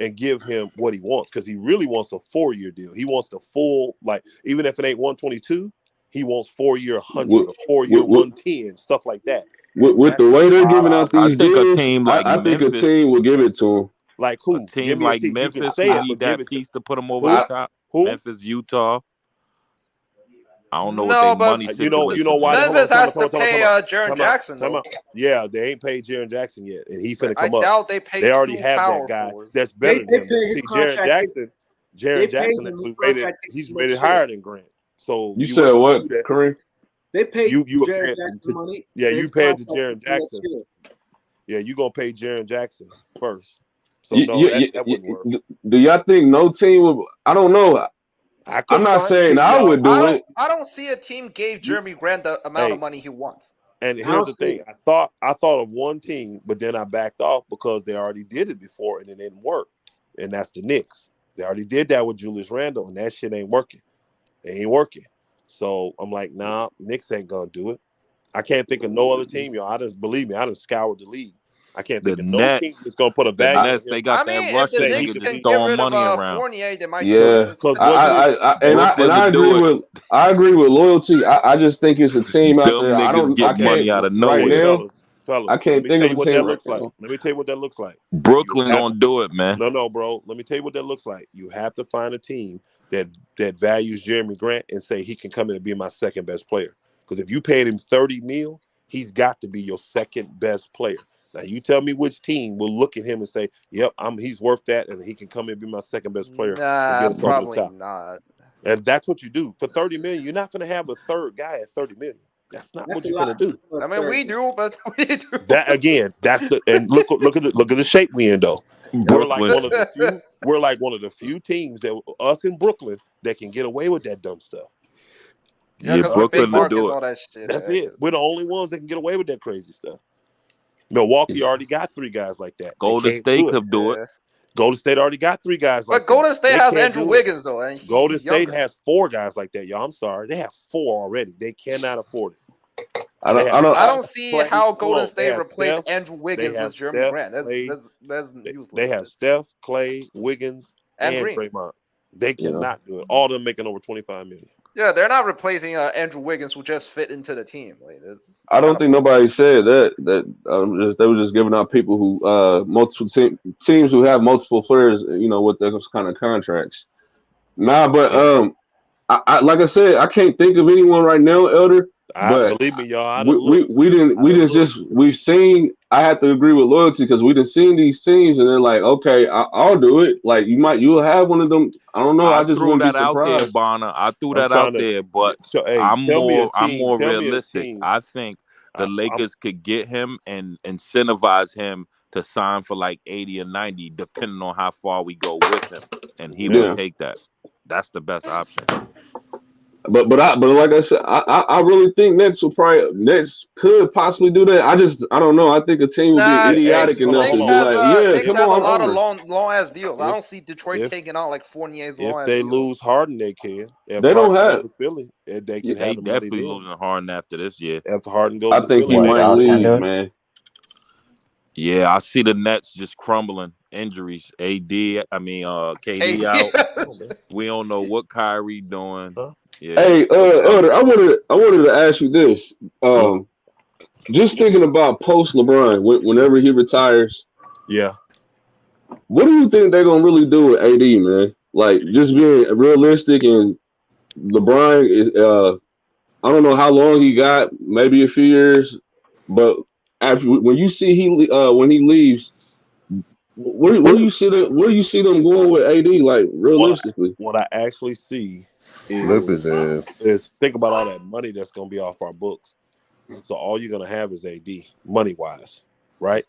and give him what he wants, because he really wants a 4-year deal. He wants the full, like, even if it ain't 122, he wants 4-year 100 With, or 4-year with, 110, stuff like that. with the That's way they're what giving out I these think a deals, team like I think a Memphis, team will give it to him. like a who? Give team me a like team. You can Memphis say who it, need but give that it to piece to put them over who? the top. Who? Memphis, Utah. I don't know what No, their but money You know situation why? is. Hold on, Memphis time has out, to pay Jaren Jackson, time though. out. Yeah, they ain't paid Jaren Jackson yet, and he finna I come up. doubt they pay They already 2 have that power guy forwards. that's better They than him. pay his See, Jaren contract. They Jackson paid him. His actually contract he's makes rated sense. higher than Grant. So You you said wouldn't what, do that. Kareem? They paid You were Jared paying Jackson to, money. yeah, but you his paid to contract Jaren is next Jackson. year. Yeah, you gonna pay Jaren Jackson first. So You, no, you, that wouldn't work. do y'all think no team would? I don't know. I I'm couldn't not find a saying team, I y'all. would do it. I don't see a team gave Jeremy Grant the amount of Hey, money he wants. and I here's don't the see thing. it. I thought of one team, but then I backed off because they already did it before and it didn't work. And that's the Knicks. They already did that with Julius Randle, and that shit ain't working. It ain't working. So I'm like, nah, Knicks ain't gonna do it. I can't think of no other team, y'all. Believe me, I just scoured the league. I can't The think of no team Nets, that's gonna put a the value on Nets, him. they got I that mean, if the Russian Say he Knicks nigga could just can be get throwing rid of money around. Fournier, they might Yeah, consider because signing what him. do Brooklyn I to agree do it. with loyalty. I just think it's a team out Them there. niggas get I okay, money can't out of right hey nowhere. now. I fellas, let can't me think tell of you a what team that right looks like. now. Let me tell you what that looks like. You Brooklyn have gonna do it, man. no, bro. Let me tell you what that looks like. You have to find a team that values Jeremy Grant and say he can come in and be my second best player. Because if you paid him $30 million, he's got to be your second best player. Now you tell me which team will look at him and say, "Yep, he's worth that, and he can come in and be my second best player and Nah, get us over the probably top." not. And that's what you do for $30 million. You're not going to have a third guy at $30 million. That's not That's what a you're lot going to do. for I a mean, we third. do, but we do. That again, that's the and look at the shape we in though. We're like Brooklyn, one of the few. We're like one of the few teams that us in Brooklyn that can get away with that dumb stuff. Yeah, yeah, because we're Us in big Brooklyn to markets, do Brooklyn, it. all that shit. that's it. We're the only ones that can get away with that crazy stuff. Milwaukee already got 3 guys like that. They Golden can't State do it. could do it. Yeah. Golden State already got 3 guys But like that. Golden State They has can't Andrew do it. Wiggins, though, and Golden he's State younger. has 4 guys like that, y'all. I'm sorry, they have 4 already. They cannot afford it. I They don't. have I don't. I I, don't Steph, see Clay. how Hold Golden on, they State have replace Steph. Andrew They Wiggins have with Jeremy Steph, Grant. Clay. That's useless. They have Steph, Clay, Wiggins, And and Green. Draymond. They yeah. cannot do it. All of them making over $25 million. Yeah, they're not replacing Andrew Wiggins, who just fit into the team. Like, that's I don't kind of think nobody said that. They were just giving out people who multiple teams who have multiple players. With those kind of contracts. Nah, but I like I said, I can't think of anyone right now, Elder. But Believe me, y'all. I done we looked. we've seen. I have to agree with loyalty because we done seen these teams and they're like, okay, I'll do it. Like you'll have one of them. I don't know. I I just threw wouldn't be that out there, surprised. Bonner. I threw I'm that trying out to. there, but Hey, tell me a I'm team. more Tell me a realistic. team. I think the Lakers could get him and incentivize him to sign for like 80 or 90, depending on how far we go with him, and he Yeah. would take that. That's the best option. But like I said, I really think Nets could possibly do that. I don't know. I think a team would be idiotic enough to Knicks be like, yeah, Knicks come has a on lot of over. long ass deals. I don't see Detroit if- taking out like Fournier's long If ass they deal. lose Harden, they can. If They don't Harden goes have. to Philly, they can They have the money definitely then. losing Harden after this year. After Harden goes I to think he Philly, What, might Dallas can't do leave, it? man. Yeah, I see the Nets just crumbling. Injuries. KD out. We don't know what Kyrie doing. Huh? Yeah. Hey, Elder, I wanted to ask you this. Go. Just thinking about post LeBron, whenever he retires, Yeah. what do you think they're gonna really do with AD, man? Like just being realistic, and LeBron is I don't know how long he got, maybe a few years, but when you see when he leaves, where do you see them going with AD? Like realistically, What I actually see Flip his ass. is think about all that money that's going to be off our books. So all you're going to have is AD money wise, right?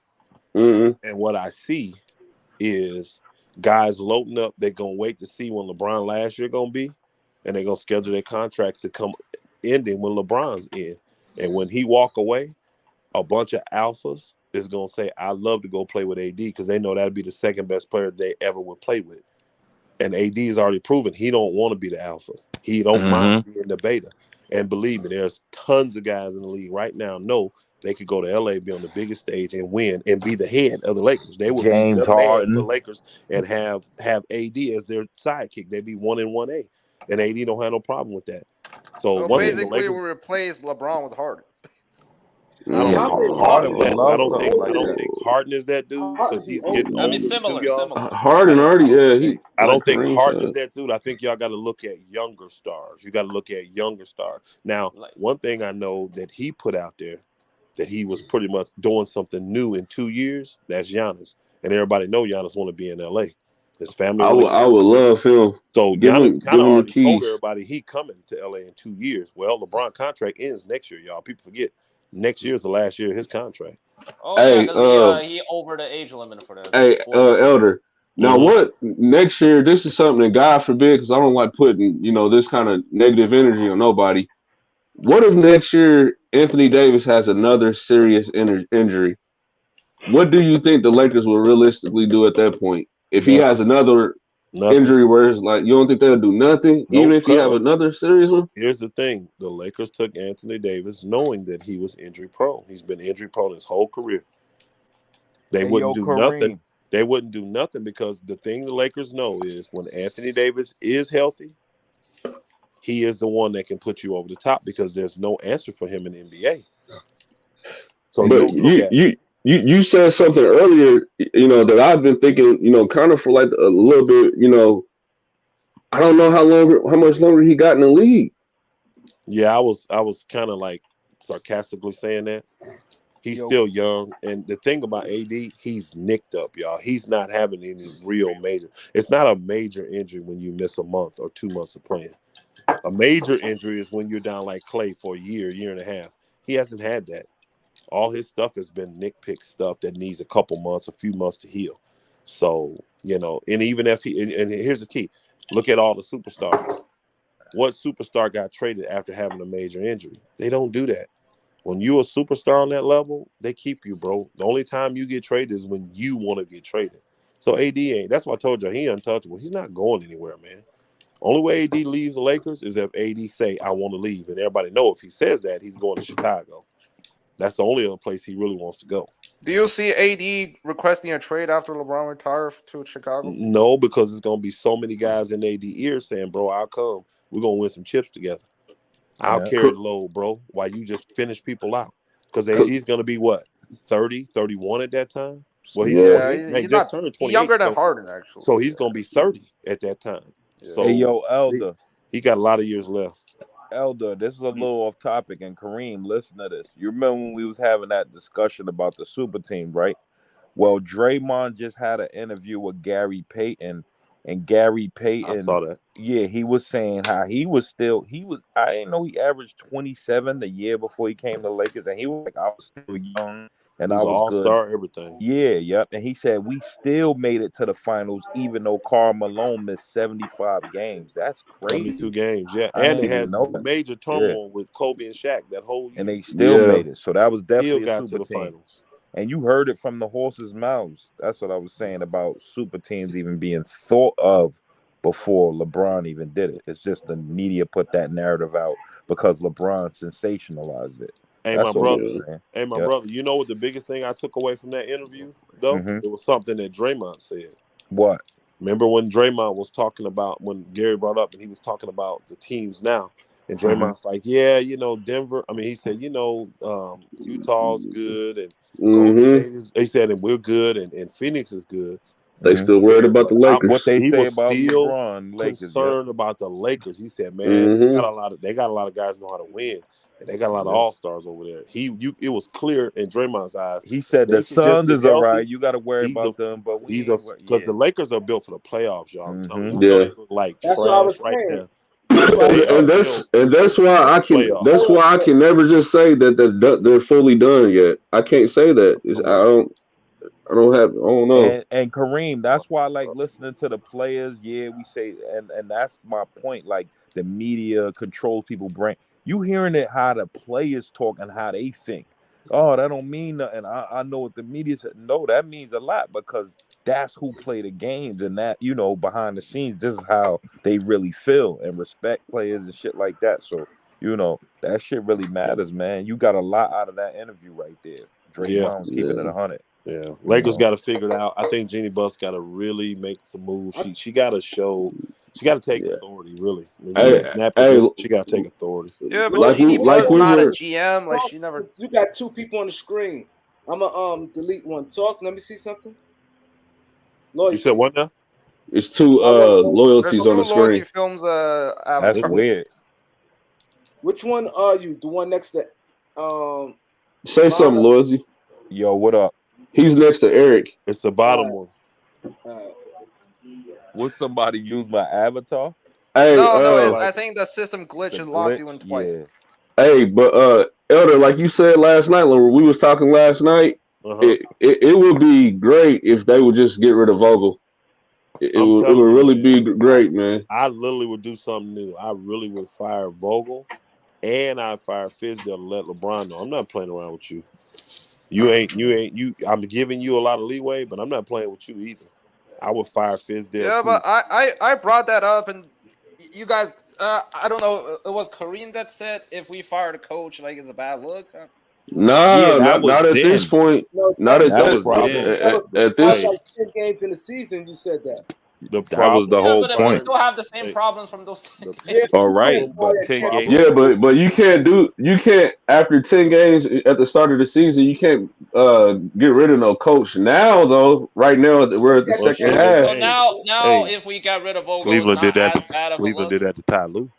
mm-hmm. And what I see is guys loading up. They're gonna wait to see when LeBron last year gonna be, and they're gonna schedule their contracts to come ending when LeBron's in. And when he walk away, a bunch of alphas is gonna say, "I love to go play with AD," because they know that'd be the second best player they ever would play with. And AD has already proven he don't want to be the alpha. He don't mind being the beta. And believe me, there's tons of guys in the league right now know they could go to LA, be on the biggest stage, and win, and be the head of the Lakers. They would be the head of the Lakers and have AD as their sidekick. They'd be 1 and 1A, and AD don't have no problem with that. So basically, we replaced LeBron with Harden. I don't think Harden is that dude because he's getting older. I mean, similar. Harden already, I don't think Harden is that dude. I think y'all got to look at younger stars. You got to look at younger stars. Now, one thing I know that he put out there that he was pretty much doing something new in 2 years. That's Giannis, and everybody know Giannis want to be in LA. His family. I would love him. So Giannis kind of already told everybody he coming to LA in 2 years. Well, LeBron contract ends next year, y'all. People forget. Next year is the last year of his contract. Oh, yeah, he over the age limit for that. Hey, Elder. Now, what next year? This is something that God forbid, because I don't like putting this kind of negative energy on nobody. What if next year Anthony Davis has another serious injury? What do you think the Lakers will realistically do at that point? If he has another injury where it's like, you don't think they'll do nothing, even if he have another serious one? Here's the thing. The Lakers took Anthony Davis knowing that he was injury prone. He's been injury prone his whole career. They wouldn't do nothing. They wouldn't do nothing because the thing the Lakers know is when Anthony Davis is healthy, he is the one that can put you over the top because there's no answer for him in the NBA. So but you said something earlier, that I've been thinking, kind of for like a little bit, I don't know how much longer he got in the league. Yeah, I was kind of like sarcastically saying that. He's still young, and the thing about AD, he's nicked up, y'all. He's not having any real major. It's not a major injury when you miss a month or 2 months of playing. A major injury is when you're down like Clay for a year and a half. He hasn't had that. All his stuff has been nitpick stuff that needs a few months to heal. So, and even if and here's the key, look at all the superstars. What superstar got traded after having a major injury? They don't do that. When you're a superstar on that level, they keep you, bro. The only time you get traded is when you want to get traded. So AD ain't. That's why I told you he untouchable. He's not going anywhere, man. Only way AD leaves the Lakers is if AD say, I want to leave. And everybody know if he says that, he's going to Chicago. That's the only other place he really wants to go. Do you see AD requesting a trade after LeBron retires to Chicago? No, because it's going to be so many guys in AD ears saying, bro, I'll come. We're going to win some chips together. I'll carry the load, bro, while you just finish people out. Because AD's going to be what, 30, 31 at that time? Well, he's just turned 28. Younger than Harden, actually. So he's going to be 30 at that time. Yeah. So hey, Elder. He got a lot of years left. Elder, this is a little off topic, and Kareem, listen to this. You remember when we was having that discussion about the super team, right? Well, Draymond just had an interview with Gary Payton, and Gary Payton, I saw that. Yeah, he was saying how I didn't know he averaged 27 the year before he came to the Lakers, and he was like, I was still young. And I was all-star, everything. Yeah, yep. And he said we still made it to the finals, even though Karl Malone missed 75 games. That's crazy. 72 games, yeah. And they had major turmoil with Kobe and Shaq that whole year. And they still made it. So that was definitely got a to the super team. finals. And you heard it from the horses' mouths. That's what I was saying about super teams even being thought of before LeBron even did it. It's just the media put that narrative out because LeBron sensationalized it. Hey, my brother, you know what the biggest thing I took away from that interview, though? It was something that Draymond said. What? Remember when Draymond was talking about, when Gary brought up and he was talking about the teams now, and Draymond's like, yeah, Denver, he said, Utah's good, and he said, and we're good, and Phoenix is good. They still worried about the Lakers. What they say about still LeBron, Lakers, concerned about the Lakers. He said, man, they got a lot of guys who know how to win. And they got a lot of all-stars over there. It was clear in Draymond's eyes. He said the Suns is all right. You got to worry about them, but because the Lakers are built for the playoffs, y'all. They look like that's trash what I was right saying. now. That's why I can never just say that they're fully done yet. I can't say that. I don't know. And Kareem, that's why I like listening to the players. Yeah, we say, and that's my point. Like the media controls people's brain. You hearing it how the players talk and how they think. Oh, that don't mean nothing. I know what the media said. No, that means a lot because that's who play the games, and that behind the scenes, this is how they really feel and respect players and shit like that. So that shit really matters, man. You got a lot out of that interview right there. Draymond was keeping it 100. Yeah, Lakers got to figure it out. I think Jeannie Buss got to really make some moves. She got to show. She got to take authority, really. She got to take authority. Yeah, but Jeannie Buss not a GM. Like she never. You got two people on the screen. I'm gonna delete one. Talk. Let me see something. Loyalty. You said what now? It's two loyalties on the screen. Loyalty films. That's weird. Which one are you? The one next to Say something, Loyalty. Yo, what up? He's next to Eric. It's the bottom one. Would somebody use my avatar? Hey, no, I think the system glitch and locks you in twice. Yeah. Hey, but Elder, like you said last night, when we was talking last night, it would be great if they would just get rid of Vogel. It would really be great, man. I literally would do something new. I really would fire Vogel, and I'd fire Fizdale to let LeBron know I'm not playing around with you. I'm giving you a lot of leeway, but I'm not playing with you either. I would fire Fizdale. Yeah, too. But I brought that up, and you guys, I don't know, it was Kareem that said if we fire the coach, like it's a bad look. Not at this point. Not at that point. At this, like 10 games in the season, you said that. That was the whole but point. We still have the same problems from those 10 games. All right, but 10 games. Yeah, but you can't after 10 games at the start of the season, you can't get rid of no coach. Now though, right now we're at the second half. So now if we got rid of Vogel, Cleveland did that. Cleveland did that to Ty Lue.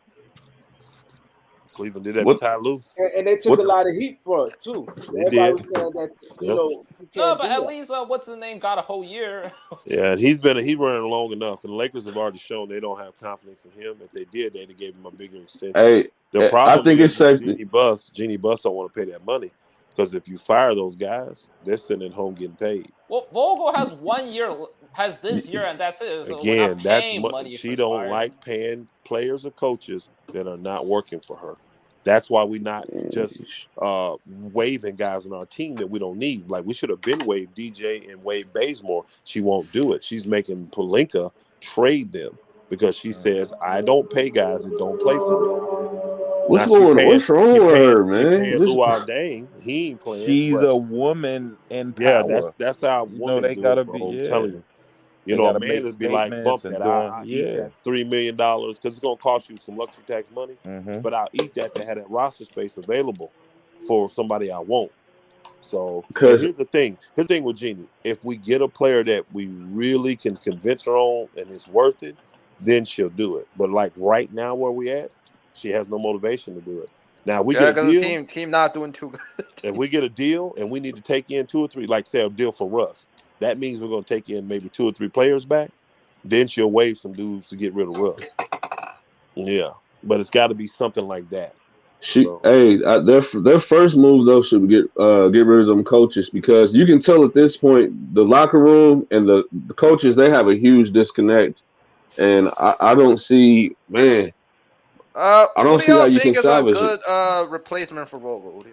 Cleveland did that to Ty Lue. And they took a lot of heat for it too. Everybody was saying that no, but at least what's the name got a whole year. Yeah, and he's running long enough, and the Lakers have already shown they don't have confidence in him. If they did, they'd have gave him a bigger extension. Hey, the problem I think it's safe. Jeannie Buss don't want to pay that money because if you fire those guys, they're sitting at home getting paid. Well, Vogel has 1 year, has this year, and that's it. So again, that's money. She don't like paying players or coaches that are not working for her. That's why we're not just waiving guys on our team that we don't need. Like we should have been waived DJ and waived Bazemore. She won't do it. She's making Pelinka trade them because she says, I don't pay guys that don't play for me. What's wrong with her, man? She Luol Deng. He ain't playing. She's a woman in power. Yeah, that's how women they do gotta it, bro. be. I'm telling you. You know, a man would be like, bump that. I'll eat that $3 million because it's going to cost you some luxury tax money. But I'll eat that to have that roster space available for somebody I want. So here's the thing. Here's the thing with Jeannie. If we get a player that we really can convince her on and it's worth it, then she'll do it. But like right now where we at, she has no motivation to do it. Now we get a deal. The team not doing too good. If we get a deal and we need to take in 2 or 3, like say a deal for Russ. That means we're going to take in maybe 2 or 3 players back. Then she'll waive some dudes to get rid of Russ. Yeah, but it's got to be something like that. Their first move though should get rid of them coaches because you can tell at this point the locker room and the coaches they have a huge disconnect, and I don't see I don't see how you can salvage it. Who do you think is a good replacement for Vogel?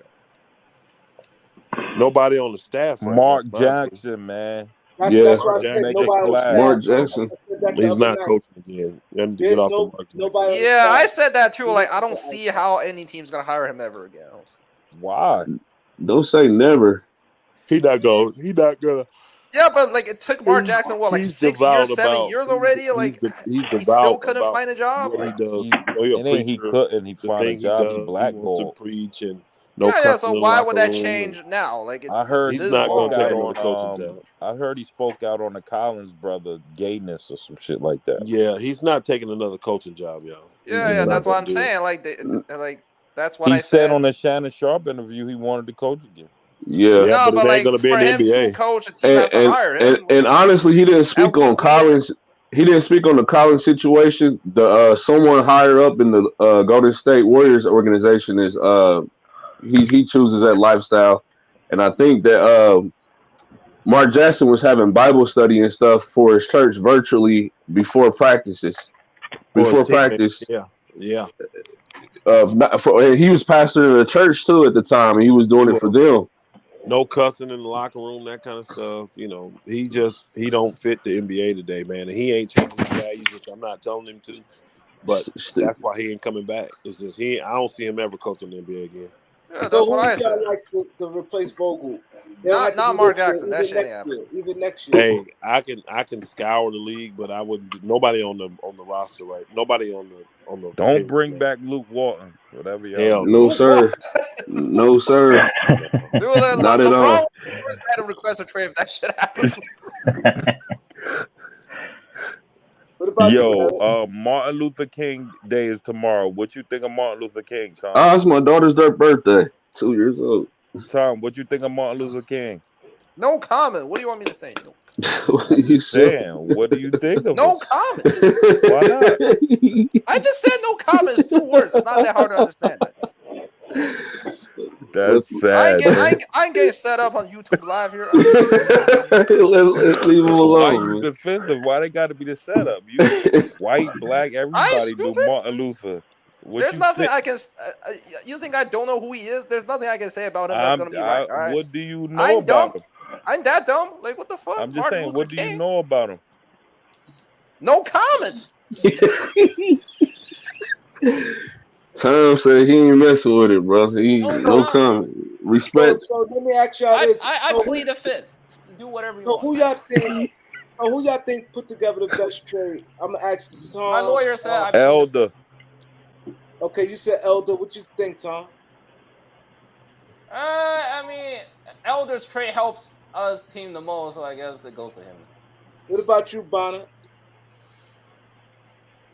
Nobody on the staff. Right Mark now, Jackson, man. That's why I said nobody on the staff. Mark Jackson. He's not coaching again. Get off the nobody. Yeah, I said that too. Like, I don't see how any team's gonna hire him ever again. Why? Don't say never. He not gonna. Yeah, but like it took Mark Jackson 6 years, 7 years already. Like he still couldn't find a job. What he does. He couldn't. He find a job. He blackballed. To preach and. So why would that change now? Like I heard he's not going to take another coaching job. I heard he spoke out on the Collins brother gayness or some shit like that. Yeah, he's not taking another coaching job, y'all. Yeah, that's what I'm saying. Like that's what I said on the Shannon Sharp interview. He wanted to coach again. Yeah, but it ain't going to be in the NBA. Coach, a team has to hire him. And honestly, he didn't speak on Collins. He didn't speak on the Collins situation. The someone higher up in the Golden State Warriors organization is He chooses that lifestyle, and I think that Mark Jackson was having Bible study and stuff for his church virtually before practices. For his Before teammates. practice, Yeah. and he was pastoring the church too at the time, and he was doing it for them. No cussing in the locker room, that kind of stuff. You know, he don't fit the NBA today, man. And he ain't changing his values, which I'm not telling him to. But that's why he ain't coming back. It's just I don't see him ever coaching the NBA again. Yeah, that's So what I who said. y'all like to replace Vogel? Not Mark Jackson. That shit ain't happening. Even next year. Hey, I can scour the league, but I wouldn't. Nobody on the roster, right? Nobody on the. Don't bring back Luke Walton. Whatever y'all. Hell No, sir. No, sir. Dude, Not at LeBron all. first had to request a trade if that shit happens. What about Yo, Martin Luther King Day is tomorrow. What you think of Martin Luther King, Tom? Oh, it's my daughter's birthday. 2 years old. Tom, what you think of Martin Luther King? No comment. What do you want me to say? What you saying? What do you think of No him? comment. Why not? I just said no comment. It's 2 words. It's not that hard to understand. That's sad. I ain't getting set up on YouTube Live here. Let's leave him Why alone. you defensive? Why they got to be the setup? You white, black, everybody do Martin Luther. What There's you nothing think? I can. You think I don't know who he is? There's nothing I can say about him that's gonna be right. All right? What do you know I ain't about dumb. him? I ain't that dumb. Like what the fuck? I'm just Martin saying, Luther what do you King? know about him? No comment. Tom said he ain't messing with it, bro. He no comment. Respect. So let me ask y'all this. I So plead the fifth. Do whatever you So want. who y'all think? So who y'all think put together the best trade? I'm gonna ask Tom. My lawyer said I plead the Elder. Okay, you said Elder. What you think, Tom? I mean, Elder's trade helps us team the most, so I guess it goes to him. What about you, Bonner?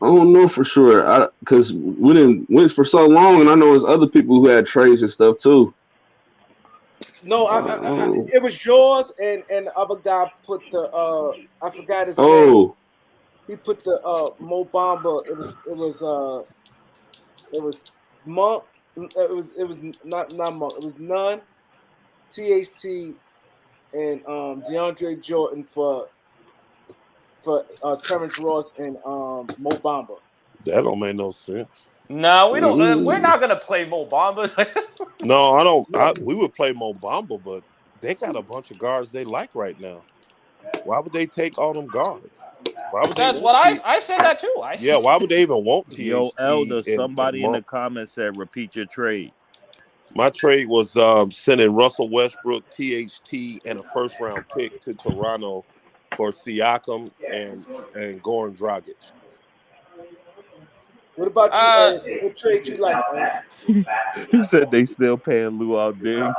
I don't know for sure, because we didn't win for so long, and I know there's other people who had trades and stuff too. No, it was yours, and the other guy put the I forgot his name. Oh, He put the Mo Bamba. It was Monk. It was not Monk. It was Nunn, THT, and DeAndre Jordan for Terrence Ross and Mo Bamba. That don't make no sense. No, we don't. We're not gonna play Mo Bamba. No, I don't. We would play Mo Bamba, but they got a bunch of guards they like right now. Why would they take all them guards? Why would That's they what I said that too. Yeah, why would they even want THT? Yo, Elder, somebody in the Monk? comments said repeat your trade. My trade was sending Russell Westbrook, THT, and a first-round pick to Toronto for Siakam and Goran Dragic. What about you? What trade you like? He said they still paying Lou out there.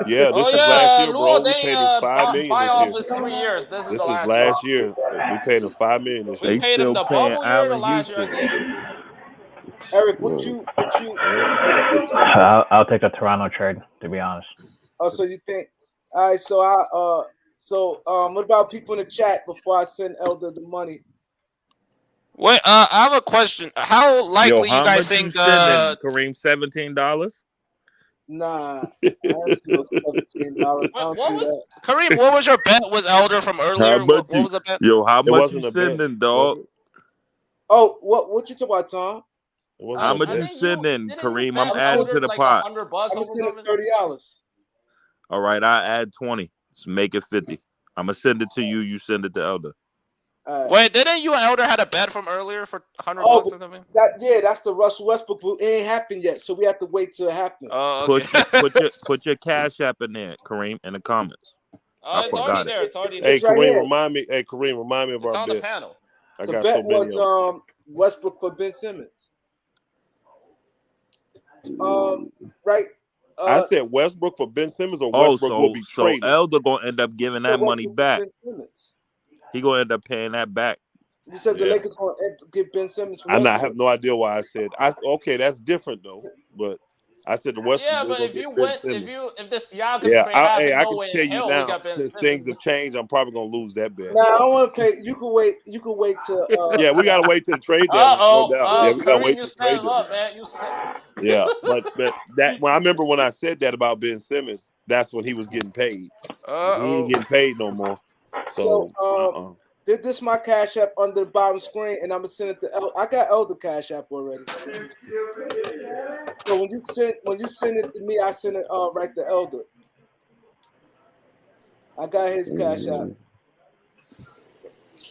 Yeah, this is last year, bro. We paid him $5 million buy off this is year. 3 years. This is This the is last last year. We paid him $5 million this year. We paid him the paying bubble year, the Allen last year. Houston. Eric, what you? I'll take a Toronto trade, to be honest. Oh, so you think? All right. So what about people in the chat before I send Elder the money? Wait, I have a question. How likely Yo, you guys think? Kareem, $17? Nah, that's no $17. Kareem, what was your bet with Elder from earlier? What was the bet? Yo, how It much wasn't you a bet, sending, dog? Oh, what you talking about, Tom? How much you sending, Kareem? I'm adding to the pot. I'm sending $30. All right, I add 20. So make it 50. I'm gonna send it to you. You send it to Elder. Wait, didn't you and Elder had a bet from earlier for $100 or something? That's the Russell Westbrook. It ain't happened yet, so we have to wait till it happens. Put your Cash App in there, Kareem, in the comments. It's already there. It's already Hey, there. Kareem, remind me. Hey, Kareem, remind me of It's our on bet. the panel. I The got bet so many was Westbrook for Ben Simmons. Right. I said Westbrook for Ben Simmons, or Westbrook will be traded. So Elder gonna end up giving that money back. Ben Simmons. He gonna end up paying that back. You said the Lakers going to give Ben Simmons. I have no idea why I said. Okay, that's different though. But I said the Westbrook. Yeah, but if the Siakam trade I happened, can no way tell in you hell now, we got Ben since Simmons. things have changed, I'm probably gonna lose that bet. Nah, I don't want to pay. You can wait. You can wait till. Yeah, we gotta wait till the trade deadline. No doubt. Yeah, we gotta wait till the trade deadline. Man, you set. Yeah, but that. Well, I remember when I said that about Ben Simmons, that's when he was getting paid. He Uh-oh. ain't getting paid no more. So So, this my Cash App under the bottom screen, and I'm gonna send it to I got Elder Cash App already. So when you send it to me, I send it right to Elder. I got his Cash App.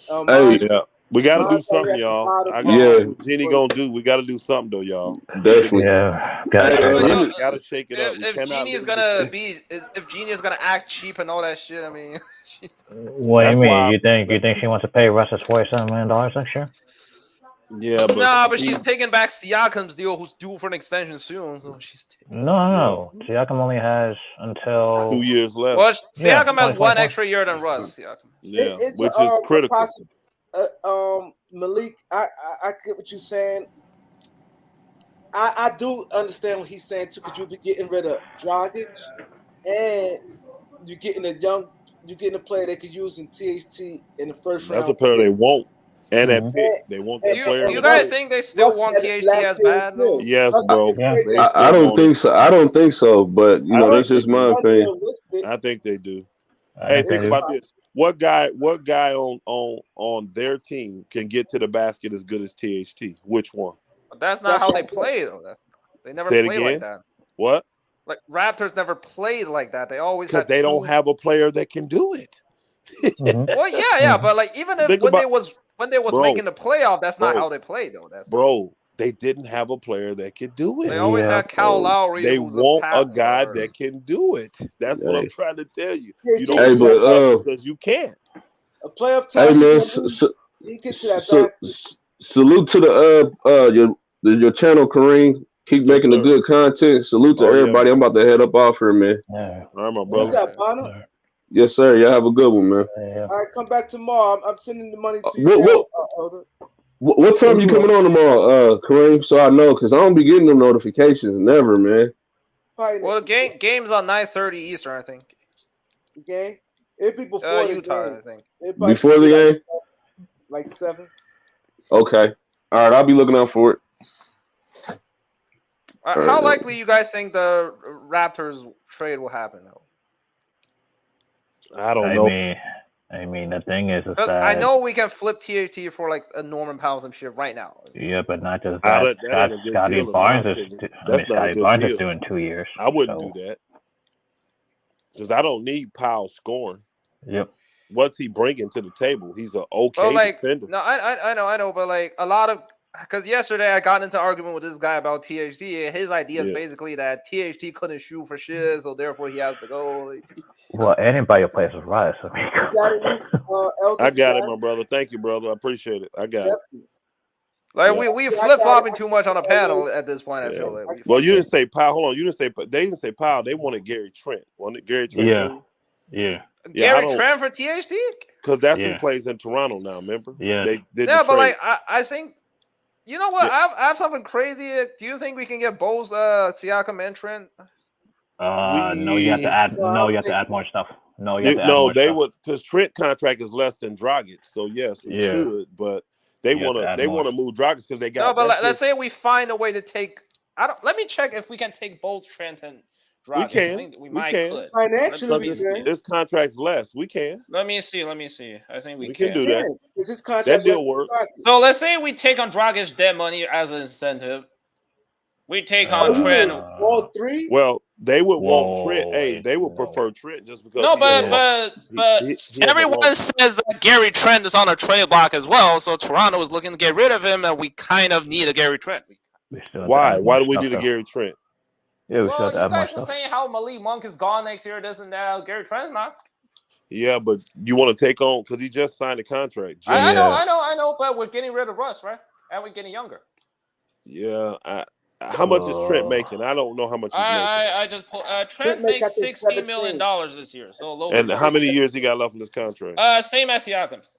Hey, yeah, we got to do mine's something, already at the y'all. bottom. I Yeah. got what Jenny gonna do. We got to do something though, y'all. definitely. Yeah. Hey, Got hey, But let me- Gotta shake it up. We if cannot Genie is live gonna this- if Genie is gonna act cheap and all that shit, I mean, What do That's you mean? why- You think she wants to pay Russ $47 million next year? Yeah, but nah, but she's taking back Siakam's deal, who's due for an extension soon. So she's No. Siakam only has until 2 years left. well, Yeah, Siakam has 2024. one extra year than Russ. Siakam. Yeah, It's which is critical. Malik, I get what you're saying. I do understand what he's saying too, because you'll be getting rid of Dragic, and you're getting a player they could use in THT in the first round. That's a player they want, and that Mhm. pick they want Do that player. you to guys pick. think they still Russ want had THT last as year's bad deal. though? Yes, Russ bro. is Yeah. great. They I still don't want think it. so. I don't think so. But you I know, think that's just they do. my opinion. Unrealistic. I think they do. I Hey, think think they do. about this. What guy on their team can get to the basket as good as THT? Which one? But that's not That's how what they I'm saying. play though. They never Say it played like again? that. What? Like Raptors never played like that. They always Because had they don't two- have a player that can do it. Mhm. Well, yeah, but like even if Think when they about- was Bro. making the playoff, that's not Bro. how they played though. That's Bro, they didn't have a player that could do they it. always Yeah, had Kyle bro. Lowry. They who's want a passing guy guard. that can do it. That's what I'm Hey. trying to tell you. Yeah, You don't Hey, do but, it because you can't. A playoff Hey time. man, He get to that basket. salute to the your channel, Kareem. Keep Yes, making the sir. good content. Salute to Oh, yeah, everybody. I'm man. about to head up off here, man. Yeah. All right, my Who's brother. that, Bonner? Yeah. Yes, sir. Y'all have a good one, man. Yeah. All right, come back tomorrow. I'm sending the money to you What- now, what- Elder. What time you coming on tomorrow, Kareem? So I know, cause I don't be getting them notifications. Never, man. Probably Well, the game's on 9:30 Eastern, I think. the game. It'd be before the Utah, game. I think. It'd probably Before the be game? like 7. Okay. All right. I'll be looking out for it. How likely you guys think the Raptors trade will happen though? I don't know. I mean, the thing is 'Cause that I know we can flip THT for like a Norman Powell and shit right now. Yeah, but not just Ah, that. that ain't a good Scotty deal, in Barnes my is. opinion. I That's mean, not a Scotty good Barnes deal. is doing 2 years. I wouldn't so- do that because I don't need Powell scoring. Yep. What's he bringing to the table? He's an okay Well, like defender. no, I know, but like a lot of because yesterday I got into an argument with this guy about THT. And his idea is Yeah. basically that THT couldn't shoot for shit, so therefore he has to go. Well, anybody who plays with Russ. I mean, You got it, Elder? I got it, my brother. Thank you, brother. I appreciate it. I got it. Definitely. Like Yeah. we Yeah, I flip flopping got it. too much on a panel at this point. I Yeah. feel like. Well, you didn't say Powell. Hold on. You didn't say they didn't say Powell. They wanted Gary Trent. Wasn't it Gary Trent? Yeah. Jr.? yeah. Yeah, I Gary don't- Trent for THT? Because that's Yeah. who plays in Toronto now. Remember? Yeah. They did Yeah, the but trade. like I think you know what? Yeah. I have something crazy. Do you think we can get both Siakam and Trent? No, you have to add. Well, No, you have to I add more stuff. No, you have to add No, more they stuff. would because Trent contract is less than Dragic. So yes, we Yeah. could, but they You have to want add to more. move Dragic because they got No, but that's let's just- say we find a way to take. I don't. Let me check if we can take both Trent and Dragic. I can. think we We might can. could. Financially, Let we me can. this contract's less. We can. Let me see. I think we We can can. do that. Is this contract That deal less than work. Dragic? So let's say we take on Dragic dead money as an incentive. We take on Oh, you Trent. mean all three? Well, they would want Trent. Whoa, Hey, wait, they would whoa. prefer Trent just because. No, he has but he has a everyone long- says that Gary Trent is on a trade block as well. So Toronto is looking to get rid of him, and we kind of need a Gary Trent. We still have to Why? add Why more do we stuff, need a though. Gary Trent? Yeah, we still Well, have to you add more guys were stuff. saying how Malik Monk is gone next year, this and that. Gary Trent's not. Yeah, but you want to take on because he just signed a contract. I Yeah. know, but we're getting rid of Russ, right? And we're getting younger. Yeah. How much is Trent making? I don't know how much he's making. I just pulled. Trent make, I makes think, $16 million this year, so low. And how many years he got left in his contract? Same as Siakam's.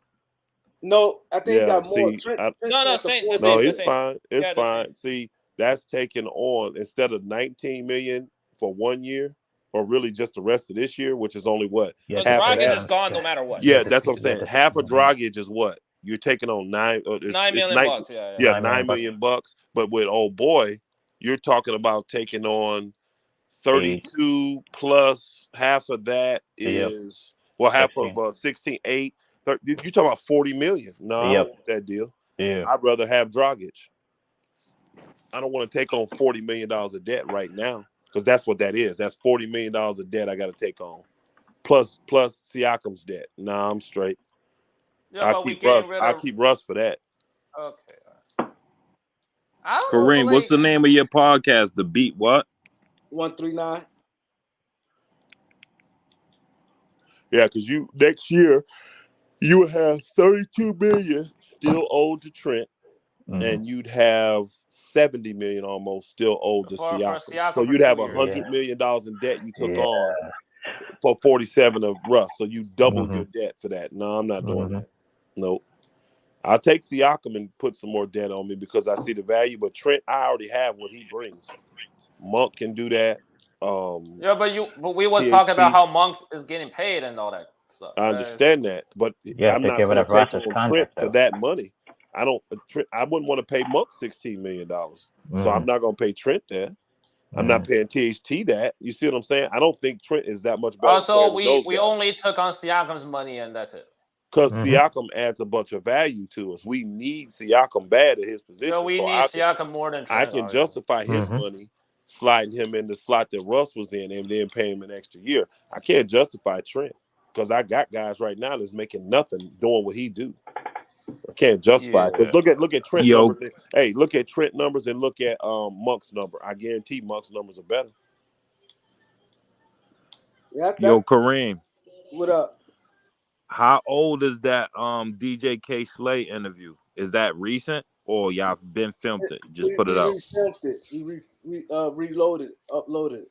No, I think he Yeah, got more. see, Trent, I- Trent's No, like a same- four- the same, No, the it's same. fine. It's Yeah, the fine. See, that's taken on instead of 19 million for 1 year, or really just the rest of this year, which is only what Yeah, But half of Dragic that. is gone no matter what. Yeah, Yeah, that's what I'm saying. that's- Half of Dragic is what you're taking on $9 $9 million bucks. Yeah, Yeah, $9 $9 million bucks. But with old boy, you're talking about taking on 32 plus half of that Yep. is half 16. of 16, 8. You talking about 40 million? No, I Yep. don't want that deal. Yeah. I'd rather have Dragic. I don't want to take on $40 million of debt right now because that's what that is. That's $40 million of debt I got to take on, plus Siakam's debt. Nah, I'm straight. Yeah, but I keep Russ for that. Okay. I don't know. Kareem, what's the name of your podcast? The Beat what? 139. Yeah, because next year you would have 32 million still owed to Trent, and you'd have 70 million almost still owed to Siakam. So you'd have $100 million in debt you took on for 47 of Russ. So you double your debt for that. No, I'm not doing that. Nope. I'll take Siakam and put some more debt on me because I see the value. But Trent, I already have what he brings. Monk can do that. Yeah, but we was talking about how Monk is getting paid and all that stuff. I understand that, but I'm not going to take on Trent for that money. I wouldn't want to pay Monk $16 million, so I'm not going to pay Trent that. I'm not paying THT that. You see what I'm saying? I don't think Trent is that much better. So we only took on Siakam's money and that's it. Because Siakam adds a bunch of value to us. We need Siakam bad at his position. So we need Siakam more than Trent. I can justify his money sliding him in the slot that Russ was in and then paying him an extra year. I can't justify Trent because I got guys right now that's making nothing doing what he do. I can't justify it. Because look at Trent numbers. Hey, look at Trent numbers and look at Monk's number. I guarantee Monk's numbers are better. Yo, Kareem. What up? How old is that DJ K Slay interview? Is that recent or y'all been filmed it? Just put it out. We reloaded, uploaded it.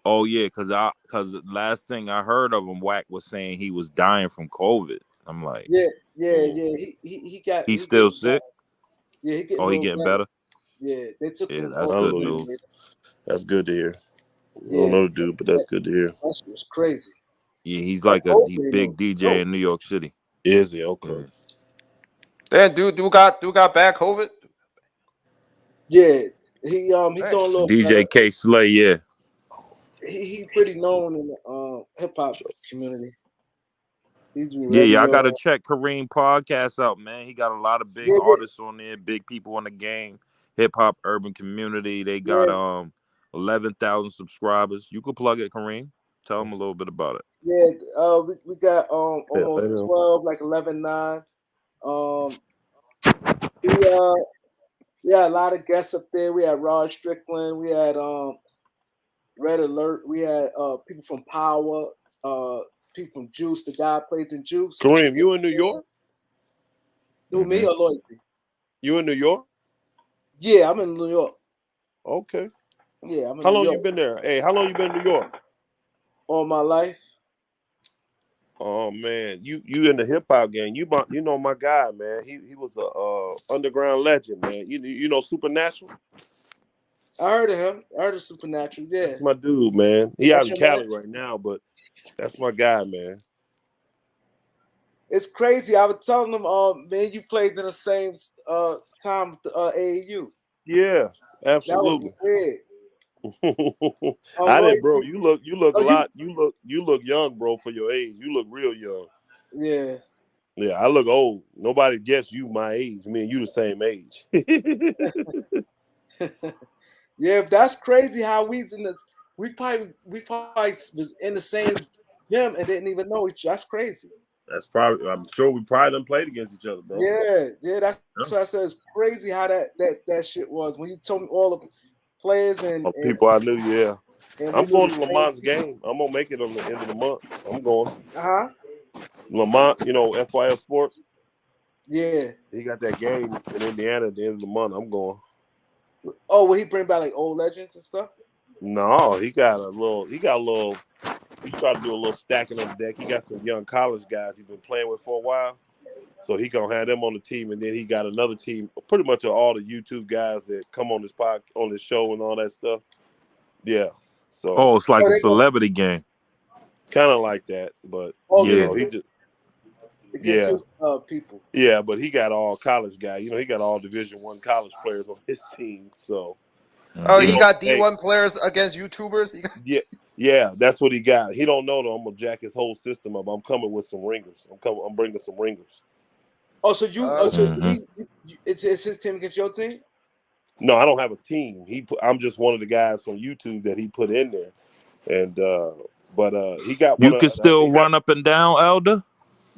Oh yeah, because the last thing I heard of him, Wack was saying he was dying from COVID. I'm like, yeah. He's still sick. Yeah, he getting better. Yeah, they took him. That's good news. That's good to hear. I don't know the dude, but that's good to hear. That was crazy. Yeah, he's like he's big DJ in New York City. Is he? Okay. Then dude got bad COVID. Yeah, he doing a little DJ K Slay, yeah. He pretty known in the hip hop community. I gotta check Kareem podcast out, man. He got a lot of big artists on there, big people in the game, hip hop urban community. They got 11,000 subscribers. You could plug it, Kareem. Tell them a little bit about it. Yeah, we got almost 12, like 11.9. We had a lot of guests up there. We had Rod Strickland. We had Red Alert. We had people from Power. People from Juice. The guy played in Juice. Kareem, you in New York? Who, me or Loyalty? You in New York? Yeah, I'm in New York. Okay. Yeah, I'm in How New long York. you been there? Hey, how long you been in New York? All my life. Oh man, you in the hip hop game. You know my guy, man. He was a underground legend, man. You know Supernatural? I heard of him. I heard of Supernatural. Yeah, that's my dude, man. He out in Cali right now, but that's my guy, man. It's crazy. I was telling him, man, you played in the same time with the AAU. Yeah, absolutely. That was weird. I did, bro. You look a lot. You look young, bro, for your age. You look real young. Yeah. Yeah, I look old. Nobody guess you my age. Me and you the same age. Yeah, that's crazy how we probably was in the same gym and didn't even know each other. That's crazy. That's probably. I'm sure we probably done played against each other, bro. Yeah. That's what I said. It's crazy how that shit was when you told me all the players and people I knew. Yeah, I'm going to Lamont's game. I'm gonna make it on the end of the month. I'm going. Lamont, FYL Sports. Yeah, he got that game in Indiana at the end of the month. I'm going. Oh, will he bring back like old legends and stuff? No, he tried to do a little stacking on the deck. He got some young college guys he's been playing with for a while. So he gonna have them on the team, and then he got another team, pretty much all the YouTube guys that come on this show and all that stuff. Yeah. So it's like a celebrity game. Kind of like that, but he just people. Yeah, but he got all college guys. He got all Division I college players on his team. So Oh, he don't- got hey, D1 players against YouTubers. He got- yeah, that's what he got. He don't know though. I'm gonna jack his whole system up. I'm coming with some ringers. I'm bringing some ringers. Oh, so you? It's his team against your team? No, I don't have a team. I'm just one of the guys from YouTube that he put in there, and but he got. You can still run up and down, Elder.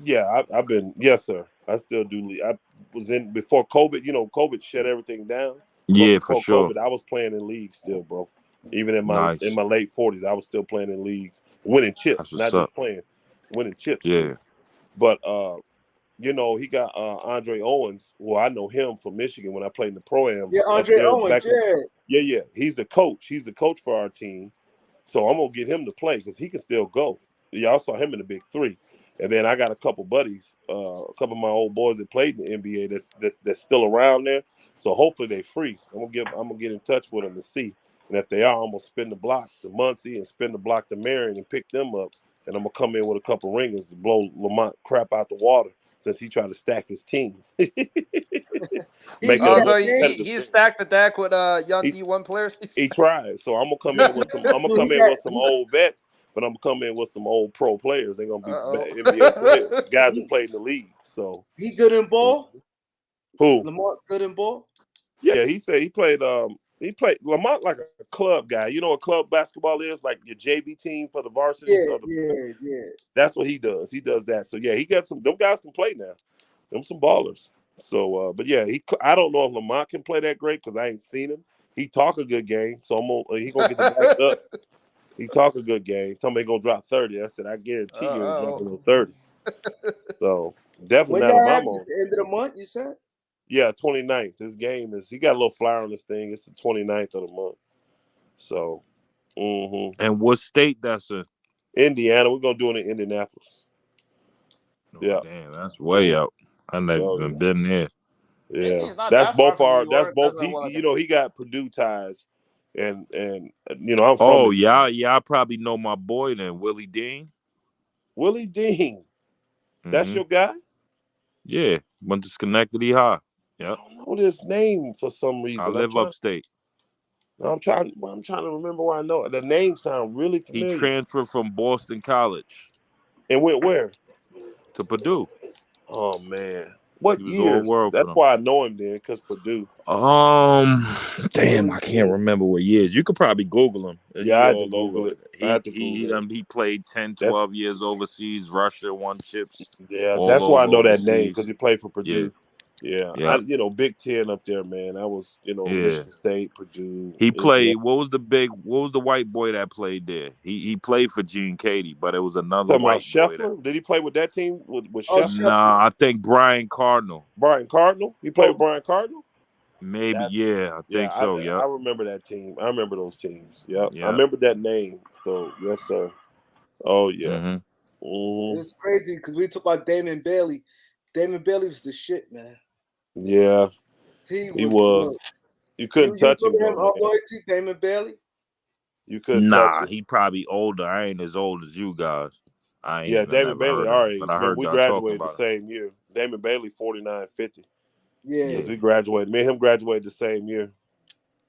Yeah, I've been. Yes, sir. I still do. I was in before COVID. You know, COVID shut everything down. Yeah, before for sure. COVID, I was playing in leagues still, bro. Even in my late 40s, I was still playing in leagues, winning chips, not just playing, winning chips. Yeah. But you know, he got Andre Owens. Well, I know him from Michigan when I played in the Pro-Ams. Yeah, Andre Owens. Yeah. He's the coach. He's the coach for our team. So I'm gonna get him to play because he can still go. Y'all saw him in the Big Three. And then I got a couple buddies, a couple of my old boys that played in the NBA that's still around there. So hopefully they free. I'm gonna get in touch with them and see. And if they are, I'm gonna spin the block to Muncie and spin the block to Marion and pick them up. And I'm gonna come in with a couple ringers to blow Lamont crap out the water since he tried to stack his team. He stacked the deck with young D1 players. He tried. So I'm gonna come in with some old vets. But I'm gonna come in with some old pro players. They're gonna be NBA players, guys who played in the league. So he good in ball. Who? Lamont good in ball. Yeah, he said he played Lamont like a club guy. You know what club basketball is? Like your JV team for the varsity. Yeah. That's what he does. He does that. So yeah, he got some. Them guys can play now. Them some ballers. So, but yeah, I don't know if Lamont can play that great because I ain't seen him. He talk a good game, so he gonna get the back up. He talk a good game. Told me he gonna drop 30. I said, I guarantee you he'll drop a little 30. So definitely not a mom on. The end of the month, you said? Yeah, 29th. This game he got a little flyer on this thing. It's the 29th of the month. So And what state that's in? Indiana. We're gonna do it in Indianapolis. Yeah. Damn, that's way out. I never even been there. Yeah. That's both he got Purdue ties. And you know, I'm from I probably know my boy then, Willie Dean. Willie Dean. That's your guy? Yeah. Went to Schenectady High. Yeah. I don't know this name for some reason. I live upstate. I'm trying to remember where I know it. The name sounds really familiar. He transferred from Boston College. And went where? To Purdue. Oh man. What years? That's why I know him then, because Purdue. Damn, I can't remember what years. You could probably Google him. Yeah, I had to Google it. He played 10, 12 years overseas, Russia, won chips. Yeah, that's why I know that name, because he played for Purdue. Yeah. Big Ten up there, man. I was, Michigan State, Purdue. He played. What was the white boy that played there? He played for Gene Katie, but it was another white boy. Did he play with that team with Scheffler? No, I think Brian Cardinal. Brian Cardinal? He played with Brian Cardinal? Maybe, I think so. Yeah, I remember that team. I remember those teams. Yeah, I remember that name. So yes, sir. Oh yeah. It's crazy because we talk about Damon Bailey. Damon Bailey was the shit, man. Yeah, he was. You couldn't touch him. Loyalty, Damon Bailey. You couldn't. touch him. He probably older. I ain't as old as you guys. Damon Bailey, our age. But I heard we graduated the same year. Damon Bailey, 49-50. Yeah, we graduated. Me and him graduated the same year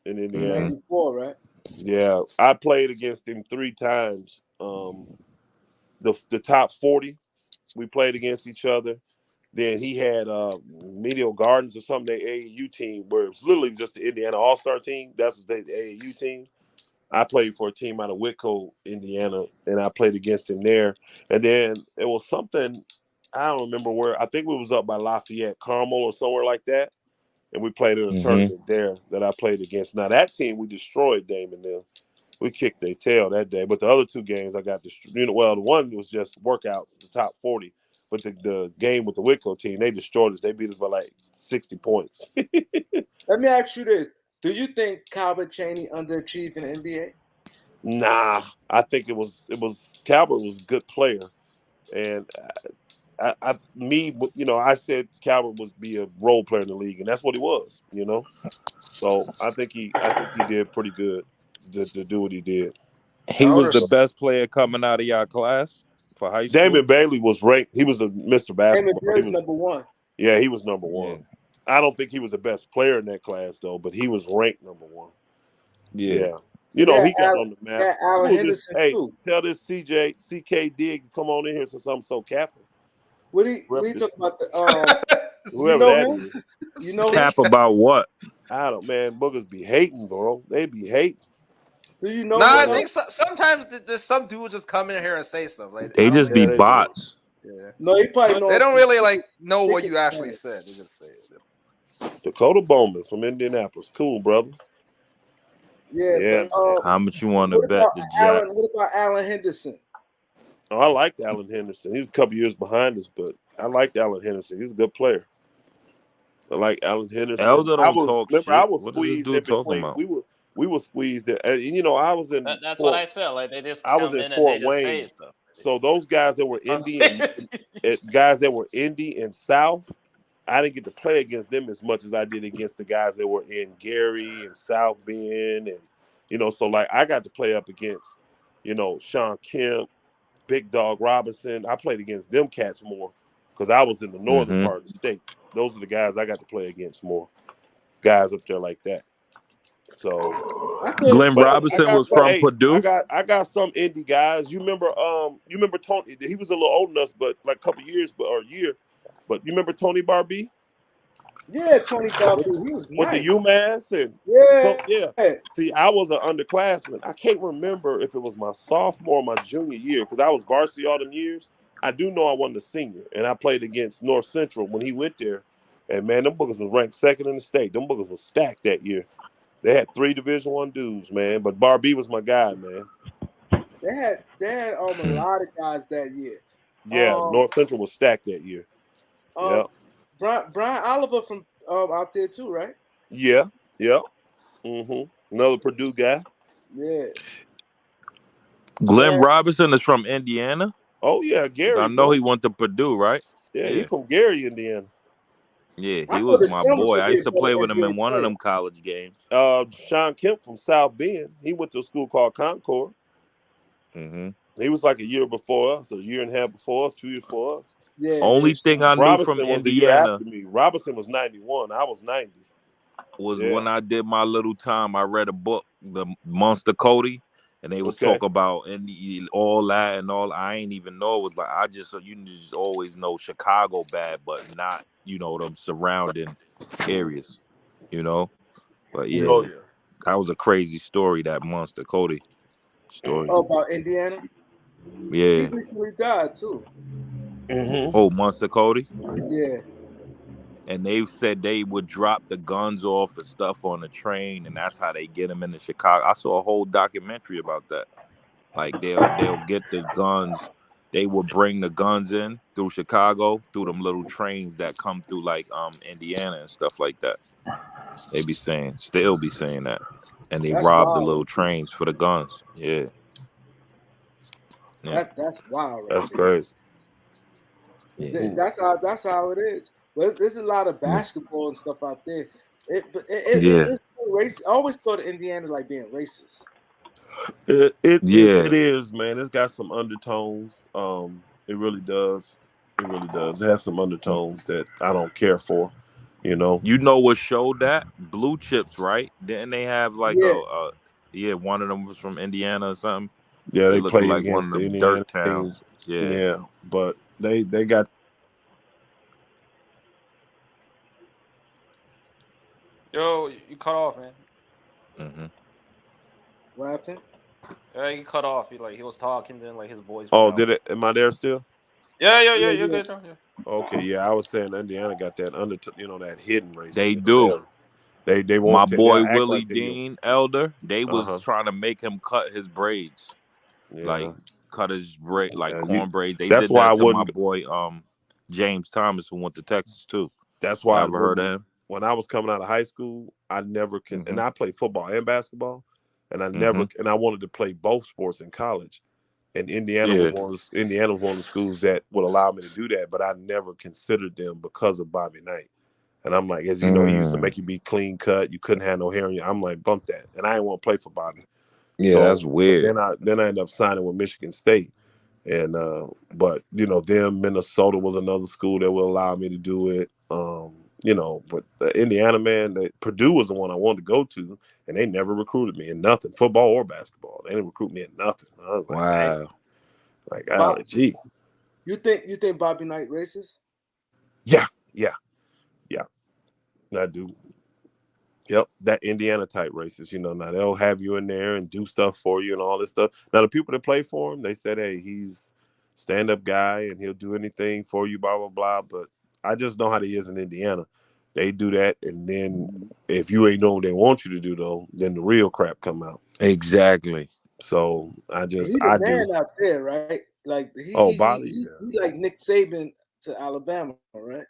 in Indiana. 94, right? Yeah, I played against him 3 times. The top 40, we played against each other. Then he had Medio Gardens or something, the AAU team, where it was literally just the Indiana All-Star team. That's the AAU team. I played for a team out of Whitco, Indiana, and I played against him there. And then it was something, I don't remember where. I think we was up by Lafayette, Carmel or somewhere like that. And we played in a tournament there that I played against. Now, that team, we destroyed Damon them. We kicked their tail that day. But the other 2 games, I got destroyed. Well, the one was just workouts, the top 40. But the game with the Whitco team, they destroyed us. They beat us by like 60 points. Let me ask you this. Do you think Calbert Cheaney underachieved in the NBA? Nah. I think it was Calbert was a good player. And I said Calvert was be a role player in the league, and that's what he was, So I think he did pretty good to do what he did. He was the best player coming out of your class for high school. Damon Bailey was ranked. He was the Mr. Basketball. Damon Bailey was number 1. Yeah, he was number 1. Yeah. I don't think he was the best player in that class though, but he was ranked number 1. Yeah. You know, he got on the map. Yeah, Allen Henderson Hey, too. tell this CK Dig to come on in here since I'm so capping. What do you talk about? Whoever know that him? is. You know him? Cap about what? I don't, man. Boogers be hating, bro. They be hating. Do you know Nah, him? I think sometimes there's some dudes just come in here and say stuff. Like They I don't just think- be bots. Yeah. No, he probably know. They don't really like know what Chicken you actually fans. said. They just say it. Dakota Bowman from Indianapolis. Cool, brother. Yeah. But How much you want to what bet about the Allen? Jacks? What about Allen Henderson? Oh, I liked Allen Henderson. He was a couple years behind us, but I liked Allen Henderson. He was a good player. I like Allen Henderson. Elder I don't was talk remember I shit. was What is this squeezed dude in talking between. about? We were squeezed in, and you know I was in. That's what I said. Like they just I was come in in and they Fort just say Wayne. stuff. So those guys that were Indy and South, I didn't get to play against them as much as I did against the guys that were in Gary and South Bend, and you know, so like I got to play up against, you know, Sean Kemp, Big Dog Robinson. I played against them cats more because I was in the northern part of the state. Those are the guys I got to play against more. Guys up there like that. So Glenn Robinson was from Purdue. I got some Indy guys. You remember Tony? He was a little old enough, but like a couple years, or a year. But you remember Tony Barbie? Yeah, Tony Barbie. He was with nice. the UMass and yeah. See, I was an underclassman. I can't remember if it was my sophomore or my junior year because I was varsity all them years. I do know I wasn't a senior, and I played against North Central when he went there. And man, them boogers was ranked second in the state. Them boogers was stacked that year. They had 3 Division I dudes, man. But Barbie was my guy, man. They had a lot of guys that year. Yeah, North Central was stacked that year. Yeah. Brian Oliver from out there too, right? Yeah. Another Purdue guy. Yeah. Glenn Robinson is from Indiana. Oh yeah, Gary. I know he went to Purdue, right? Yeah, he's from Gary, Indiana. Yeah, he was my boy. I used to play with him in one of them college games. Sean Kemp from South Bend. He went to a school called Concord. He was like a year before us, a year and a half before us, 2 years before us. Yeah. Only thing I knew from was the year Indiana after me. Robinson was 91. I was 90. was when I did my little time. I read a book, the Monster Cody, and they was talk about all that and all. I ain't even know it was like I just just always know Chicago bad, but not them surrounding areas, But yeah, that was a crazy story. That Monster Cody story. Oh, about Indiana. Yeah. He recently died too. Oh, Monster Cody. Yeah. And they said they would drop the guns off and stuff on the train, and that's how they get them into Chicago. I saw a whole documentary about that. Like they'll get the guns. They would bring the guns in through Chicago through them little trains that come through like Indiana and stuff like that. They still be saying that, and they rob the little trains for the guns. Yeah. That's wild. Right That's there. crazy. Yeah. That's how it is. But there's a lot of basketball and stuff out there. It's race. I always thought of Indiana like being racist. It is, man. It's got some undertones. It really does. It really does. It has some undertones that I don't care for. You know what showed that? Blue Chips, right? Didn't they have like one of them was from Indiana or something? Yeah, they looked played like against one of the them Indiana dirt towns. team. Yeah, but they got. Yo, you cut off, man. What happened? Yeah, he cut off. He was talking, then like his voice. Oh, did it? Am I there still? Yeah. You're good. Yeah. Okay, yeah. I was saying Indiana got that that hidden race. They do. They won't. My boy Willie like Dean Elder. They was trying to make him cut his braids, like cut his corn braids. They did that to my boy James Thomas, who went to Texas too. That's why I ever heard of him. When I was coming out of high school, I never and I played football and basketball, and I never and I wanted to play both sports in college. And Indiana was one of the schools that would allow me to do that, but I never considered them because of Bobby Knight. And I'm like, as you know, he used to make you be clean cut. You couldn't have no hair on you. I'm like, bump that. And I didn't want to play for Bobby. Yeah, that's weird. So then I ended up signing with Michigan State. And but them Minnesota was another school that would allow me to do it. But Indiana, man, Purdue was the one I wanted to go to, and they never recruited me in nothing, football or basketball. They didn't recruit me in nothing. I was like, Wow. dang. Like, golly, gee. You think Bobby Knight racist? Yeah. I do. Yep, that Indiana type racist. Now they'll have you in there and do stuff for you and all this stuff. Now the people that play for him, they said, hey, he's stand-up guy and he'll do anything for you, blah, blah, blah. But I just know how he is in Indiana. They do that, and then if you ain't know what they want you to do, though, then the real crap come out. Exactly. So He's the man out there, right? Like Bobby, he like Nick Saban to Alabama, right?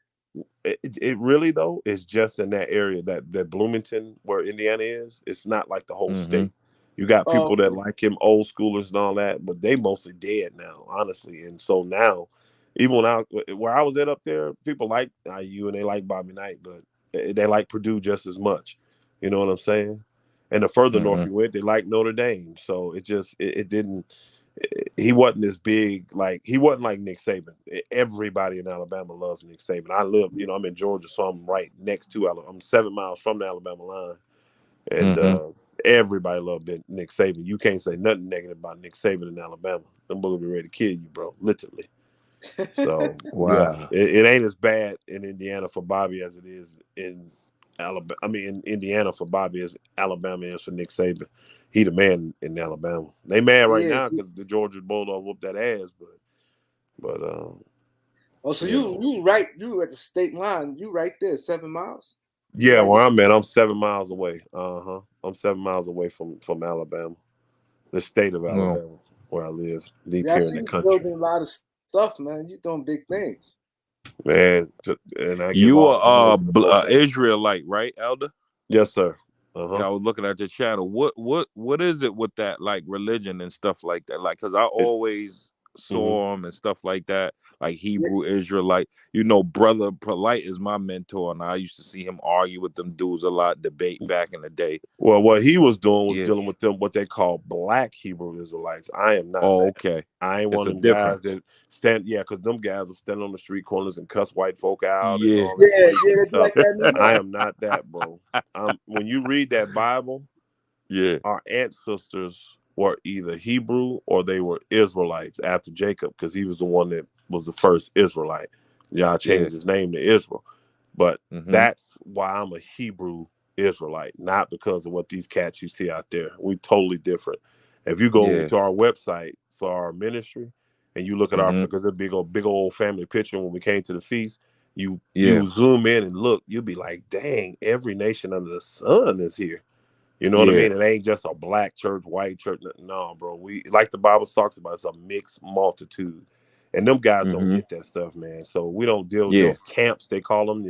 It really though is just in that area that Bloomington where Indiana is. It's not like the whole state. You got people that like him, old schoolers and all that, but they mostly dead now, honestly. And so now, even where I was at up there, people like IU and they like Bobby Knight, but they like Purdue just as much. You know what I'm saying? And the further north you went, they like Notre Dame. So it didn't. He wasn't as big, he wasn't like Nick Saban. Everybody in Alabama loves Nick Saban. I live, I'm in Georgia, so I'm right next to Alabama. I'm 7 miles from the Alabama line, and everybody loved Nick Saban. You can't say nothing negative about Nick Saban in Alabama. Them boys will be ready to kill you, bro, literally. So wow, it ain't as bad in Indiana for Bobby as it is in Alabama. I mean, in Indiana for Bobby as Alabama is for Nick Saban. He the man in Alabama. They mad right now because the Georgia Bulldog whooped that ass, but so you right, you at the state line, you right there, 7 miles. Yeah, where I'm at, I'm 7 miles away. I'm 7 miles away from Alabama, the state of Alabama, where I live, deep here in the country. Building a lot of stuff, man. You doing big things, man. And I give you are Israelite, right, Elder? Yes, sir. Yeah, I was looking at your channel. What is it with that, like religion and stuff like that? Like, because I always saw him and stuff like that, like Hebrew Israelite. Brother Polite is my mentor, and I used to see him argue with them dudes a lot, debate back in the day. Well, what he was doing was dealing with them, what they call black Hebrew Israelites. I am not. Okay. I ain't one of them guys that stand. Yeah, because them guys will stand on the street corners and cuss white folk out. Yeah, and all that stuff. Like that. I am not that, bro. When you read that Bible, our ancestors were either Hebrew or they were Israelites after Jacob, because he was the one that was the first Israelite. Yah changed his name to Israel. But that's why I'm a Hebrew Israelite, not because of what these cats you see out there. We totally different. If you go to our website for our ministry and you look at our, because it's a big old family picture when we came to the feast, you zoom in and look, you'll be like, dang, every nation under the sun is here. You know what I mean? It ain't just a black church, white church. No, bro. We, like the Bible talks about, it's a mixed multitude. And them guys don't get that stuff, man. So we don't deal with those camps, they call them.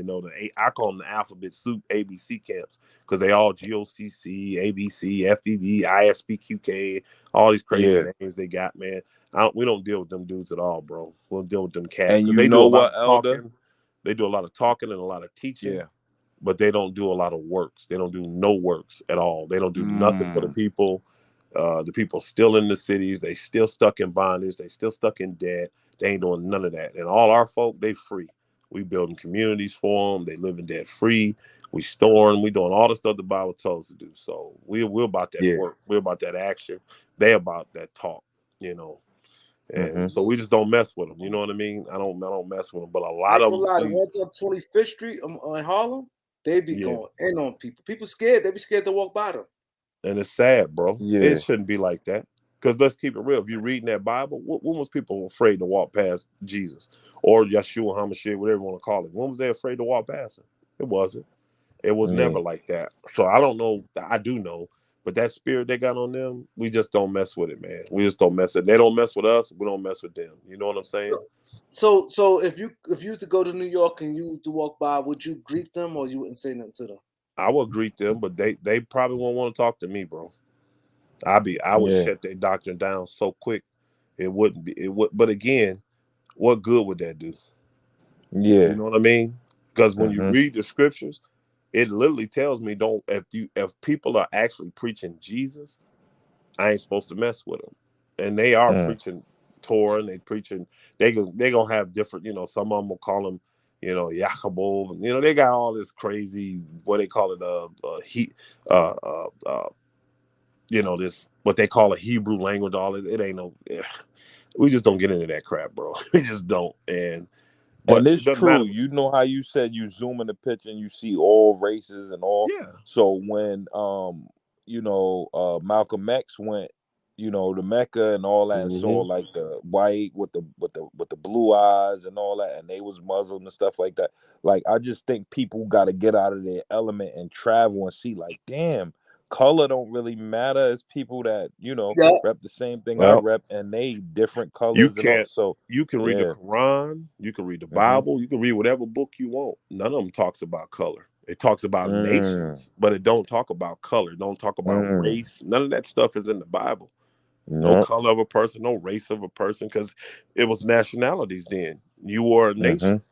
I call them the alphabet soup ABC camps, because they all GOCC, ABC, FED, ISPQK, all these crazy names they got, man. We don't deal with them dudes at all, bro. We'll deal with them cats. And they do a lot of talking. They do a lot of talking and a lot of teaching. Yeah. But they don't do a lot of works. They don't do no works at all. They don't do nothing for the people. The people still in the cities. They still stuck in bondage. They still stuck in debt. They ain't doing none of that. And all our folk, they free. We building communities for them. They living debt free. We storing. We doing all the stuff the Bible tells us to do. So we're about that work. We're about that action. They about that talk. And so we just don't mess with them. You know what I mean? I don't mess with them. But a lot of them. Heads up 25th Street on Harlem. They be going in on people. People scared. They be scared to walk by them. And it's sad, bro. It shouldn't be like that. Because let's keep it real. If you're reading that Bible, when was people afraid to walk past Jesus or Yeshua HaMashiach, whatever you want to call it? When was they afraid to walk past him? It wasn't. It was never like that. So I don't know. I do know. But that spirit they got on them, we just don't mess with it, man. We just don't mess with it. They don't mess with us. We don't mess with them. You know what I'm saying? So if you to go to New York and you to walk by, would you greet them or you wouldn't say nothing to them? I would greet them, but they probably won't want to talk to me, bro. I would shut their doctrine down so quick. It wouldn't be. It would. But again, what good would that do? Yeah, you know what I mean. Because when you read the scriptures, it literally tells me if people are actually preaching Jesus, I ain't supposed to mess with them. And they are preaching Torah, and they gonna have different. Some of them will call them you know, Yaakov, you know, they got all this crazy, what they call it, you know, this, what they call a Hebrew language, all it ain't no, we just don't get into that crap, bro. We just don't. But And it it's doesn't true. matter. You know how you said you zoom in the picture and you see all races and all. Yeah. So when you know, Malcolm X went, you know, to Mecca and all that, and saw Mhm. like the white with the blue eyes and all that, and they was Muslim and stuff like that. Like, I just think people got to get out of their element and travel and see, like, damn, color don't really matter. It's people that, you know, Yeah. rep the same thing I Well, rep, and they different you colors and all. can't. So You can read the yeah. Quran, you can read the Mhm. Bible, you can read whatever book you want. None of them talks about color. It talks about nations, but it don't talk about color. It don't talk about race. None of that stuff is in the Bible. No No. color of a person, no race of a person, because it was nationalities then. You were a nation.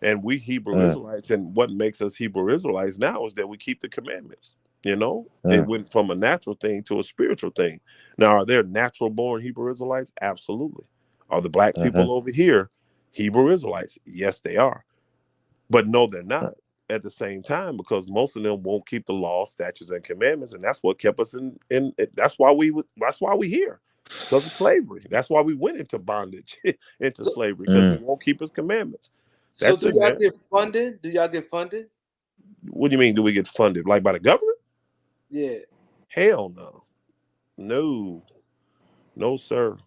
And we Hebrew Israelites, and what makes us Hebrew Israelites now is that we keep the commandments. You know, it went from a natural thing to a spiritual thing. Now, are there natural born Hebrew Israelites? Absolutely. Are the black people over here Hebrew Israelites? Yes, they are. But no, they're not at the same time, because most of them won't keep the law, statutes, and commandments, and that's what kept us in that's why we here. Because of slavery. That's why we went into bondage, into slavery, because we won't keep his commandments. So That's do it, y'all man. get funded? Do y'all get funded? What do you mean? Do we get funded like by the government? Yeah. Hell no. No, sir.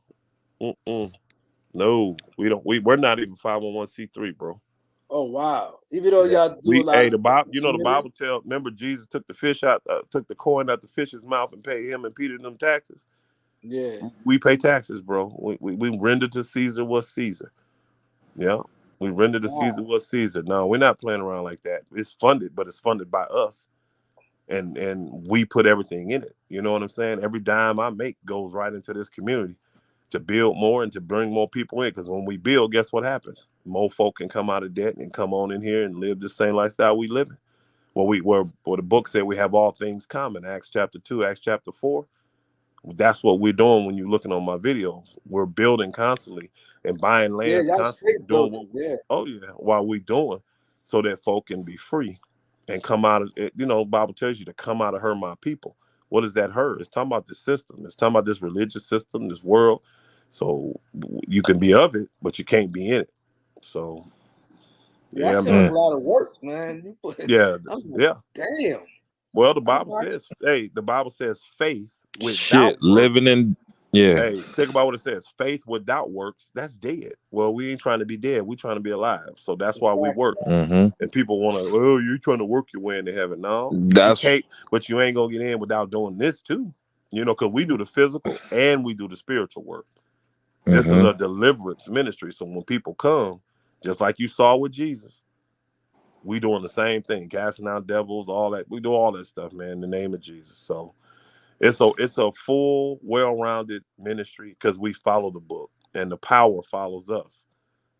No, we don't. We're not even 501c3, bro. Oh wow. Even though Yeah. y'all do a lot of The stuff Bible. in You the know the community? Bible tell. Remember, Jesus took the took the coin out the fish's mouth and paid him and Peter them taxes. Yeah. We pay taxes, bro. We render to Caesar what's Caesar. Yeah. We render to Wow. Caesar what's Caesar. No, we're not playing around like that. It's funded, but it's funded by us. And we put everything in it. You know what I'm saying? Every dime I make goes right into this community to build more and to bring more people in. Because when we build, guess what happens? More folk can come out of debt and come on in here and live the same lifestyle we live in. Where the book said we have all things common. Acts chapter 2, Acts chapter 4. That's what we're doing when you're looking on my videos. We're building constantly and buying Yeah, lands y'all constantly, straight doing building. what Yeah. while we doing, so that folk can be free and come out of it. You know, Bible tells you to come out of her, my people. What is that her? It's talking about the system. It's talking about this religious system, this world. So you can be of it, but you can't be in it. So Yeah, that yeah, seems like man. a lot of work, man. You put, Yeah, I'm like, yeah. damn. Well, the I'm Bible watching. says, the Bible says faith Shit, without works. living in Hey, think about what it says. Faith without works, that's dead. Well, we ain't trying to be dead. We trying to be alive. So that's why we work. And people want to, oh, you're trying to work your way into heaven. No, you That's can't, but you ain't going to get in without doing this too. You know, because we do the physical and we do the spiritual work. This is a deliverance ministry. So when people come, just like you saw with Jesus, we doing the same thing, casting out devils, all that. We do all that stuff, man, in the name of Jesus. So it's a full, well-rounded ministry because we follow the book and the power follows us.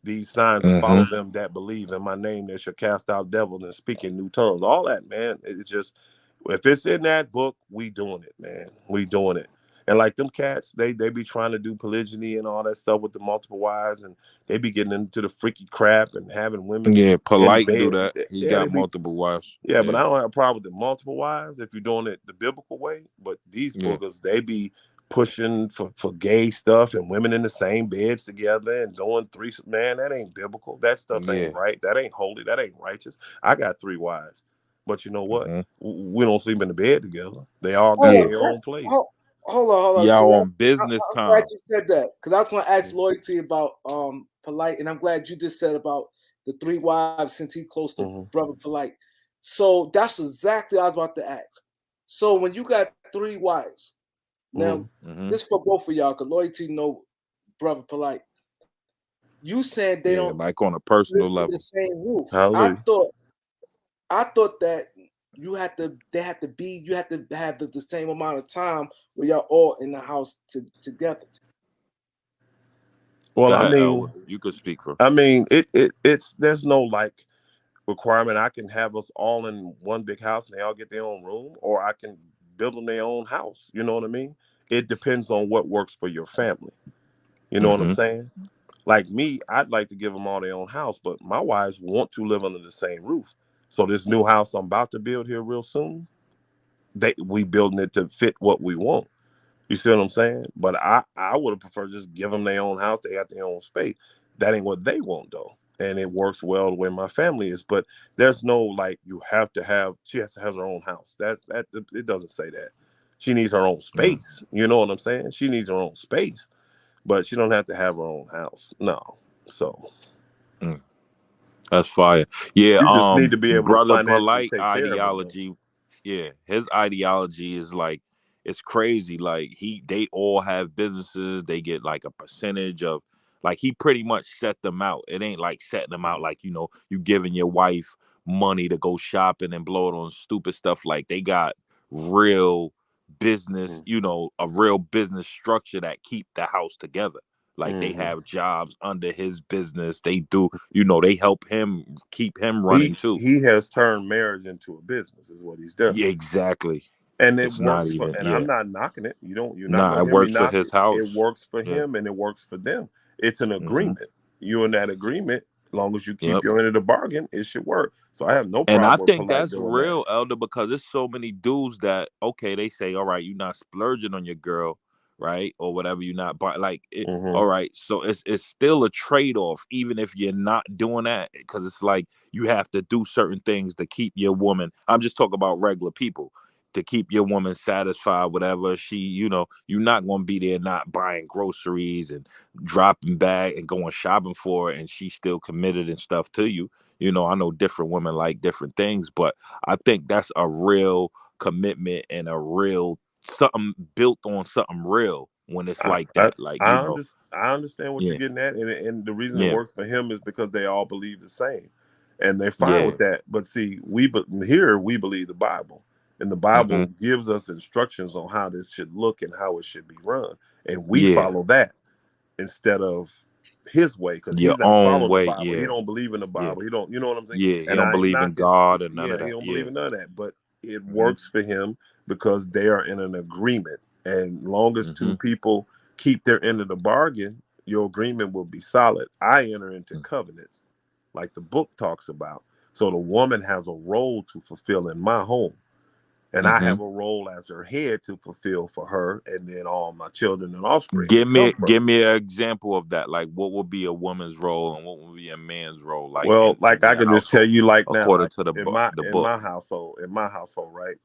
These signs will follow them that believe in my name. They shall cast out devils and speak in new tongues. All that, man. It's just, if it's in that book, we doing it, man. We doing it. And like them cats, they be trying to do polygyny and all that stuff with the multiple wives, and they be getting into the freaky crap and having women in Polite do bed. that. He Yeah, they got be. multiple wives. Yeah, but I don't have a problem with the multiple wives if you're doing it the biblical way. But these boogers, they be pushing for gay stuff and women in the same beds together and doing three. Man, that ain't biblical. That stuff ain't right. That ain't holy. That ain't righteous. I got 3 wives, but you know what? We don't sleep in the bed together. They all got their own place. Hold on. Y'all So on business I'm time. glad you said that because I was going to ask Loyalty about Polite, and I'm glad you just said about the 3 wives since he's close to Brother Polite. So that's exactly what I was about to ask. So when you got 3 wives, now this is for both of y'all because Loyalty know Brother Polite. You said they don't like on a personal live in level. the same roof. Hallelujah. I thought that you had to have the same amount of time where y'all all in the house together. Well, Go I ahead, mean, Elwood. You could speak for. I mean, it's there's no like requirement. I can have us all in one big house and they all get their own room, or I can build them their own house. You know what I mean? It depends on what works for your family. You know what I'm saying? Like me, I'd like to give them all their own house, but my wives want to live under the same roof. So this new house I'm about to build here real soon, we building it to fit what we want. You see what I'm saying? But I would have preferred just give them their own house. They got their own space. That ain't what they want though. And it works well the way my family is. But there's no like she has to have her own house. That it doesn't say that. She needs her own space. You know what I'm saying? She needs her own space. But she don't have to have her own house. No. So that's fire. Yeah, you just need to be able to Brother financially Polite take care of them. ideology. Yeah, his ideology is like it's crazy. Like they all have businesses. They get like a percentage of. Like he pretty much set them out. It ain't like setting them out like you giving your wife money to go shopping and blow it on stupid stuff. Like they got real business, a real business structure that keep the house together. Like they have jobs under his business. They do, they help him keep him running too. He has turned marriage into a business, is what he's done. Yeah, exactly. And it works I'm not knocking it. You're not it works for his house. It works for him and it works for them. It's an agreement. You in that agreement, as long as you keep your end of the bargain, it should work. So I have no problem. And I with think Polite that's doing real, that. Elder, because there's so many dudes that they say, all right, you're not splurging on your girl, right, or whatever. You're not like it. All right, so it's still a trade-off, even if you're not doing that, because it's like you have to do certain things to keep your woman. I'm just talking about regular people. To keep your woman satisfied, whatever she, you're not going to be there not buying groceries and dropping bag and going shopping for her, and she's still committed and stuff to you. I know different women like different things, but I think that's a real commitment and a real something built on something real when it's like that. I understand what you're getting at, and the reason it works for him is because they all believe the same, and they're fine with that. But see, we believe the Bible. And the Bible gives us instructions on how this should look and how it should be run. And we follow that instead of his way, because he doesn't follow the Bible. He don't believe in the Bible. He don't, you know what I'm saying? Yeah, he don't believe in God and none of that. He don't believe in none of that. But it works for him because they are in an agreement. And long as two people keep their end of the bargain, your agreement will be solid. I enter into covenants, like the book talks about. So the woman has a role to fulfill in my home. And I have a role as her head to fulfill for her, and then all my children and offspring. Give me an example of that. Like, what would be a woman's role and what would be a man's role? Like, I can just tell you, like now, according to the in book. my household, right?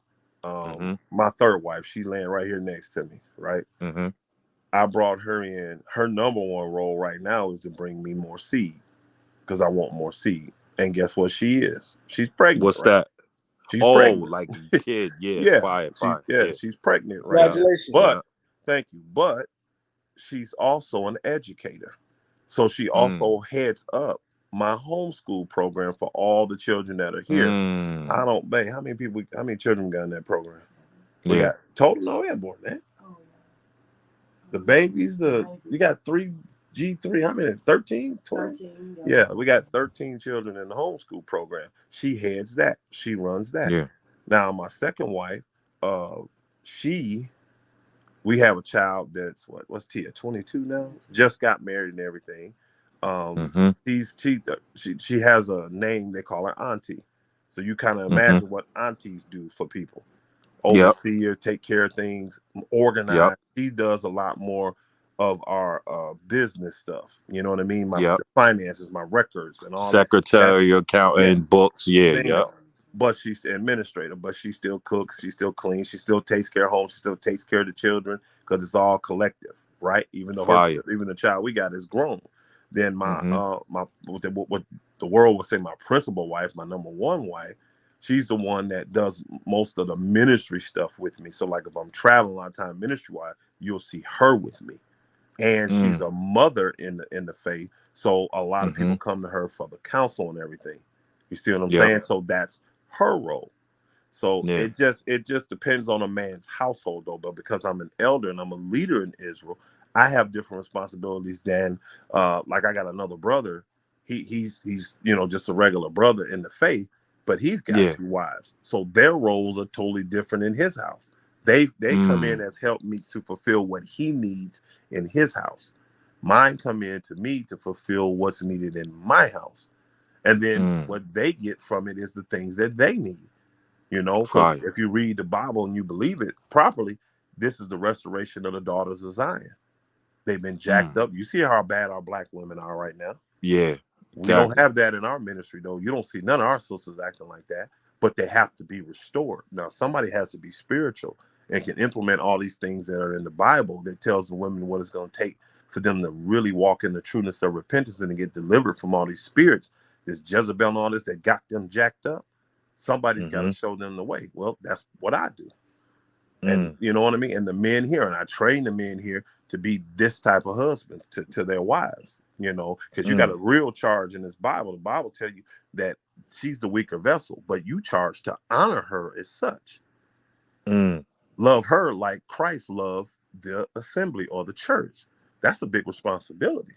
My third wife, she laying right here next to me, right? I brought her in. Her number one role right now is to bring me more seed because I want more seed. And guess what she is? She's pregnant. What's that? She's pregnant. Like a kid, fire. She's pregnant, right? Congratulations. But thank you. But she's also an educator. So she also heads up my homeschool program for all the children that are here. I don't think how many children we got in that program? We got total, no, we have more than that. The babies, you got G3, how many? 13? 20? 13, yeah, we got 13 children in the homeschool program. She heads that. She runs that. Yeah. Now, my second wife, we have a child that's what's Tia, 22 now? Just got married and everything. She has a name, they call her Auntie. So you kind of imagine what aunties do for people. Oversee her, take care of things, organize. She does a lot more of our business stuff. You know what I mean? My finances, my records, and all secretary, accountant, books. But she's the administrator, but she still cooks, she still cleans, she still takes care of home, she still takes care of the children because it's all collective, right? Even though even the child we got is grown. Then what the world would say my principal wife, my number one wife, she's the one that does most of the ministry stuff with me. So like if I'm traveling a lot of time ministry-wise, you'll see her with me. And she's a mother in the faith. So a lot of people come to her for the counsel and everything. You see what I'm saying? So that's her role. So it just depends on a man's household though. But because I'm an elder and I'm a leader in Israel, I have different responsibilities than like I got another brother. He's just a regular brother in the faith, but he's got two wives. So their roles are totally different in his house. They come in as help me to fulfill what he needs in his house. Mine come in to me to fulfill what's needed in my house. And then what they get from it is the things that they need. You know, because if you read the Bible and you believe it properly, this is the restoration of the daughters of Zion. They've been jacked up. You see how bad our black women are right now. Yeah. We don't have that in our ministry, though. You don't see none of our sisters acting like that, but they have to be restored. Now, somebody has to be spiritual and can implement all these things that are in the Bible that tells the women what it's going to take for them to really walk in the trueness of repentance and to get delivered from all these spirits, this Jezebel and all this that got them jacked up. Somebody's got to show them the way. Well, that's what I do. And you know what I mean? And the men here, and I train the men here to be this type of husband to their wives, you know, because you got a real charge in this Bible. The Bible tells you that she's the weaker vessel, but you charge to honor her as such. Love her like Christ loved the assembly or the church. That's a big responsibility.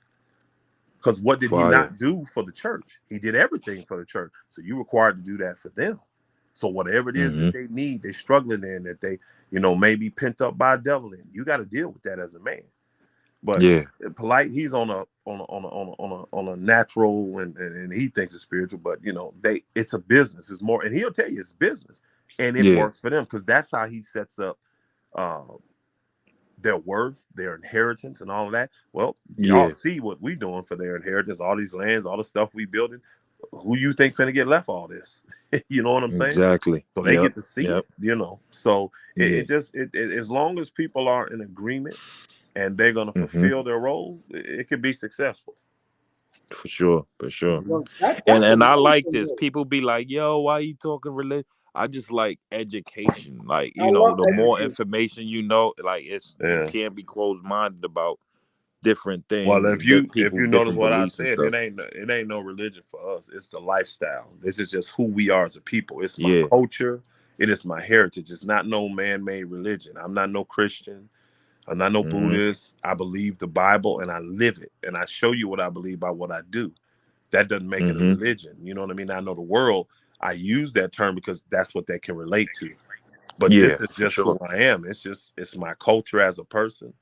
Because what did he not do for the church? He did everything for the church. So you required to do that for them. So whatever it is that they need, they're struggling in, that they, you know, maybe pent up by a devil in, you got to deal with that as a man. But Polite, he's on a natural and he thinks it's spiritual, but you know, it's a business. It's more, and he'll tell you it's business, and it works for them because that's how he sets up their worth, their inheritance, and all of that. Well, y'all see what we doing for their inheritance, all these lands, all the stuff we building. Who you think finna get left all this? You know what I'm saying? Exactly. So they get to see it, you know. So it as long as people are in agreement and they're gonna fulfill their role, it can be successful. For sure. Well, And I like this. People be like, yo, why you talking religion? I just like education. Like, you know, the more information you know, like you can't be closed-minded about different things. Well, if you notice what I said, it ain't no religion for us. It's the lifestyle. This is just who we are as a people. It's my culture. It is my heritage. It's not no man-made religion. I'm not no Christian. I'm not no Buddhist. I believe the Bible and I live it. And I show you what I believe by what I do. That doesn't make it a religion. You know what I mean? I know the world. I use that term because that's what they can relate to. But this is just who I am. It's my culture as a person.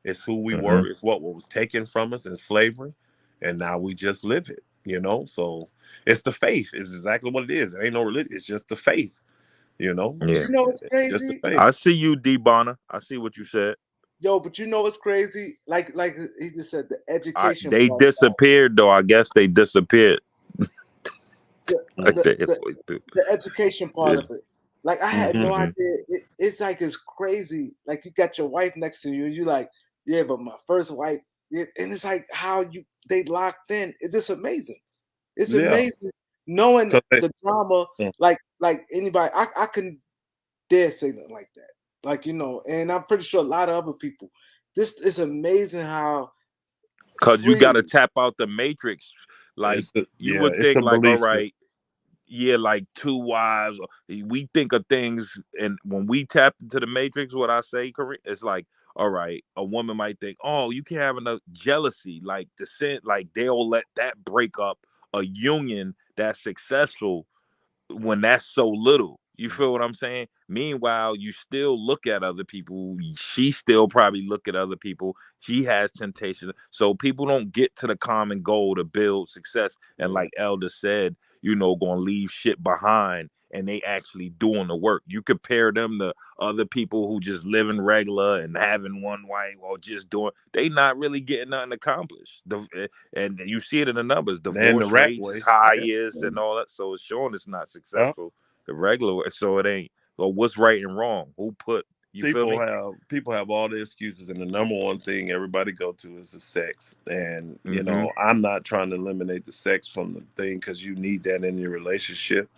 It's who we were. It's what was taken from us in slavery. And now we just live it, you know? So it's the faith. It's exactly what it is. It ain't no religion. It's just the faith, you know? You know what's crazy? I see you, D. Bonner. I see what you said. Yo, but you know what's crazy? Like he just said, the education. They disappeared, though. I guess they disappeared. The education part of it. Like I had no idea. It's like it's crazy. Like you got your wife next to you, and you like, yeah, but my first wife, and it's like how they locked in. It's just amazing. It's amazing knowing the drama. Like anybody, I couldn't dare say nothing like that. Like, you know, and I'm pretty sure a lot of other people. This is amazing how. Because you got to tap out the matrix. Like you would think, like, all right. Yeah, like 2 wives. We think of things, and when we tap into the matrix, what I say, it's like, all right, a woman might think, oh, you can't have enough jealousy, like dissent, like they'll let that break up a union that's successful when that's so little. You feel what I'm saying? Meanwhile, you still look at other people. She still probably look at other people. She has temptation. So people don't get to the common goal to build success. And like Elder said, you know, going to leave shit behind, and they actually doing the work. You compare them to other people who just living regular and having one wife or just doing, they not really getting nothing accomplished. And you see it in the numbers. Divorce rates is highest and all that. So it's showing it's not successful. The regular way. So it ain't. So what's right and wrong? Who put people have all the excuses, and the number one thing everybody go to is the sex. And you know, I'm not trying to eliminate the sex from the thing because you need that in your relationship.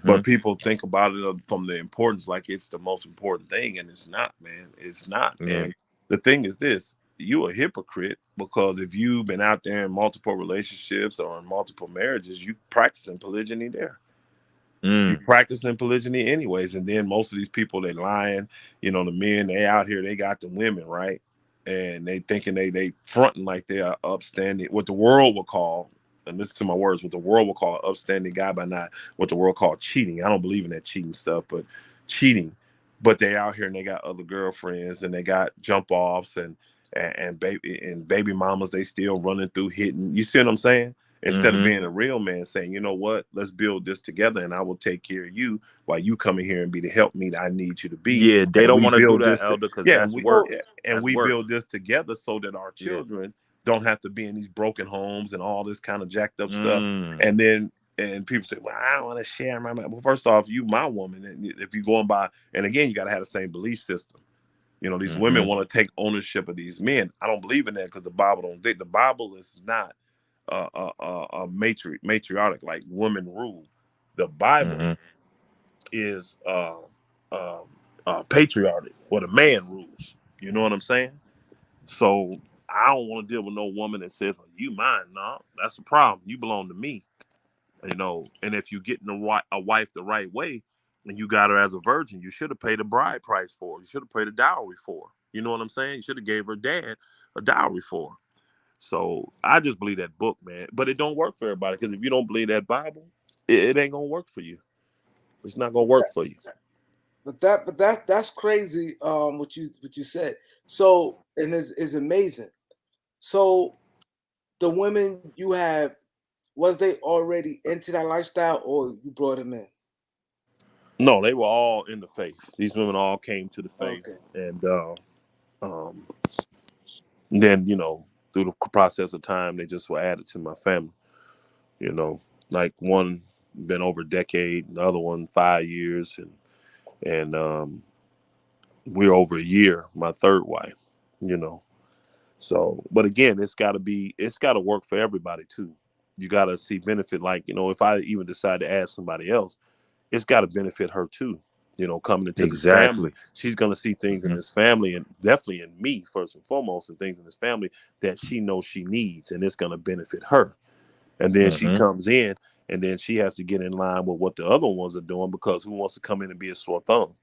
But people think about it from the importance like it's the most important thing, and it's not, man. It's not. And the thing is this: you a hypocrite because if you've been out there in multiple relationships or in multiple marriages, you practicing polygyny there. You practicing polygyny anyways, and then most of these people, they lying. You know, the men, they out here, they got the women, right? And they thinking they fronting like they are upstanding, what the world will call, and listen to my words, what the world will call an upstanding guy, by not what the world call cheating. I don't believe in that cheating stuff, but cheating. But they out here and they got other girlfriends and they got jump offs and and baby mamas, they still running through hitting. You see what I'm saying? Instead of being a real man saying, you know what, let's build this together and I will take care of you while you come in here and be the help me that I need you to be. Yeah, they And don't we want to do build that, this Elder, because yeah, that's we work. and That's we work. build this together so that our children don't have to be in these broken homes and all this kind of jacked up stuff. And then people say, well, I don't want to share my mind. Well, first off, you my woman, and if you're going by, and again, you got to have the same belief system. You know, these women want to take ownership of these men. I don't believe in that because the Bible don't. The Bible is not matriarchic, like women rule. The Bible is patriarchic, where the man rules. You know what I'm saying? So I don't want to deal with no woman that says, well, "You mine." No, that's the problem. You belong to me. You know, and if you get a wife the right way, and you got her as a virgin, you should have paid a bride price for her. You should have paid a dowry for her. You know what I'm saying? You should have gave her dad a dowry for her. So I just believe that book, man. But it don't work for everybody, because if you don't believe that Bible, it ain't gonna work for you. It's not gonna work for you. But that's crazy. What you said. So, and is amazing. So the women you have, was they already into that lifestyle, or you brought them in? No, they were all in the faith. These women all came to the faith, and then, you know, through the process of time, they just were added to my family. You know, like one been over a decade, the other one 5 years, and we're over a year. My third wife, you know. So, but again, it's got to work for everybody too. You got to see benefit. Like, you know, if I even decide to add somebody else, it's got to benefit her too. You know, coming into this family, she's going to see things in this family, and definitely in me first and foremost, and things in this family that she knows she needs, and it's going to benefit her. And then she comes in, and then she has to get in line with what the other ones are doing, because who wants to come in and be a sore thumb?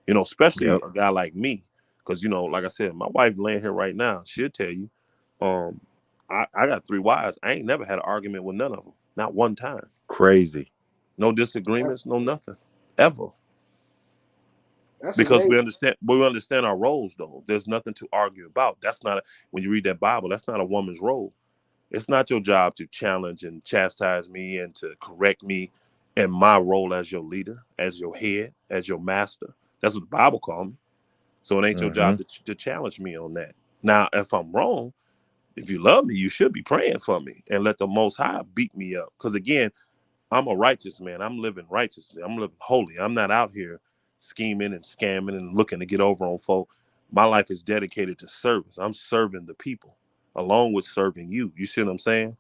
You know, especially a guy like me, because, you know, like I said, my wife laying here right now, she'll tell you, I got 3 wives. I ain't never had an argument with none of them, not one time. Crazy. No disagreements, no nothing, ever. That's because amazing. we understand our roles, though. There's nothing to argue about. That's not when you read that Bible, that's not a woman's role. It's not your job to challenge and chastise me and to correct me in my role as your leader, as your head, as your master. That's what the Bible calls me. So it ain't your job to challenge me on that. Now, if I'm wrong, if you love me, you should be praying for me and let the Most High beat me up. Because again, I'm a righteous man. I'm living righteously. I'm living holy. I'm not out here scheming and scamming and looking to get over on folk. My life is dedicated to service. I'm serving the people along with serving you. You see what I'm saying?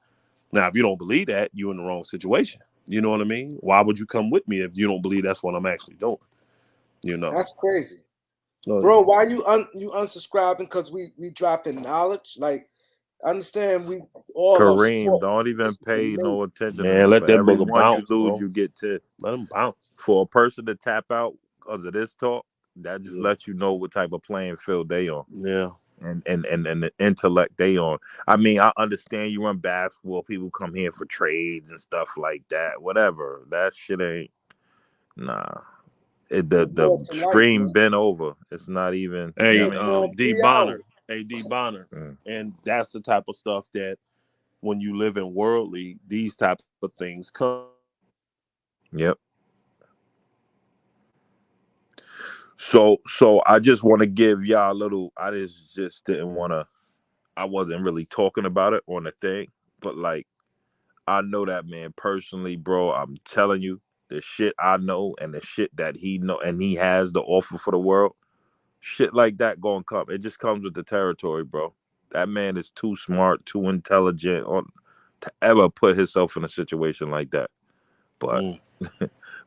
Now, if you don't believe that, you're in the wrong situation. You know what I mean? Why would you come with me if you don't believe that's what I'm actually doing? You know, that's crazy, bro. Why you unsubscribing? Because we dropping knowledge. Like, understand, we all Kareem, don't even pay no attention to man. me. Let For that every booger one bounce, you lose, bro. you get 10. Let him bounce. For a person to tap out because of this talk, that just lets you know what type of playing field they on. Yeah. And the intellect they on. I mean, I understand you run basketball, people come here for trades and stuff like that. Whatever. That shit ain't the stream been over. It's not even. Hey, D Bonner. Hey, D Bonner. And that's the type of stuff that when you live in worldly, these type of things come. Yep. So I just want to give y'all a little. I just didn't want to. I wasn't really talking about it on the thing, but like, I know that man personally, bro. I'm telling you, the shit I know and the shit that he know and he has to offer for the world, shit like that gonna come. It just comes with the territory, bro. That man is too smart, too intelligent to ever put himself in a situation like that. But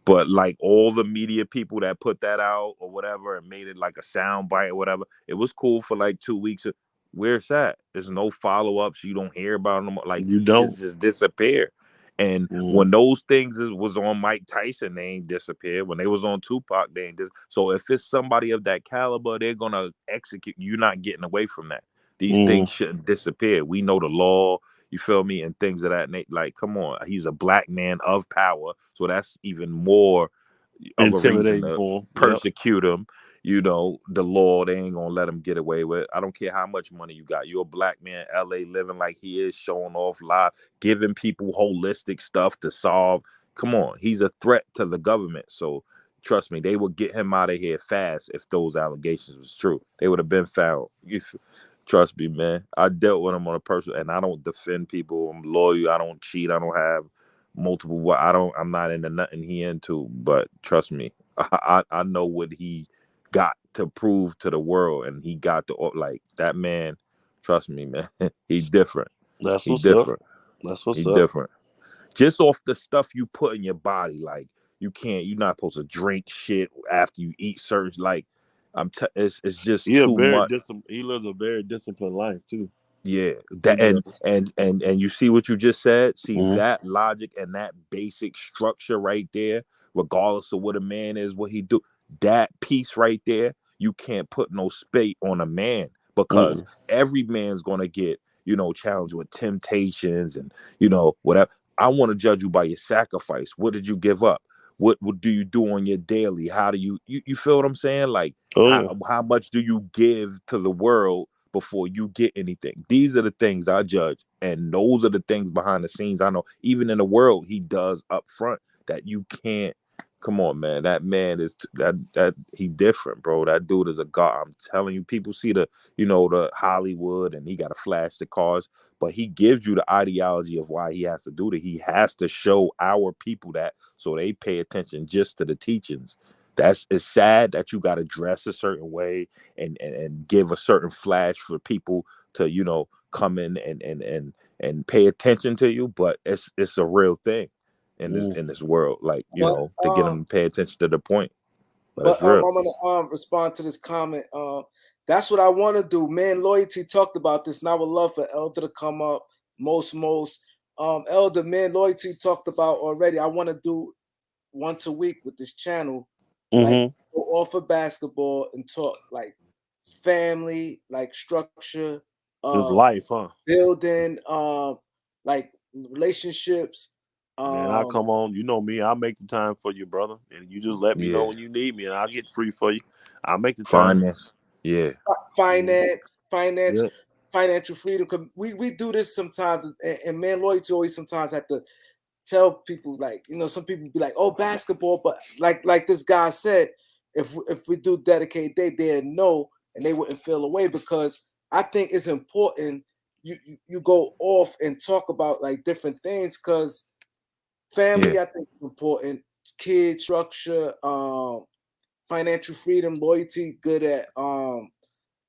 but like all the media people that put that out or whatever and made it like a sound bite or whatever, it was cool for like 2 weeks. Where's that? There's no follow-ups. You don't hear about them. Like, you don't just disappear. And when those things was on Mike Tyson, they ain't disappeared. When they was on Tupac, they ain't so if it's somebody of that caliber, they're gonna execute. You're not getting away from that. These things shouldn't disappear. We know the law. You feel me? And things of that nature. Like, come on, he's a black man of power, so that's even more of a reason to persecute him. you know, the law, they ain't gonna let him get away with it. I don't care how much money you got. You're a black man, LA, living like he is, showing off live, giving people holistic stuff to solve. Come on, he's a threat to the government. So trust me, they would get him out of here fast if those allegations was true. They would have been found. Trust me, man. I dealt with him on a personal, and I don't defend people. I'm loyal. I don't cheat. I don't have multiple. I'm not into nothing he into. But trust me, I know what he got to prove to the world, and he got to, like, that man. Trust me, man. He's different. That's He's what's different. up. That's what's He's up. different. Just off the stuff you put in your body, like you're not supposed to drink shit after you eat certain, like, it's just too much. He lives a very disciplined life too. Yeah, that and you see what you just said. See that logic and that basic structure right there. Regardless of what a man is, what he do, that piece right there, you can't put no spate on a man, because every man's gonna get, you know, challenged with temptations and, you know, whatever. I want to judge you by your sacrifice. What did you give up? What do you do on your daily? How do you feel what I'm saying? Like, how much do you give to the world before you get anything? These are the things I judge, and those are the things behind the scenes I know. Even in the world, he does up front that you can't. Come on, man. That man is that he different, bro. That dude is a god. I'm telling you, people see the, you know, the Hollywood, and he got to flash the cars, but he gives you the ideology of why he has to do that. He has to show our people that, so they pay attention just to the teachings. It's sad that you got to dress a certain way and give a certain flash for people to, you know, come in and pay attention to you, but it's a real thing in this world, like, you know, to get them to pay attention to the point. But it's real. I'm gonna respond to this comment. That's what I want to do. Man, Loyalty talked about this, and I would love for Elder to come up. Most Elder, Man Loyalty talked about already. I want to do once a week with this channel, like, go off of basketball and talk like family, like structure, just life, building, like relationships. Man, I'll come on. You know me. I'll make the time for you, brother. And you just let me know when you need me, and I'll get free for you. I'll make the time. Financial freedom. Cause we do this sometimes, and Man Loyalty always sometimes have to tell people, like, you know, some people be like, oh, basketball, but like this guy said, if we do dedicated day, they'd know and they wouldn't feel away, because I think it's important you go off and talk about like different things, because family, I think, is important. Kid structure, financial freedom, loyalty, good at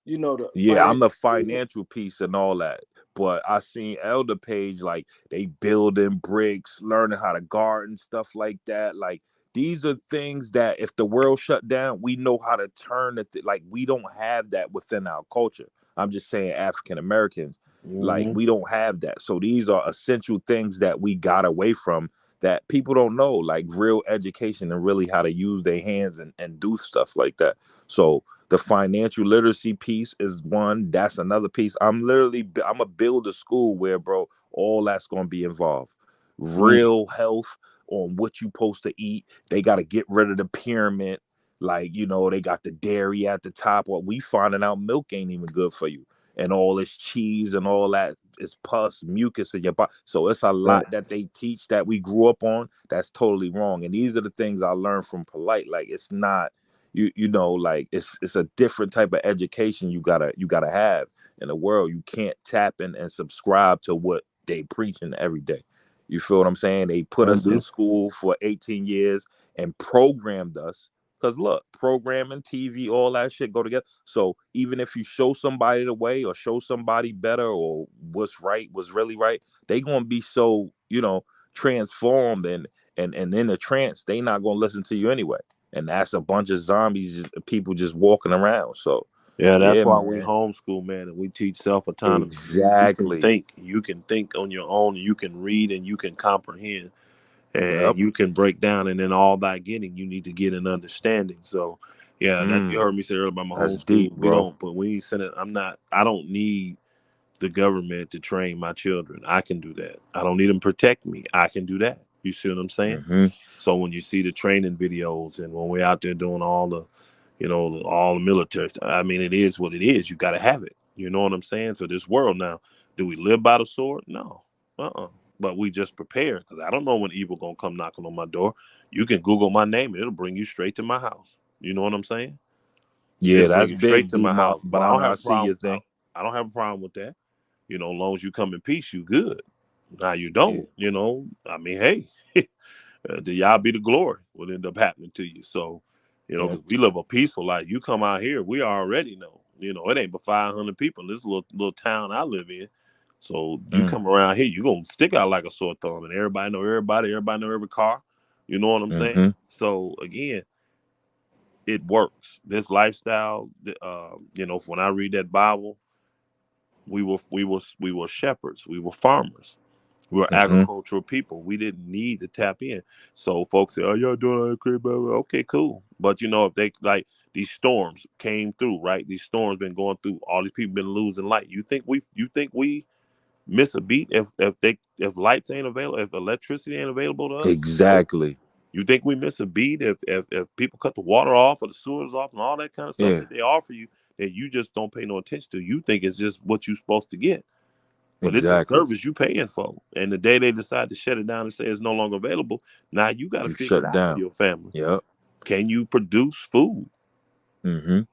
you know, I'm the financial piece and all that. But I seen Elder Page, like, they building bricks, learning how to garden, stuff like that. Like, these are things that if the world shut down, we know how to turn it. Like, we don't have that within our culture. I'm just saying African Americans, like, we don't have that. So these are essential things that we got away from, that people don't know, like real education and really how to use their hands and do stuff like that. So the financial literacy piece is one. That's another piece. I'm a build a school where, bro, all that's going to be involved. Real health on what you supposed to eat. They got to get rid of the pyramid. Like, you know, they got the dairy at the top. Well, we finding out milk ain't even good for you. And all this cheese and all that is pus, mucus in your body. So it's a lot that they teach that we grew up on that's totally wrong. And these are the things I learned from Polite. Like, it's not, you know, like, it's a different type of education you gotta have in the world. You can't tap in and subscribe to what they preaching every day. You feel what I'm saying? They put us in school for 18 years and programmed us. Because look, programming, TV, all that shit go together. So even if you show somebody the way or show somebody better or what's really right, they gonna be so, you know, transformed and in a trance, they not gonna listen to you anyway. And that's a bunch of zombies, people just walking around. So that's why we homeschool, man, and we teach self-autonomy. Exactly. You can think on your own, you can read, and you can comprehend. And you can break down, and then all by getting, you need to get an understanding. So, that you heard me say earlier about my homeschool. Deep, bro. We ain't send it. I don't need the government to train my children. I can do that. I don't need them to protect me. I can do that. You see what I'm saying? So when you see the training videos, and when we're out there doing all the, all the military stuff. I mean, it is what it is. You got to have it. You know what I'm saying? So this world now, do we live by the sword? No. But we just prepare, because I don't know when evil going to come knocking on my door. You can Google my name and it'll bring you straight to my house. You know what I'm saying? Yeah, It'll bring that's you straight big, to my house. But I don't Bonner. have I a see your problem. thing. I don't have a problem with that. As long as you come in peace, you good. Now you don't. I mean, hey, to y'all be the glory what end up happening to you. So, because we live a peaceful life. You come out here, we already know. It ain't but 500 people in this little town I live in. So you come around here, you gonna stick out like a sore thumb, and everybody know everybody. Everybody know every car. You know what I'm saying? So again, it works. This lifestyle, when I read that Bible, we were shepherds, we were farmers. We were agricultural people. We didn't need to tap in. So folks say, "Oh, y'all doing all that crap?" Okay, cool. But if they like these storms came through, right? These storms been going through. All these people been losing light. You think we miss a beat if lights ain't available, if electricity ain't available to us? Exactly. You think we miss a beat if people cut the water off or the sewers off and all that kind of stuff that they offer you that you just don't pay no attention to? You think it's just what you're supposed to get. But it's a service you paying for. And the day they decide to shut it down and say it's no longer available, now you got to figure it out for your family. Yep. Can you produce food?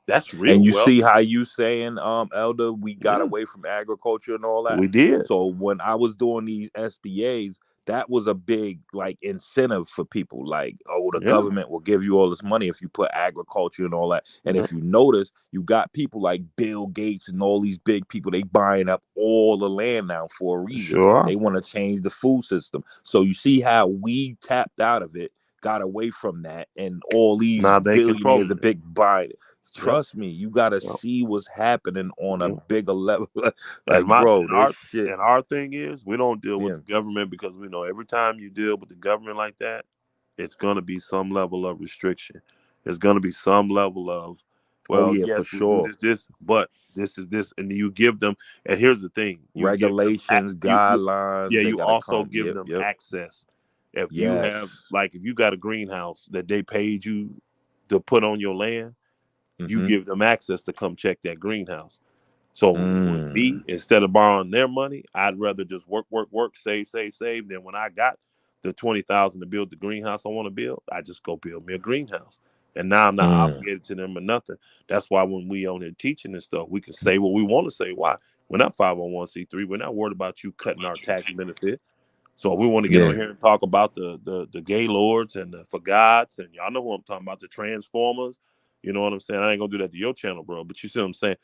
That's real. And you see how you saying, Elder, we got away from agriculture and all that. We did. So when I was doing these SBAs, that was a big incentive for people. Like, the government will give you all this money if you put agriculture and all that. And if you notice, you got people like Bill Gates and all these big people, they buying up all the land now for a reason. Sure. They want to change the food system. So you see how we tapped out of it, got away from that, and all these billionaires are big buying it. Trust me, you gotta see what's happening on a bigger level. Our thing is, we don't deal with the government because we know every time you deal with the government like that, it's gonna be some level of restriction. There's gonna be some level of, for sure. this, but this is this, and you give them. And here's the thing: regulations, guidelines. You also give them access. If you have, if you got a greenhouse that they paid you to put on your land. You give them access to come check that greenhouse. So with me, instead of borrowing their money, I'd rather just work, save. Then when I got the $20,000 to build the greenhouse I want to build, I just go build me a greenhouse. And now I'm not obligated to them or nothing. That's why when we on here teaching and stuff, we can say what we want to say. Why? We're not 501c3. We're not worried about you cutting our tax benefit. So we want to get on here and talk about the gay lords and the forgots, and y'all know who I'm talking about, the transformers. You know what I'm saying? I ain't gonna do that to your channel, bro. But you see what I'm saying?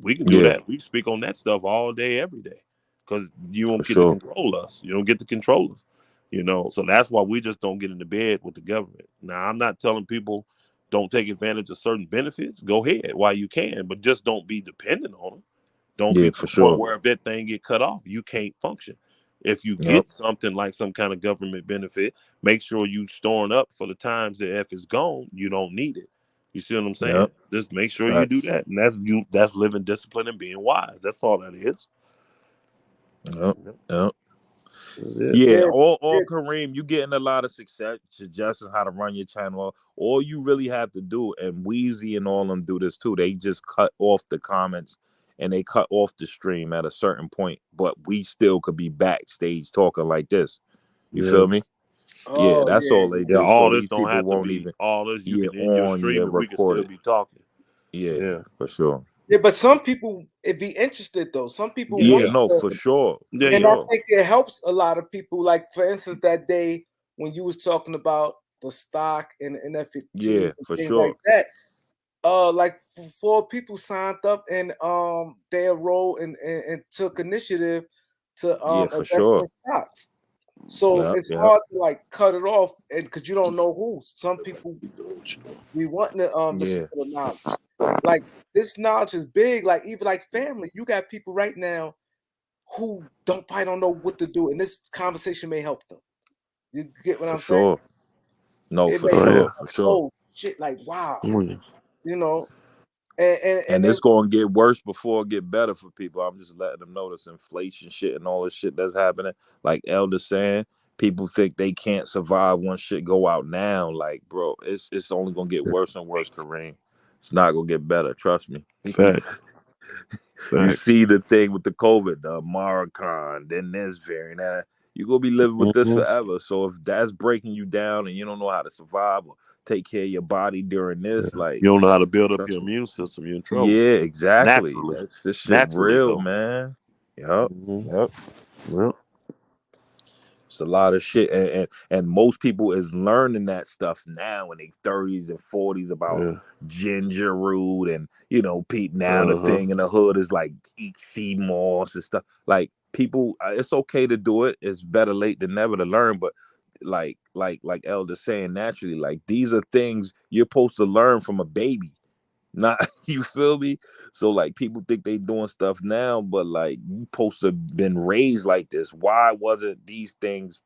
We can do that. We speak on that stuff all day, every day, because you won't get to control us. You don't get to control us. So that's why we just don't get into bed with the government. Now, I'm not telling people don't take advantage of certain benefits. Go ahead while you can, but just don't be dependent on them. Don't be to the point where if that thing get cut off, you can't function. If you get something like some kind of government benefit, make sure you storing up for the times that if it's gone, you don't need it. You see what I'm saying? Just make sure you do that. And that's living discipline and being wise. That's all that is. Kareem, you getting a lot of success suggesting how to run your channel. All you really have to do, and Weezy and all them do this too, they just cut off the comments and they cut off the stream at a certain point, but we still could be backstage talking like this. You feel me? That's all they do. All so this don't have to be all this. You can in your stream and we can still be talking. Yeah, for sure. Yeah, but some people it'd be interested though. Some people for sure. And I think it helps a lot of people. Like for instance, that day when you was talking about the stock and NFTs and things like that. Like 4 people signed up and they enrolled and took initiative to invest in stocks. So it's hard to cut it off, and because you don't know who. Some people we want to listen to the knowledge. Like this knowledge is big. Like even like family, you got people right now who probably don't know what to do, and this conversation may help them. You get what I'm saying? No, for sure. Oh shit! Like wow, And it's going to get worse before it get better for people. I'm just letting them know this inflation shit and all this shit that's happening. Like Elder saying, people think they can't survive when shit go out now. Like, bro, it's only going to get worse and worse, Kareem. It's not gonna get better. Trust me. Facts. You Facts. see the thing with the COVID, the Maricon, then this variant. You're gonna be living with this forever. So if that's breaking you down and you don't know how to survive or take care of your body during this, like you don't know how to build up trust your me. immune system, you're in trouble. Yeah, exactly. Naturally. This shit Naturally, real, though. man. Yep. Yep. Well, It's a lot of shit, and most people is learning that stuff now in their 30s and 40s about ginger root, and now the thing in the hood is like eat sea moss and stuff. Like people, it's okay to do it. It's better late than never to learn, but like Elder saying, naturally, like these are things you're supposed to learn from a baby. Not you feel me? So like people think they doing stuff now, but like you supposed to have been raised like this. Why wasn't these things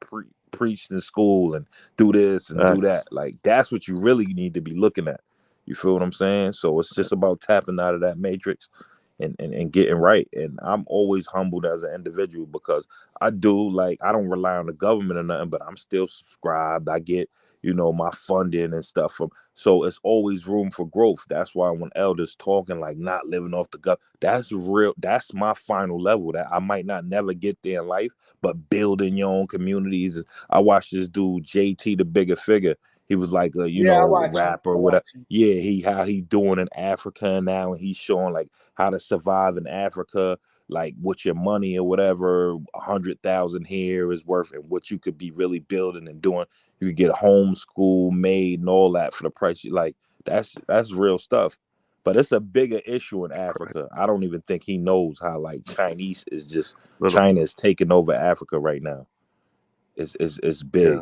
preached in school and do this and do that? Like that's what you really need to be looking at. You feel what I'm saying? So it's just about tapping out of that matrix and getting right. And I'm always humbled as an individual because I don't rely on the government or nothing, but I'm still subscribed. I get my funding and stuff from. So it's always room for growth. That's why when Elder's talking like not living off the gut, that's real. That's my final level. That I might not never get there in life, but building your own communities. I watched this dude JT the Bigger Figure. He was like a rapper, whatever. Yeah, how he doing in Africa now, and he's showing like how to survive in Africa, like what your money or whatever 100,000 here is worth, and what you could be really building and doing. You could get a homeschool made and all that for the price. Like that's real stuff. But it's a bigger issue in Africa. I don't even think he knows how like China is taking over Africa right now. It's big.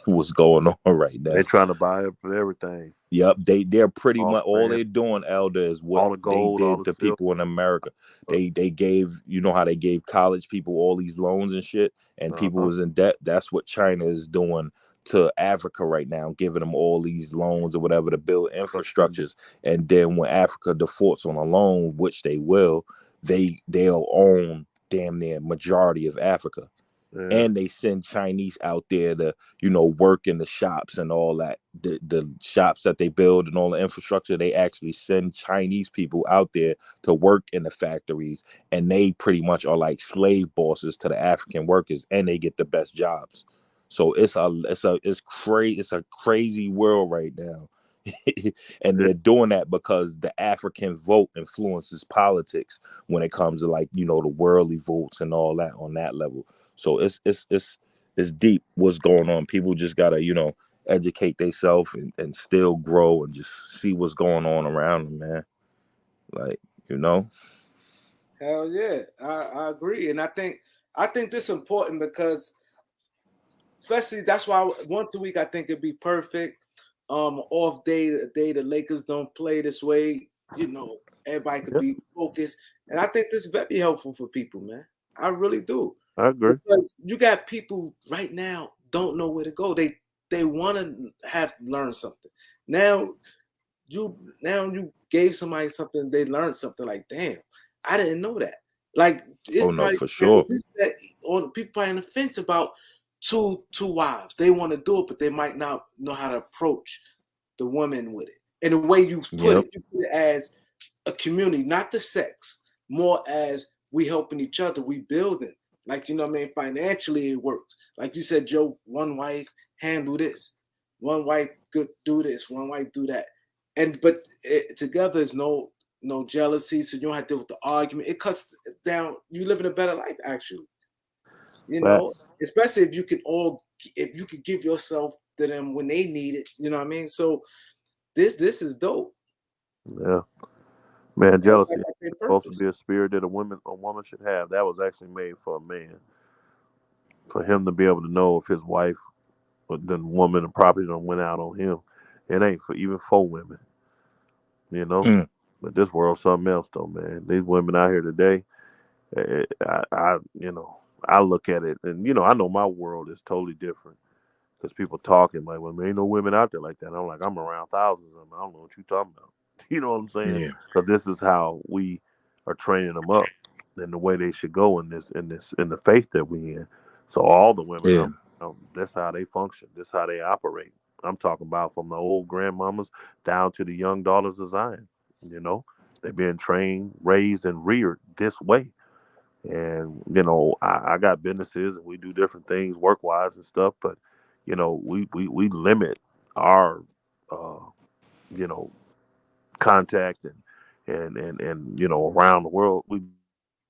What's going on right now? They're trying to buy up for everything. Yep, they're pretty much all they're doing, Elder, is what all the gold, they did to people in America. They gave, how they gave college people all these loans and shit, and people was in debt. That's what China is doing to Africa right now, giving them all these loans or whatever to build infrastructures. And then when Africa defaults on a loan, which they will, they'll own damn near majority of Africa. And they send Chinese out there to, work in the shops and all that. The shops that they build and all the infrastructure, they actually send Chinese people out there to work in the factories. And they pretty much are like slave bosses to the African workers, and they get the best jobs. So it's a crazy world right now. And they're doing that because the African vote influences politics when it comes to like, the worldly votes and all that on that level. So it's deep what's going on. People just gotta, educate themselves and still grow and just see what's going on around them, man. Like, Hell yeah, I agree. And I think this is important because especially that's why once a week I think it'd be perfect. Off day, a day the Lakers don't play this way, everybody could be focused. And I think this is very helpful for people, man. I really do. I agree. Because you got people right now don't know where to go. They want to learn something. Now you gave somebody something, they learned something like, damn, I didn't know that. Like, no, for sure. Or people probably on the fence about two wives. They want to do it, but they might not know how to approach the woman with it. And the way you put it as a community, not the sex, more as we helping each other, we building. Like, financially it works. Like you said, Joe, one wife handle this, one wife could do this, one wife do that. But together is no jealousy, so you don't have to deal with the argument. It cuts down. You live in a better life, actually. Especially if you could give yourself to them when they need it. You know what I mean? So this is dope. Yeah. Man, jealousy is supposed to be a spirit that a woman should have. That was actually made for a man. For him to be able to know if his wife or the woman and property done went out on him. It ain't for even for women. But this world's something else though, man. These women out here today, I look at it and I know my world is totally different. Because people talking like, well, there ain't no women out there like that. And I'm like, I'm around thousands of them. I don't know what you're talking about. You know what I'm saying? Because this is how we are training them up and the way they should go in the faith that we in. So all the women, that's how they function. That's how they operate. I'm talking about from the old grandmamas down to the young daughters of Zion. You know, they've been trained, raised, and reared this way. And, you know, I got businesses and we do different things work wise and stuff, but, you know, we limit our, you know, contact and, you know, around the world. We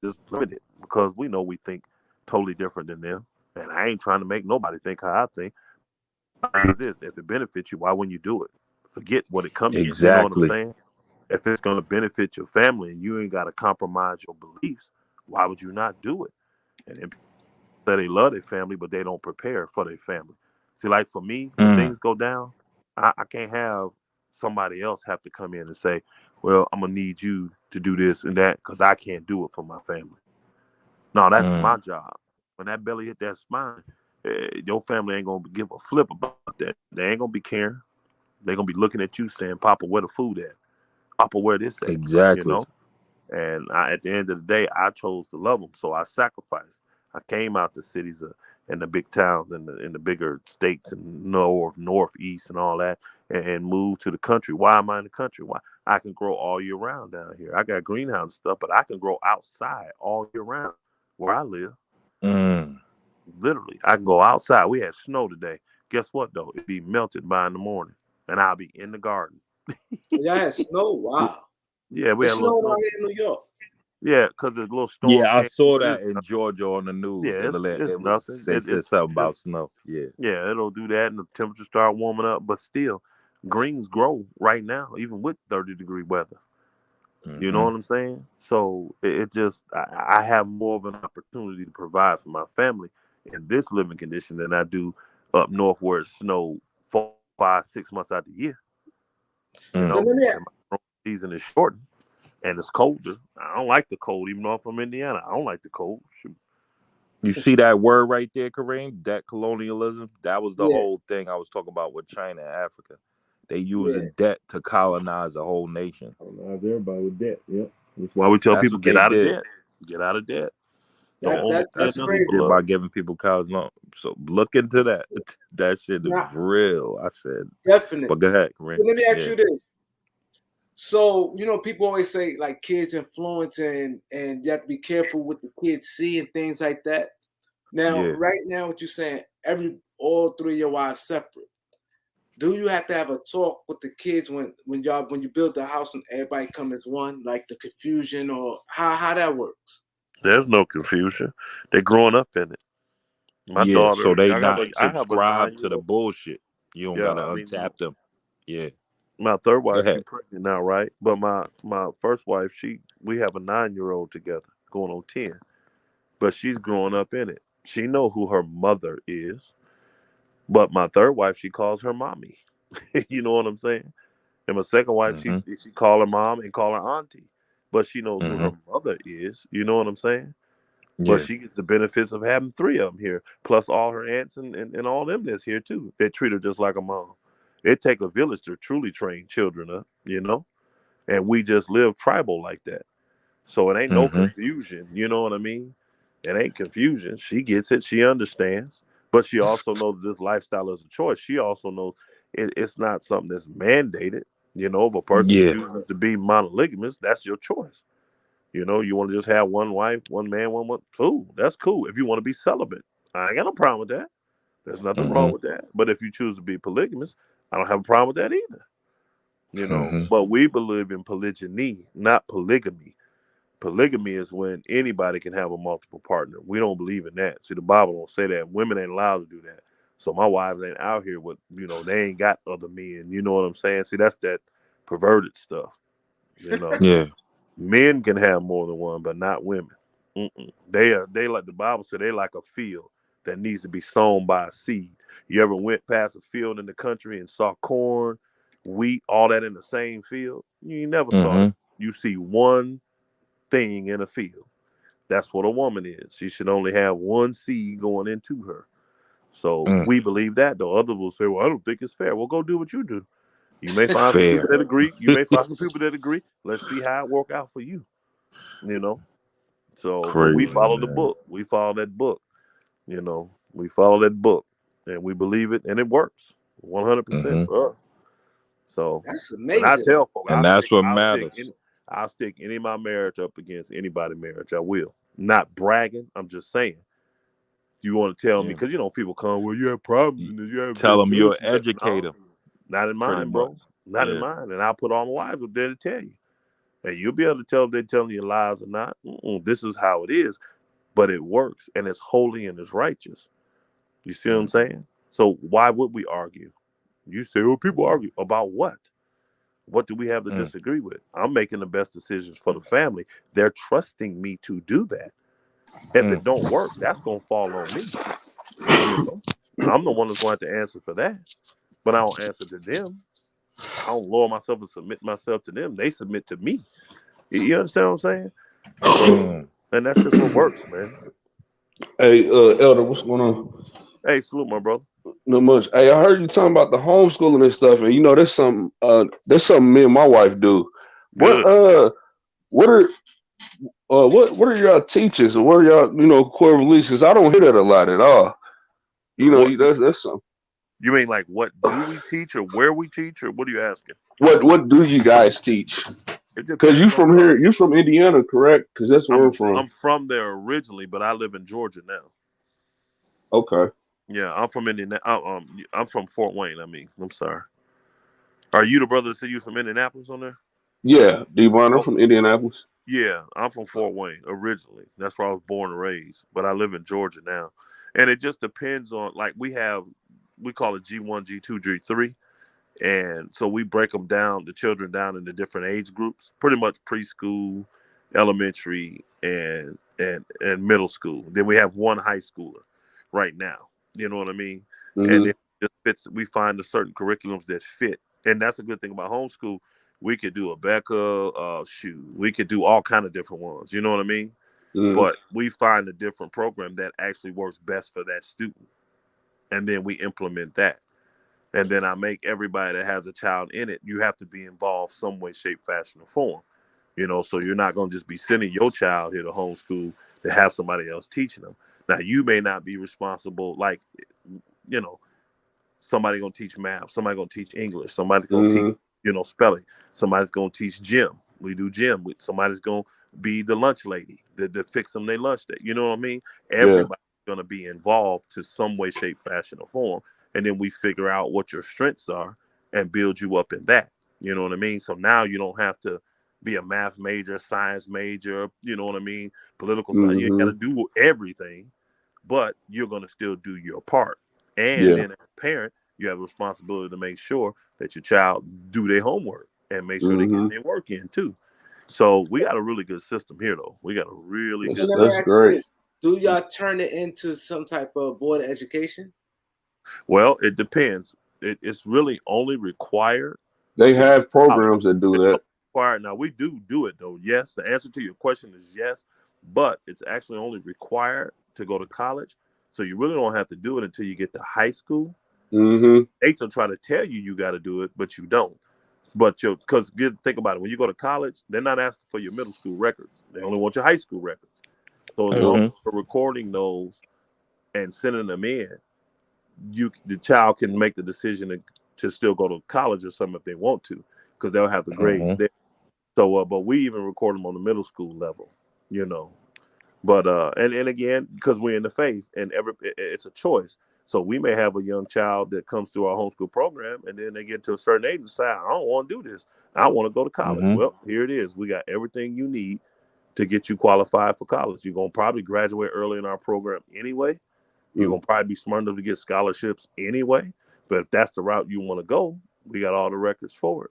just limit it because we know we think totally different than them. And I ain't trying to make nobody think how I think. Is this, if it benefits you, why wouldn't you do it? Forget what it comes in. You know what I'm Exactly. saying? If it's going to benefit your family and you ain't got to compromise your beliefs, why would you not do it? And then people say they love their family, but they don't prepare for their family. See, like for me, when things go down, I can't have somebody else have to come in and say, well, I'm going to need you to do this and that because I can't do it for my family. No, that's my job. When that belly hit that spine, your family ain't going to give a flip about that. They ain't going to be caring. They're going to be looking at you saying, Papa, where the food at? Papa, where this at? Exactly. You know? And at the end of the day, I chose to love them, so I sacrificed. I came out the cities and the big towns and the bigger states and northeast and all that, and moved to the country. Why am I in the country? Why? I can grow all year round down here. I got greenhouse stuff, but I can grow outside all year round where I live. Literally, I can go outside. We had snow today. Guess what, though? It'd be melted by in the morning, and I'll be in the garden. Y'all had snow? Wow. Yeah, we It's had a little snowing snow. out here in New York. Yeah, because there's a little storm. Yeah, I came saw through. that in Georgia on the news. Yeah, it's It was nothing. they said something about snow. Yeah. Yeah, it'll do that, and the temperature start warming up. But still, greens grow right now, even with 30-degree weather. You know what I'm saying? So it just I have more of an opportunity to provide for my family in this living condition than I do up north where it snow 4, 5, 6 months out the year. You know, So and my season is shortened and it's colder. I don't like the cold, even though I'm from Indiana. I don't like the cold. Shoot. You see that word right there, Kareem? Debt colonialism. That was the Yeah. whole thing I was talking about with China and Africa. They using Yeah. debt to colonize a whole nation. Colonize everybody with debt. Yep. That's why we tell That's people what get they out of did. debt. Get out of debt. Don't owe That's nothing crazy. but By love. giving people college loans. So look into that. That shit is Now- real. I said. Definitely. But go ahead, Kareem. But let me ask you this. So, you know, people always say like kids influence and you have to be careful what the kids see and things like that. Now, Yeah. right now, what you're saying, all three of your wives separate. Do you have to have a talk with the kids when you build the house and everybody come as one, like the confusion or how that works? There's no confusion. They're growing up in it. My daughter, so they I not have a subscribed to the 9-year-old. bullshit. You don't Yeah, gotta I mean, untap them. Yeah. my third Go wife, she's ahead. pregnant now, right? But my first wife, we have a 9-year-old together, going on 10. But she's growing up in it. She know who her mother is. But my third wife, she calls her mommy. You know what I'm saying? And my second wife, she call her mom and call her auntie. But she knows who her mother is. You know what I'm saying? Yeah. But she gets the benefits of having 3 of them here, plus all her aunts and all them that's here too. They treat her just like a mom. It take a village to truly train children up, you know? And we just live tribal like that. So it ain't no confusion. You know what I mean? It ain't confusion. She gets it. She understands. But she also knows that this lifestyle is a choice. She also knows it's not something that's mandated. You know, if a person chooses to be monogamous, that's your choice. You know, you want to just have one wife, one man, one. Cool. That's cool. If you want to be celibate, I ain't got no problem with that. There's nothing wrong with that. But if you choose to be polygamous, I don't have a problem with that either. You know, but we believe in polygyny, not polygamy. Polygamy is when anybody can have a multiple partner. We don't believe in that. See, the Bible don't say that. Women ain't allowed to do that. So my wives ain't out here with, you know, they ain't got other men. You know what I'm saying? See, that's that perverted stuff. You know, men can have more than one, but not women. They like the Bible said, they like a field that needs to be sown by a seed. You ever went past a field in the country and saw corn, wheat, all that in the same field? You never saw it. You see one thing in a field. That's what a woman is. She should only have one seed going into her. So we believe that, though. Others will say, well, I don't think it's fair. Well, go do what you do. You may find some people that agree. You may find some people that agree. Let's see how it work out for you. You know? So, but we follow the book. We follow that book. You know, we follow that book. And we believe it, and it works. 100% for us. So that's and I amazing. tell folks, And that's what matters. I'll stick any of my marriage up against anybody's marriage. I will. Not bragging. I'm just saying. You want to tell me, because people come, well, you have problems in this. You have Tell them you're an no, educator. not in mine, bro. Not in mine. And I'll put all my wives up there to tell you. And you'll be able to tell if they're telling you lies or not. This is how it is. But it works, and it's holy and it's righteous. You see what I'm saying? So why would we argue? You say, well, people argue about what? What do we have to disagree with? I'm making the best decisions for the family. They're trusting me to do that. If it don't work, that's going to fall on me. I'm the one that's going to have to answer for that. But I don't answer to them. I don't lower myself and submit myself to them. They submit to me. You understand what I'm saying? So, and that's just what works, man. Hey, Elder, what's going on? Hey, salute, my brother. Not much. Hey, I heard you talking about the homeschooling and stuff, and that's something me and my wife do. Good. What are y'all teachers, or what are y'all core releases? I don't hear that a lot at all. That's something. You mean like what do we teach, or where we teach, or what are you asking? What do you guys teach? Because you from here, you're from Indiana, correct? Because that's where I'm from. I'm from there originally, but I live in Georgia now. Okay. Yeah, I'm from Indiana. I'm from Fort Wayne. I'm sorry. Are you the brother that said you from Indianapolis on there? Yeah, Devon. I'm from Indianapolis. Yeah, I'm from Fort Wayne originally. That's where I was born and raised. But I live in Georgia now, and it just depends on we call it G1, G2, G3. And so we break the children down into different age groups, pretty much preschool, elementary, and middle school. Then we have one high schooler right now. You know what I mean? Mm-hmm. And it just fits. We find the certain curriculums that fit. And that's a good thing about homeschool. We could do a Becca, we could do all kind of different ones. You know what I mean? Mm-hmm. But we find a different program that actually works best for that student. And then we implement that. And then I make everybody that has a child in it, you have to be involved some way, shape, fashion, or form. So you're not going to just be sending your child here to homeschool to have somebody else teaching them. Now, you may not be responsible, somebody going to teach math, somebody going to teach English, somebody's going to teach, spelling, somebody's going to teach gym. We do gym. Somebody's going to be the lunch lady to fix them their lunch day. You know what I mean? Everybody's going to be involved to some way, shape, fashion, or form. And then we figure out what your strengths are and build you up in that. You know what I mean? So now you don't have to be a math major, science major, you know what I mean? Political science. You got to do everything, but you're going to still do your part. And then as a parent, you have a responsibility to make sure that your child do their homework and make sure they get their work in too. So we got a really good system here, though. We got a really good system. That's great. Do y'all turn it into some type of board of education? Well, it depends. It's really only required. They have programs that do that. Required. Now, we do it, though. Yes, the answer to your question is yes, but it's actually only required to go to college. So you really don't have to do it until you get to high school. Mm-hmm. They will try to tell you got to do it, but you don't. But because think about it. When you go to college, they're not asking for your middle school records. They only want your high school records. So as long as you're recording those and sending them in, the child can make the decision to still go to college or something if they want to, because they'll have the grades there. So, but we even record them on the middle school level, But and again, because we're in the faith, and it's a choice. So we may have a young child that comes through our homeschool program, and then they get to a certain age and say, "I don't want to do this. I want to go to college." Well, here it is. We got everything you need to get you qualified for college. You're gonna probably graduate early in our program anyway. You're going to probably be smart enough to get scholarships anyway. But if that's the route you want to go, we got all the records for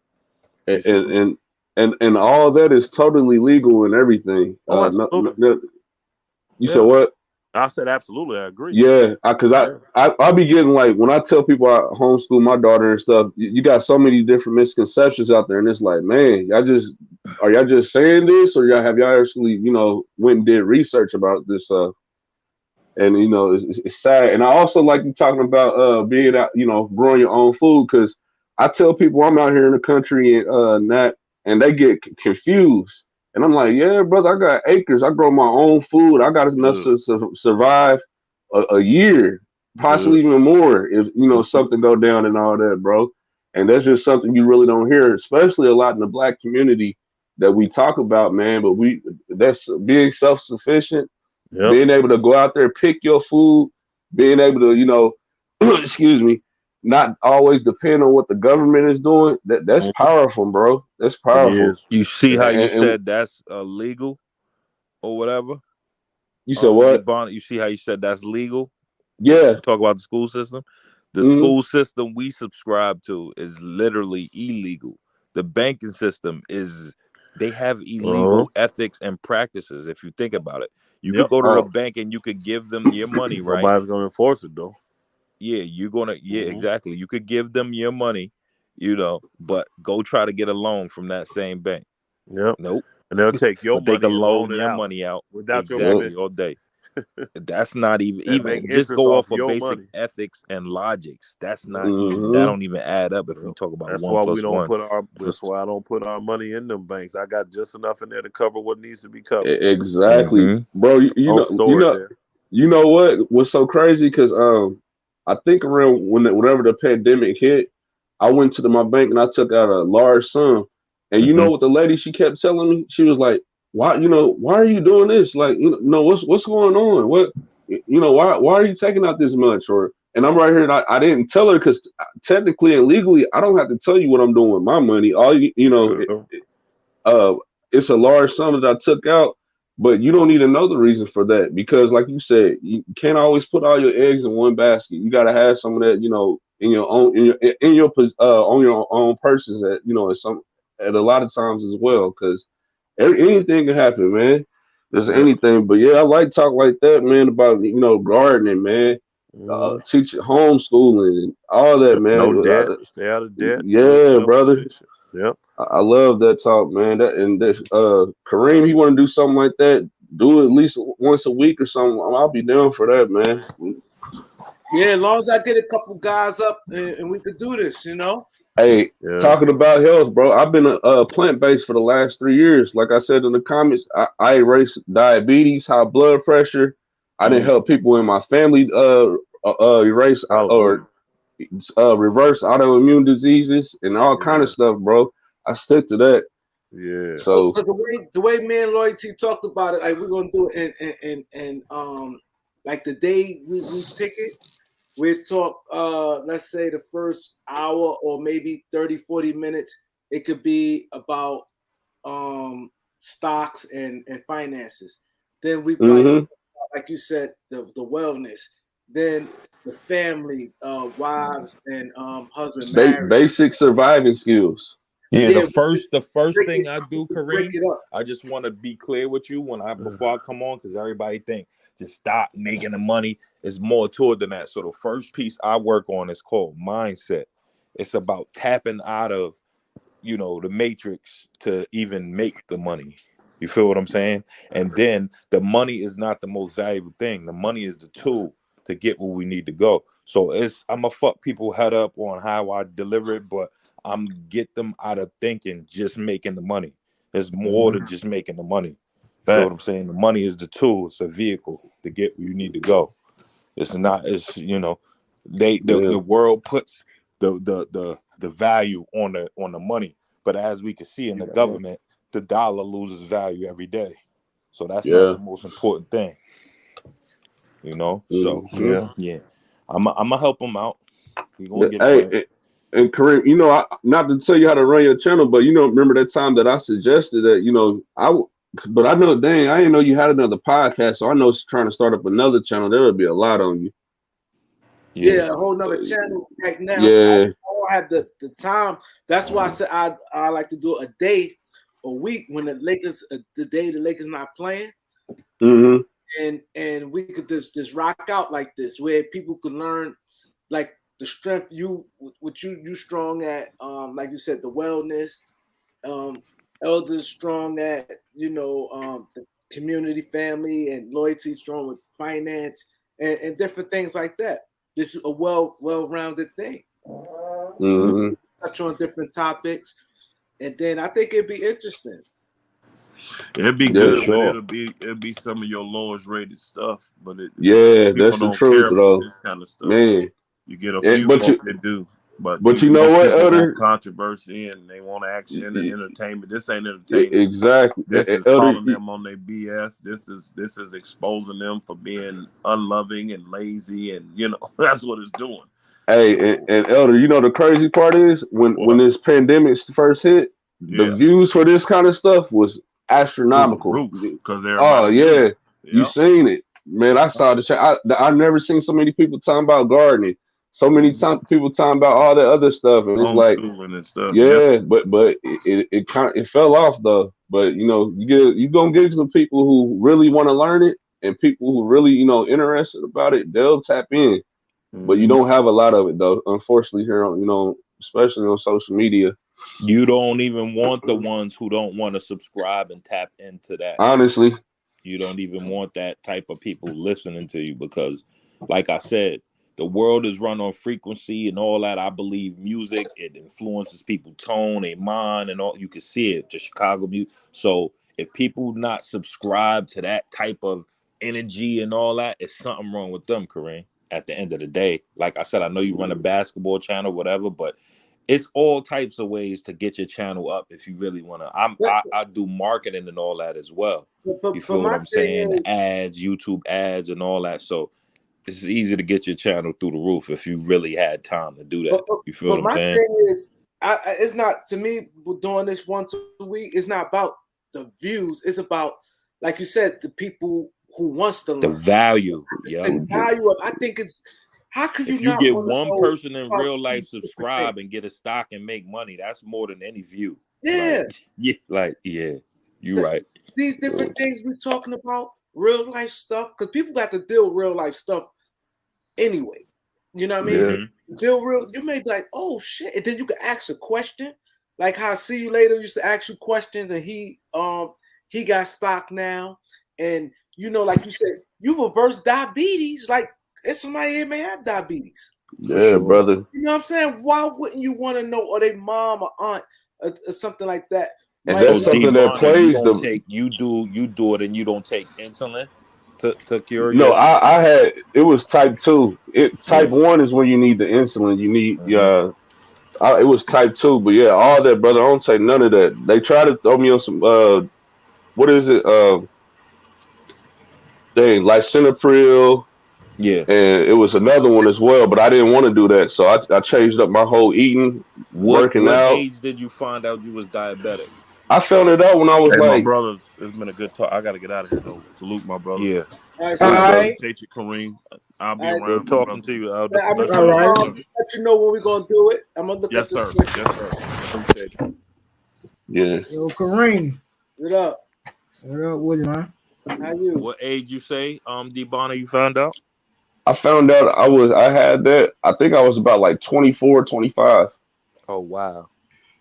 it. And all that is totally legal and everything. You said what? I said absolutely. I agree. Yeah, because I be getting when I tell people I homeschool my daughter and stuff, you got so many different misconceptions out there. And it's like, man, are y'all just saying this, or have y'all actually, went and did research about this And it's sad. And I also like you talking about being out, growing your own food, because I tell people I'm out here in the country and they get confused. And I'm like, yeah, brother, I got acres. I grow my own food. I got enough to survive a year. possibly even more if something go down and all that, bro. And that's just something you really don't hear, especially a lot in the Black community that we talk about, man. But that's being self-sufficient, being able to go out there, pick your food, being able to, excuse me, not always depend on what the government is doing. That's powerful, bro. That's powerful. You see how you And said that's legal or whatever? You said what? You see how you said that's legal? Yeah. Talk about the school system. The school system we subscribe to is literally illegal. The banking system they have illegal ethics and practices. If you think about it, you could go to the bank and you could give them your money, right? Nobody's gonna enforce it though. Yeah, exactly. You could give them your money, but go try to get a loan from that same bank. Yep. Nope. And they'll take your they money can and loan loan your it out money out without your exactly permission. all day. That's not even make just interest go off off of your basic money. ethics and logics. That's not even that don't even add up if we talk about That's 1 why plus we don't 1. put our. That's why I don't put our money in them banks. I got just enough in there to cover what needs to be covered. Exactly, bro. You know what was so crazy? Because I think around whenever the pandemic hit, I went to my bank and I took out a large sum. And you know what the lady, she kept telling me? She was like, "Why are you doing this? Like, what's going on? What, why are you taking out this much?" And I'm right here, and I didn't tell her because technically and legally, I don't have to tell you what I'm doing with my money. All it's a large sum that I took out, but you don't need to know the reason for that because, like you said, you can't always put all your eggs in one basket. You got to have some of that, in your own, on your own purses at a lot of times as well, because anything can happen, man. There's anything, but yeah, I like talk like that, man, about gardening, man, teaching, homeschooling, and all that, man. No debt, stay out of debt. Yeah, brother. Yep. I love that talk, man. Kareem, he want to do something like that. Do it at least once a week or something. I'll be down for that, man. Yeah, as long as I get a couple guys up and we could do this, Hey, talking about health, bro. I've been a plant-based for the last 3 years. Like I said in the comments, I erased diabetes, high blood pressure. I didn't help people in my family erase or reverse autoimmune disease and all kind of stuff, bro. I stick to that. Yeah. So the way me and Loyalty talked about it, like we're gonna do it and like the day we pick it, we talk let's say the first hour or maybe 30-40 minutes, it could be about stocks and finances. Then we probably like you said, the wellness, then the family, wives and husband, basic surviving skills. Yeah, the first thing I do, Kareem, I just want to be clear with you before I come on, because everybody think just stop making the money. It's more to it than that. So the first piece I work on is called mindset. It's about tapping out of, the matrix to even make the money. You feel what I'm saying? And then the money is not the most valuable thing. The money is the tool to get where we need to go. So I'm gonna fuck people head up on how I deliver it, but I'm get them out of thinking just making the money. There's more than just making the money. You know what I'm saying? The money is the tool. It's a vehicle to get where you need to go. It's not. It's the world puts the value on the money, but as we can see in the government, the dollar loses value every day. So that's not the most important thing. So yeah, I'm gonna help them out. We gonna get it right. And Kareem, not to tell you how to run your channel, but remember that time that I suggested that, but I know, dang, I didn't know you had another podcast, so I know trying to start up another channel, there would be a lot on you. Yeah, a whole nother channel right now. Yeah. I don't have the time. That's why I said I like to do a day, a week when the day the Lakers not playing. And we could just rock out like this, where people could learn like the strength you strong at, like you said, the wellness, elders strong at, the community, family, and loyalty strong with finance and different things like that. This is a well-rounded thing. Touch on different topics, and then I think it'd be interesting. It'd be Yeah, good, sure. but it'll be some of your lowest rated stuff. But Yeah, people that's the don't truth, care about though, this kind of stuff. man. You get a And, few but folk that do, but you know most what, people want Elder? controversy and they want action and entertainment. This ain't entertainment. Exactly. This is Elder, calling them on their BS. This is exposing them for being unloving and lazy, and that's what it's doing. hey, So, and Elder, you know the crazy part is when this pandemic first hit, the views for this kind of stuff was astronomical. Because Oh yeah, you Yep. seen it, man. I saw the I've never seen so many people talking about gardening. So many people talking about all that other stuff, and it's like, homeschooling and stuff. yeah, but it kind of it fell off though. But you gonna get some people who really want to learn it, and people who really interested about it. They'll tap in, but you don't have a lot of it though. Unfortunately, here on especially on social media. You don't even want the ones who don't want to subscribe and tap into that. Honestly, you don't even want that type of people listening to you because, like I said, the world is run on frequency and all that. I believe music, it influences people's tone, their mind, and all. You can see it, just Chicago music. So if people not subscribe to that type of energy and all that, it's something wrong with them, Kareem. At the end of the day, like I said, I know you run a basketball channel, whatever, but it's all types of ways to get your channel up if you really want to. I do marketing and all that as well. You feel what I'm saying? Ads, YouTube ads, and all that. So it's easy to get your channel through the roof if you really had time to do that. You feel what I'm saying? My thing is, it's not, to me, doing this once a week, it's not about the views. It's about, like you said, the people who wants to learn. The value. The value of, I think it's, how could you if you not get one person in real life subscribe and get a stock and make money, that's more than any view. Yeah. You're right. These different things we're talking about, real life stuff, because people got to deal with real life stuff anyway. You know what I mean? Deal real, you may be like, oh shit. And then you can ask a question. Like how See You Later used to ask you questions, and he got stock now. And like you said, you reverse diabetes. Like, it's somebody here may have diabetes. Yeah, brother. You know what I'm saying? Why wouldn't you want to know, or their mom or aunt or something like that? And that's something that plays them. You do it, and you don't take insulin to cure. No, I had, it was type 2. Type 1 is when you need the insulin. You need it was type 2, but yeah, all that, brother. I don't take none of that. They try to throw me on some what is it? Lisinopril. Yeah, and it was another one as well, but I didn't want to do that, so I changed up my whole eating, working out. What age did you find out you was diabetic? I found it out when I was my brothers, it's been a good talk. I got to get out of here though. Salute my brother. Yeah. All right. Take it, Kareem. I'll be All around. Talking to you. I'm gonna let you know when we're gonna do it. I'm gonna look at this. Yes, sir. Appreciate it. Yeah. Yo, Kareem. What up? What up with you, man? How you? What age you say, D-Bonner, you found out? I found out I had that. I think I was about like 24, 25. Oh wow.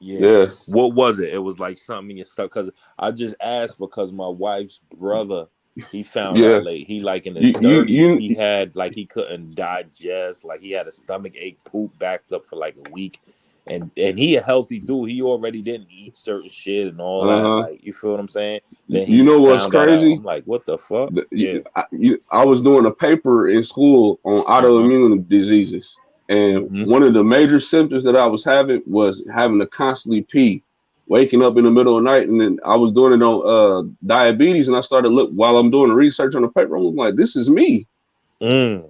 Yeah. What was it? It was like something you stuck, because I just asked because my wife's brother, he found out late. He like in his 30s, he had like he couldn't digest, like he had a stomach ache, poop backed up for like a week. And he a healthy dude. He already didn't eat certain shit and all that. Like, you feel what I'm saying? Then you know what's crazy? I'm like, what the fuck? I was doing a paper in school on autoimmune diseases. And one of the major symptoms that I was having was having to constantly pee, waking up in the middle of the night. And then I was doing it on diabetes. And I started while I'm doing the research on the paper, I'm like, this is me. God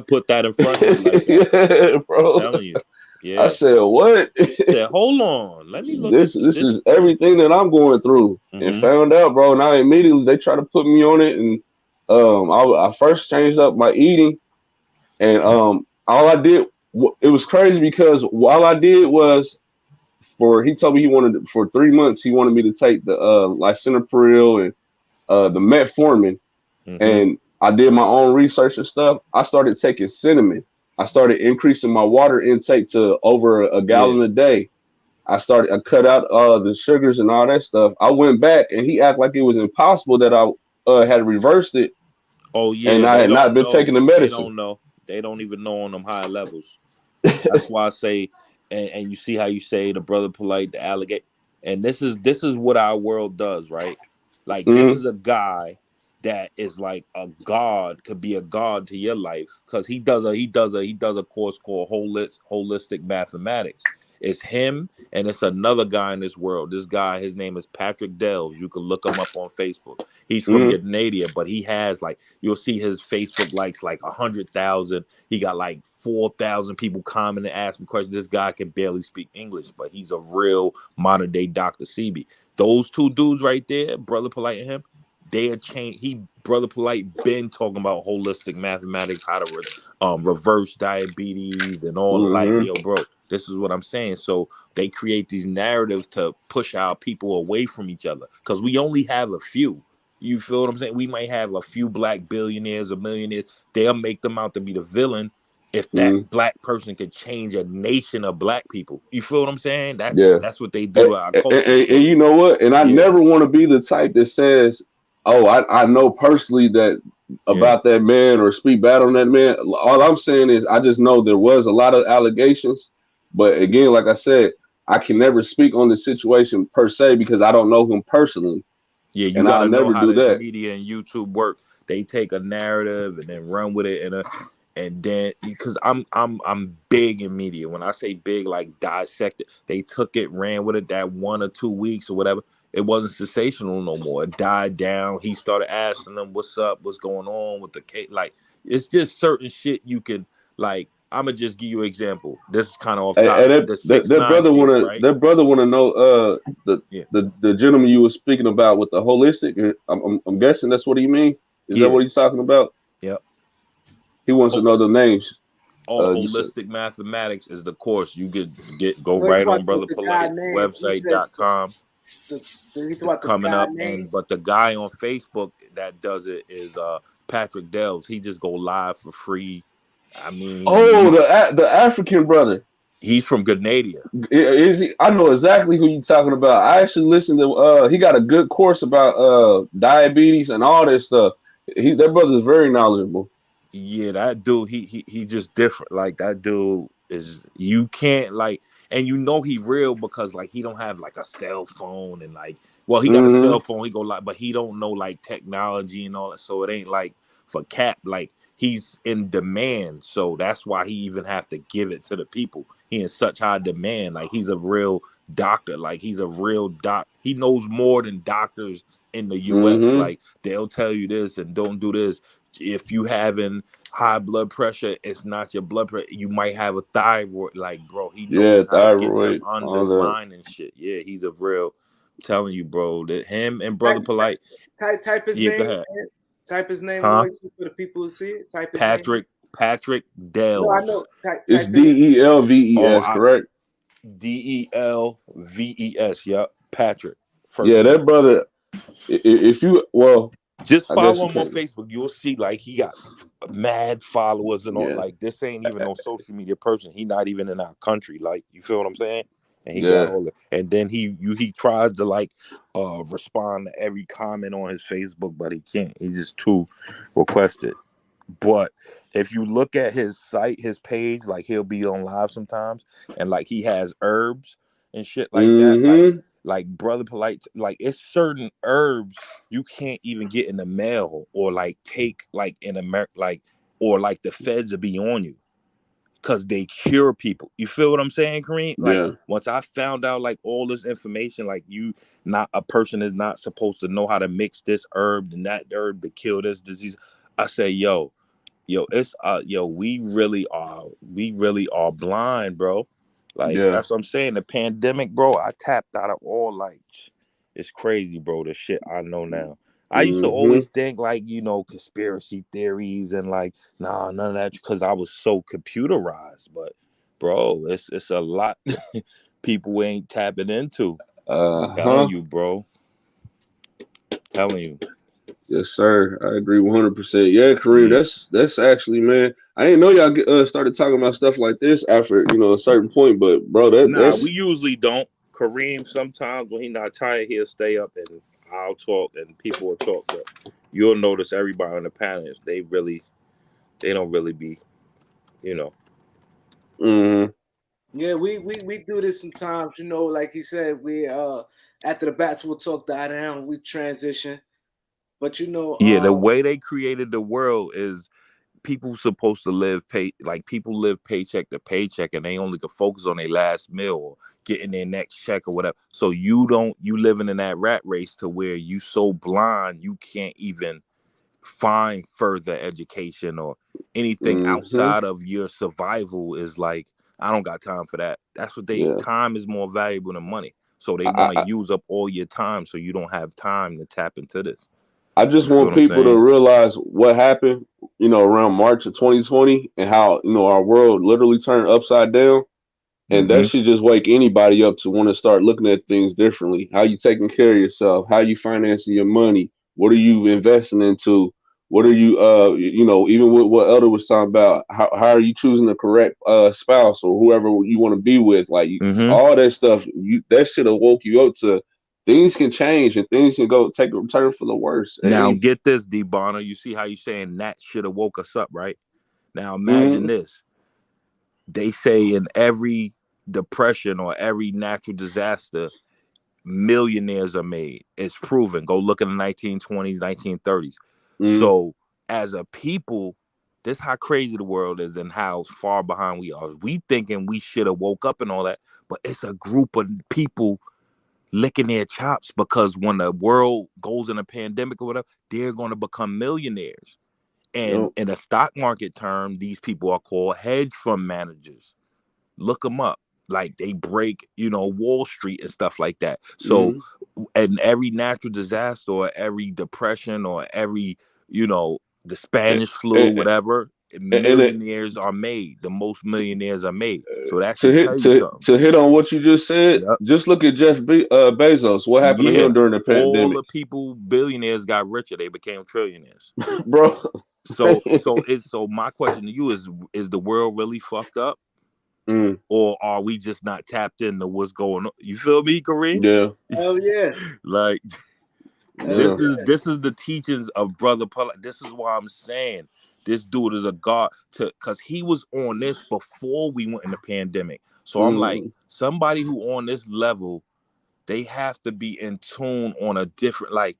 put that in front of you like that. Yeah, bro. I'm telling you. Yeah. I said, what? I said, hold on. Let me look this is everything that I'm going through. And found out, bro. And I immediately, they tried to put me on it. And I first changed up my eating. And all I did, it was crazy because all I did was, he told me for 3 months, he wanted me to take the lisinopril and the metformin. And I did my own research and stuff. I started taking cinnamon. I started increasing my water intake to over a gallon a day. I cut out the sugars and all that stuff. I went back and he acted like it was impossible that I had reversed it. Oh yeah. And I had not been taking the medicine. They don't know. They don't even know on them higher levels. That's why I say, and you see how you say the brother polite, the alligator. And this is what our world does, right? Like this is a guy that is like a god, could be a god to your life, because he does a course called holistic mathematics. It's him and it's another guy in this world. This guy, his name is Patrick Delves. You can look him up on Facebook. He's from Grenada, but he has like, you'll see his Facebook likes like 100,000. He got like 4,000 people commenting, asking questions. This guy can barely speak English, but he's a real modern day Dr. Sebi. Those two dudes right there, Brother Polite and him, they are changed. Brother Polite been talking about holistic mathematics, how to reverse diabetes and all. Like, yo, bro, this is what I'm saying. So they create these narratives to push our people away from each other, because we only have a few. You feel what I'm saying? We might have a few black billionaires or millionaires. They'll make them out to be the villain if that black person could change a nation of black people. You feel what I'm saying? That's what they do to our culture. And you know what? And I never want to be the type that says, oh, I know personally that about that man or speak bad on that man. All I'm saying is I just know there was a lot of allegations. But again, like I said, I can never speak on the situation per se because I don't know him personally. Yeah, you gotta know how this media and YouTube work. They take a narrative and then run with it, and then because I'm big in media. When I say big, like dissect it, they took it, ran with it that 1 or 2 weeks or whatever. It wasn't sensational no more. It died down. He started asking them, "What's up? What's going on with the case?" Like, it's just certain shit you can like. I'm gonna just give you an example. This is kind of off topic. That brother wanna know the gentleman you were speaking about with the holistic. I'm guessing that's what he mean. Is that what he's talking about? Yep. He wants to know the names. Holistic mathematics is the course. You could go right on Brother Polite website.com. Coming up, but the guy on Facebook that does it is Patrick Delves. He just go live for free. I mean, the African brother. He's from Grenada. Is he? I know exactly who you're talking about. I actually listened to. He got a good course about diabetes and all this stuff. That brother is very knowledgeable. Yeah, that dude. He just different. Like that dude is. You can't like. And you know he real because like he don't have like a cell phone and like, well, he got a cell phone, he go like, but he don't know like technology and all that. So it ain't like for Cap, like he's in demand. So that's why he even have to give it to the people. He in such high demand. Like he's a real doctor. Like he's a real doc. He knows more than doctors in the US. Like they'll tell you this and don't do this. If you having high blood pressure, it's not your blood pressure. You might have a thyroid. Like, bro, he knows how to get them underlying and shit. Yeah, he's a real. I'm telling you, bro, that him and Brother Polite. Type his name. Go ahead. Type his name for the people who see it. Type his name. Patrick Delves. No, I know. It's DELVES, correct? DELVES. Yep, Patrick. That brother. If you just follow him on Facebook, you'll see like he got mad followers and all. Like this ain't even no social media person. He not even in our country. Like, you feel what I'm saying? And he got all that. And then he tries to like respond to every comment on his Facebook, but he can't. He's just too requested. But if you look at his site, his page, like he'll be on live sometimes, and like he has herbs and shit like that. Like Brother Polite, like it's certain herbs you can't even get in the mail or like take like in America, like, or like the feds will be on you because they cure people. You feel what I'm saying, Kareem? Like once I found out like all this information, like a person is not supposed to know how to mix this herb and that herb to kill this disease. I say, yo, it's we really are blind, bro. Like that's what I'm saying. The pandemic, bro, I tapped out of all, like, it's crazy, bro. The shit I know now. I used to always think like, conspiracy theories and like, none of that, because I was so computerized. But bro, it's a lot people ain't tapping into. Telling you, bro. Telling you. Yes, sir. I agree 100%. Yeah, Kareem, that's actually, man. I didn't know y'all started talking about stuff like this after a certain point, but bro, that's we usually don't. Kareem sometimes when he's not tired, he'll stay up and I'll talk and people will talk. But you'll notice everybody on the panel, they don't really be, Yeah, Yeah, we do this sometimes, you know, like he said, we after the bats will talk die down, we transition. But you know, Yeah, the way they created the world is people supposed to live people live paycheck to paycheck, and they only can focus on their last meal or getting their next check or whatever. So you living in that rat race to where you so blind you can't even find further education or anything outside of your survival. Is like, I don't got time for that. That's what time is more valuable than money. So they want to use up all your time so you don't have time to tap into this. I just want people to realize what happened, you know, around March of 2020 and how, you know, our world literally turned upside down. And that should just wake anybody up to want to start looking at things differently. How you taking care of yourself? How you financing your money? What are you investing into? What are you, you know, even with what Elder was talking about, how are you choosing the correct spouse or whoever you want to be with? Like all that stuff, that should have woke you up to things can change and things can go take a turn for the worse. Now get this, D. Bonner. You see how you saying that should have woke us up, right? Now imagine this. They say in every depression or every natural disaster, millionaires are made. It's proven. Go look in the 1920s, 1930s. So as a people, this how crazy the world is and how far behind we are. We thinking we should have woke up and all that, but it's a group of people licking their chops because when the world goes in a pandemic or whatever, they're going to become millionaires. And in a stock market term, these people are called hedge fund managers. Look them up. Like they break, you know, Wall Street and stuff like that. So and every natural disaster or every depression or every, you know, the Spanish flu, whatever, millionaires are made. The most millionaires are made. So that should tell you something. To hit on what you just said, just look at Jeff Bezos. What happened to him during the pandemic? All the people, billionaires got richer. They became trillionaires. Bro. So my question to you is the world really fucked up? Or are we just not tapped into what's going on? You feel me, Kareem? Yeah. Oh yeah. Like this is the teachings of Brother Paul. This is why I'm saying this dude is a god because he was on this before we went in the pandemic. So I'm like, somebody who on this level, they have to be in tune on a different, like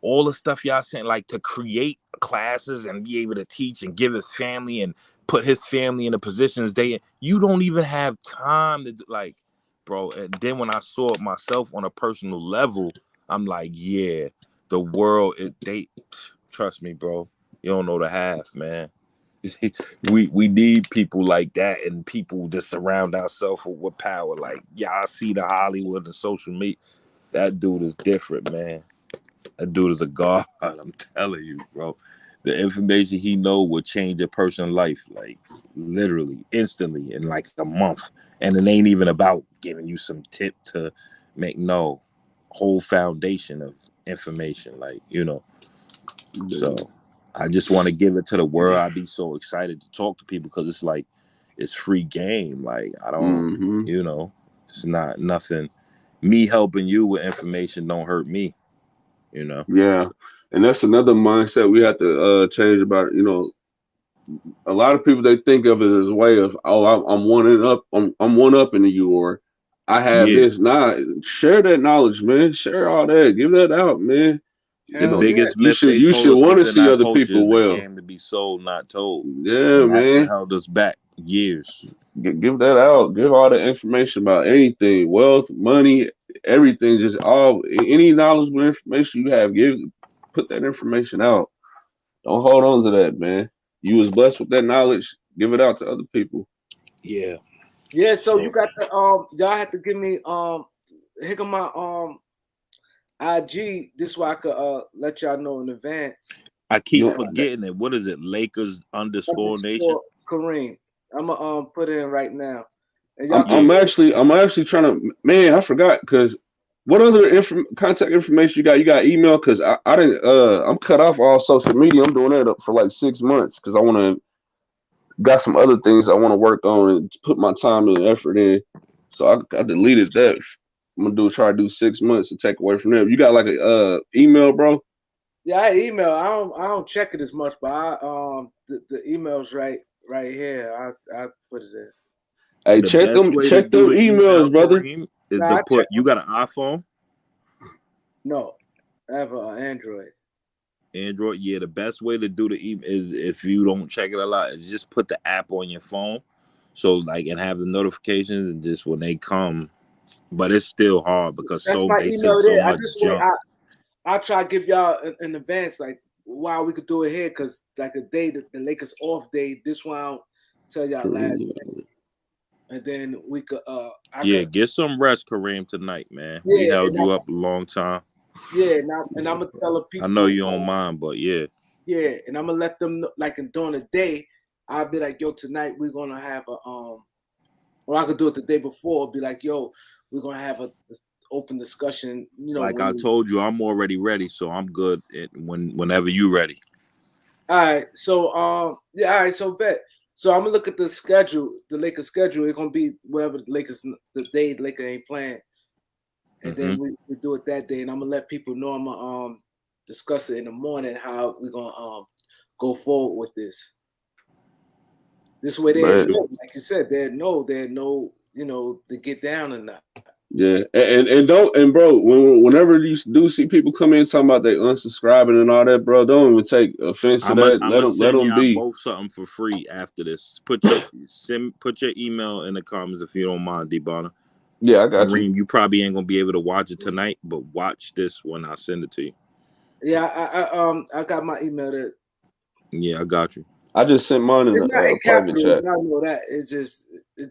all the stuff y'all saying, like to create classes and be able to teach and give his family and put his family in the positions you don't even have time to do, like, bro. And then when I saw it myself on a personal level, I'm like, yeah, the world, trust me, bro. You don't know the half, man. we need people like that and people that surround ourselves with power. Like, y'all see the Hollywood and social media. That dude is different, man. That dude is a god. I'm telling you, bro. The information he know will change a person's life, like literally, instantly, in like a month. And it ain't even about giving you some tip to make whole foundation of information, like, you know. So I just want to give it to the world. I'd be so excited to talk to people because it's like it's free game. Like I don't, you know, it's not nothing. Me helping you with information don't hurt me. You know. Yeah, and that's another mindset we have to change about. You know, a lot of people, they think of it as a way of, I'm one up in you, or I have this. Nah, share that knowledge, man. Share all that. Give that out, man. The biggest myth you should want to see other people well. The game to be sold, not told. Yeah, and that's man. what held us back years. Give that out. Give all the information about anything, wealth, money, everything. Just any knowledgeable information you have. Put that information out. Don't hold on to that, man. You was blessed with that knowledge. Give it out to other people. Yeah. Yeah. So you got the y'all have to give me hit on my IG. This way I could let y'all know in advance. I keep forgetting it. What is it? Lakers _ Nation. Kareem. I'm gonna put it in right now. And I'm actually trying to. Man, I forgot because. What other contact information you got? You got email? Because I didn't. I'm cut off all social media. I'm doing that up for like 6 months because I want to. Got some other things I want to work on and put my time and effort in. So I deleted that. I'm gonna try to do 6 months to take away from them. You got like a email, bro? Yeah, I email. I don't check it as much, but the email's right here. I put it in. Hey, The check best them. way to Check do them the email, emails, brother. Kareem, is Nah, to I put. check. You got an iPhone, No, I have an Android. Android. Yeah, the best way to do the email is if you don't check it a lot, is just put the app on your phone, so like and have the notifications and just when they come. But it's still hard because That's my they send email so there. I much just wait. junk. I'll try to give y'all in advance, like while we could do it here, because like the day that the Lakers off day, this one I'll tell y'all last day. And then we could Get some rest, Kareem, tonight, man. Yeah, We held and you up a long time. Yeah, and I'm gonna tell the people. I know you don't mind, but yeah. Yeah, and I'm gonna let them know, like during the day, I'll be like, yo, tonight we're gonna have a or I could do it the day before, be like, yo, we're gonna have a open discussion, Like I told you, I'm already ready, so I'm good whenever you ready. All right, so all right, so bet. So I'm gonna look at the schedule, the Lakers schedule. It's gonna be wherever the day the Lakers ain't playing, and then we do it that day. And I'm gonna let people know. I'm gonna discuss it in the morning how we're gonna go forward with this. This way, they know, like you said, they know, to get down or not. Yeah, and bro, whenever you do see people come in talking about they unsubscribing and all that, bro, don't even take offense to that. Let them be. Both something for free after this. Put your email in the comments if you don't mind, Debana. Yeah, I got you. You probably ain't gonna be able to watch it tonight, but watch this when I send it to you. Yeah, I got my email there. Yeah, I got you. I just sent mine in the private chat. I know that. It's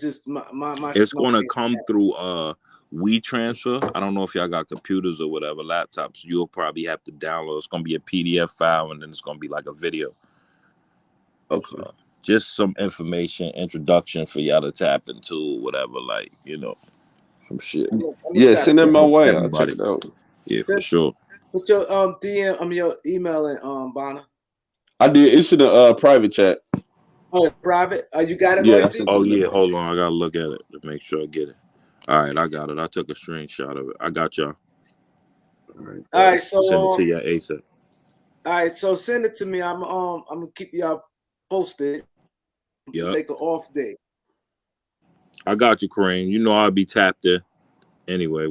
just my. It's gonna come through WeTransfer. I don't know if y'all got computers or whatever, laptops. You'll probably have to download. It's gonna be a PDF file, and then it's gonna be like a video. Okay. Just some information, introduction for y'all to tap into, whatever, like some shit. Yeah, send them my way. I'll check it out. Yeah, for sure. Put your DM, your email in Bonner. I did. It's in the private chat. Oh, private? You got it, yeah, Royce? Oh yeah, hold on. I gotta look at it to make sure I get it. All right, I got it. I took a screenshot of it. I got y'all. All right, so send it to y'all ASAP. All right, so send it to me. I'm gonna keep y'all posted. Yeah. Take an off day. I got you, Kareem. You know I'll be tapped in anyway.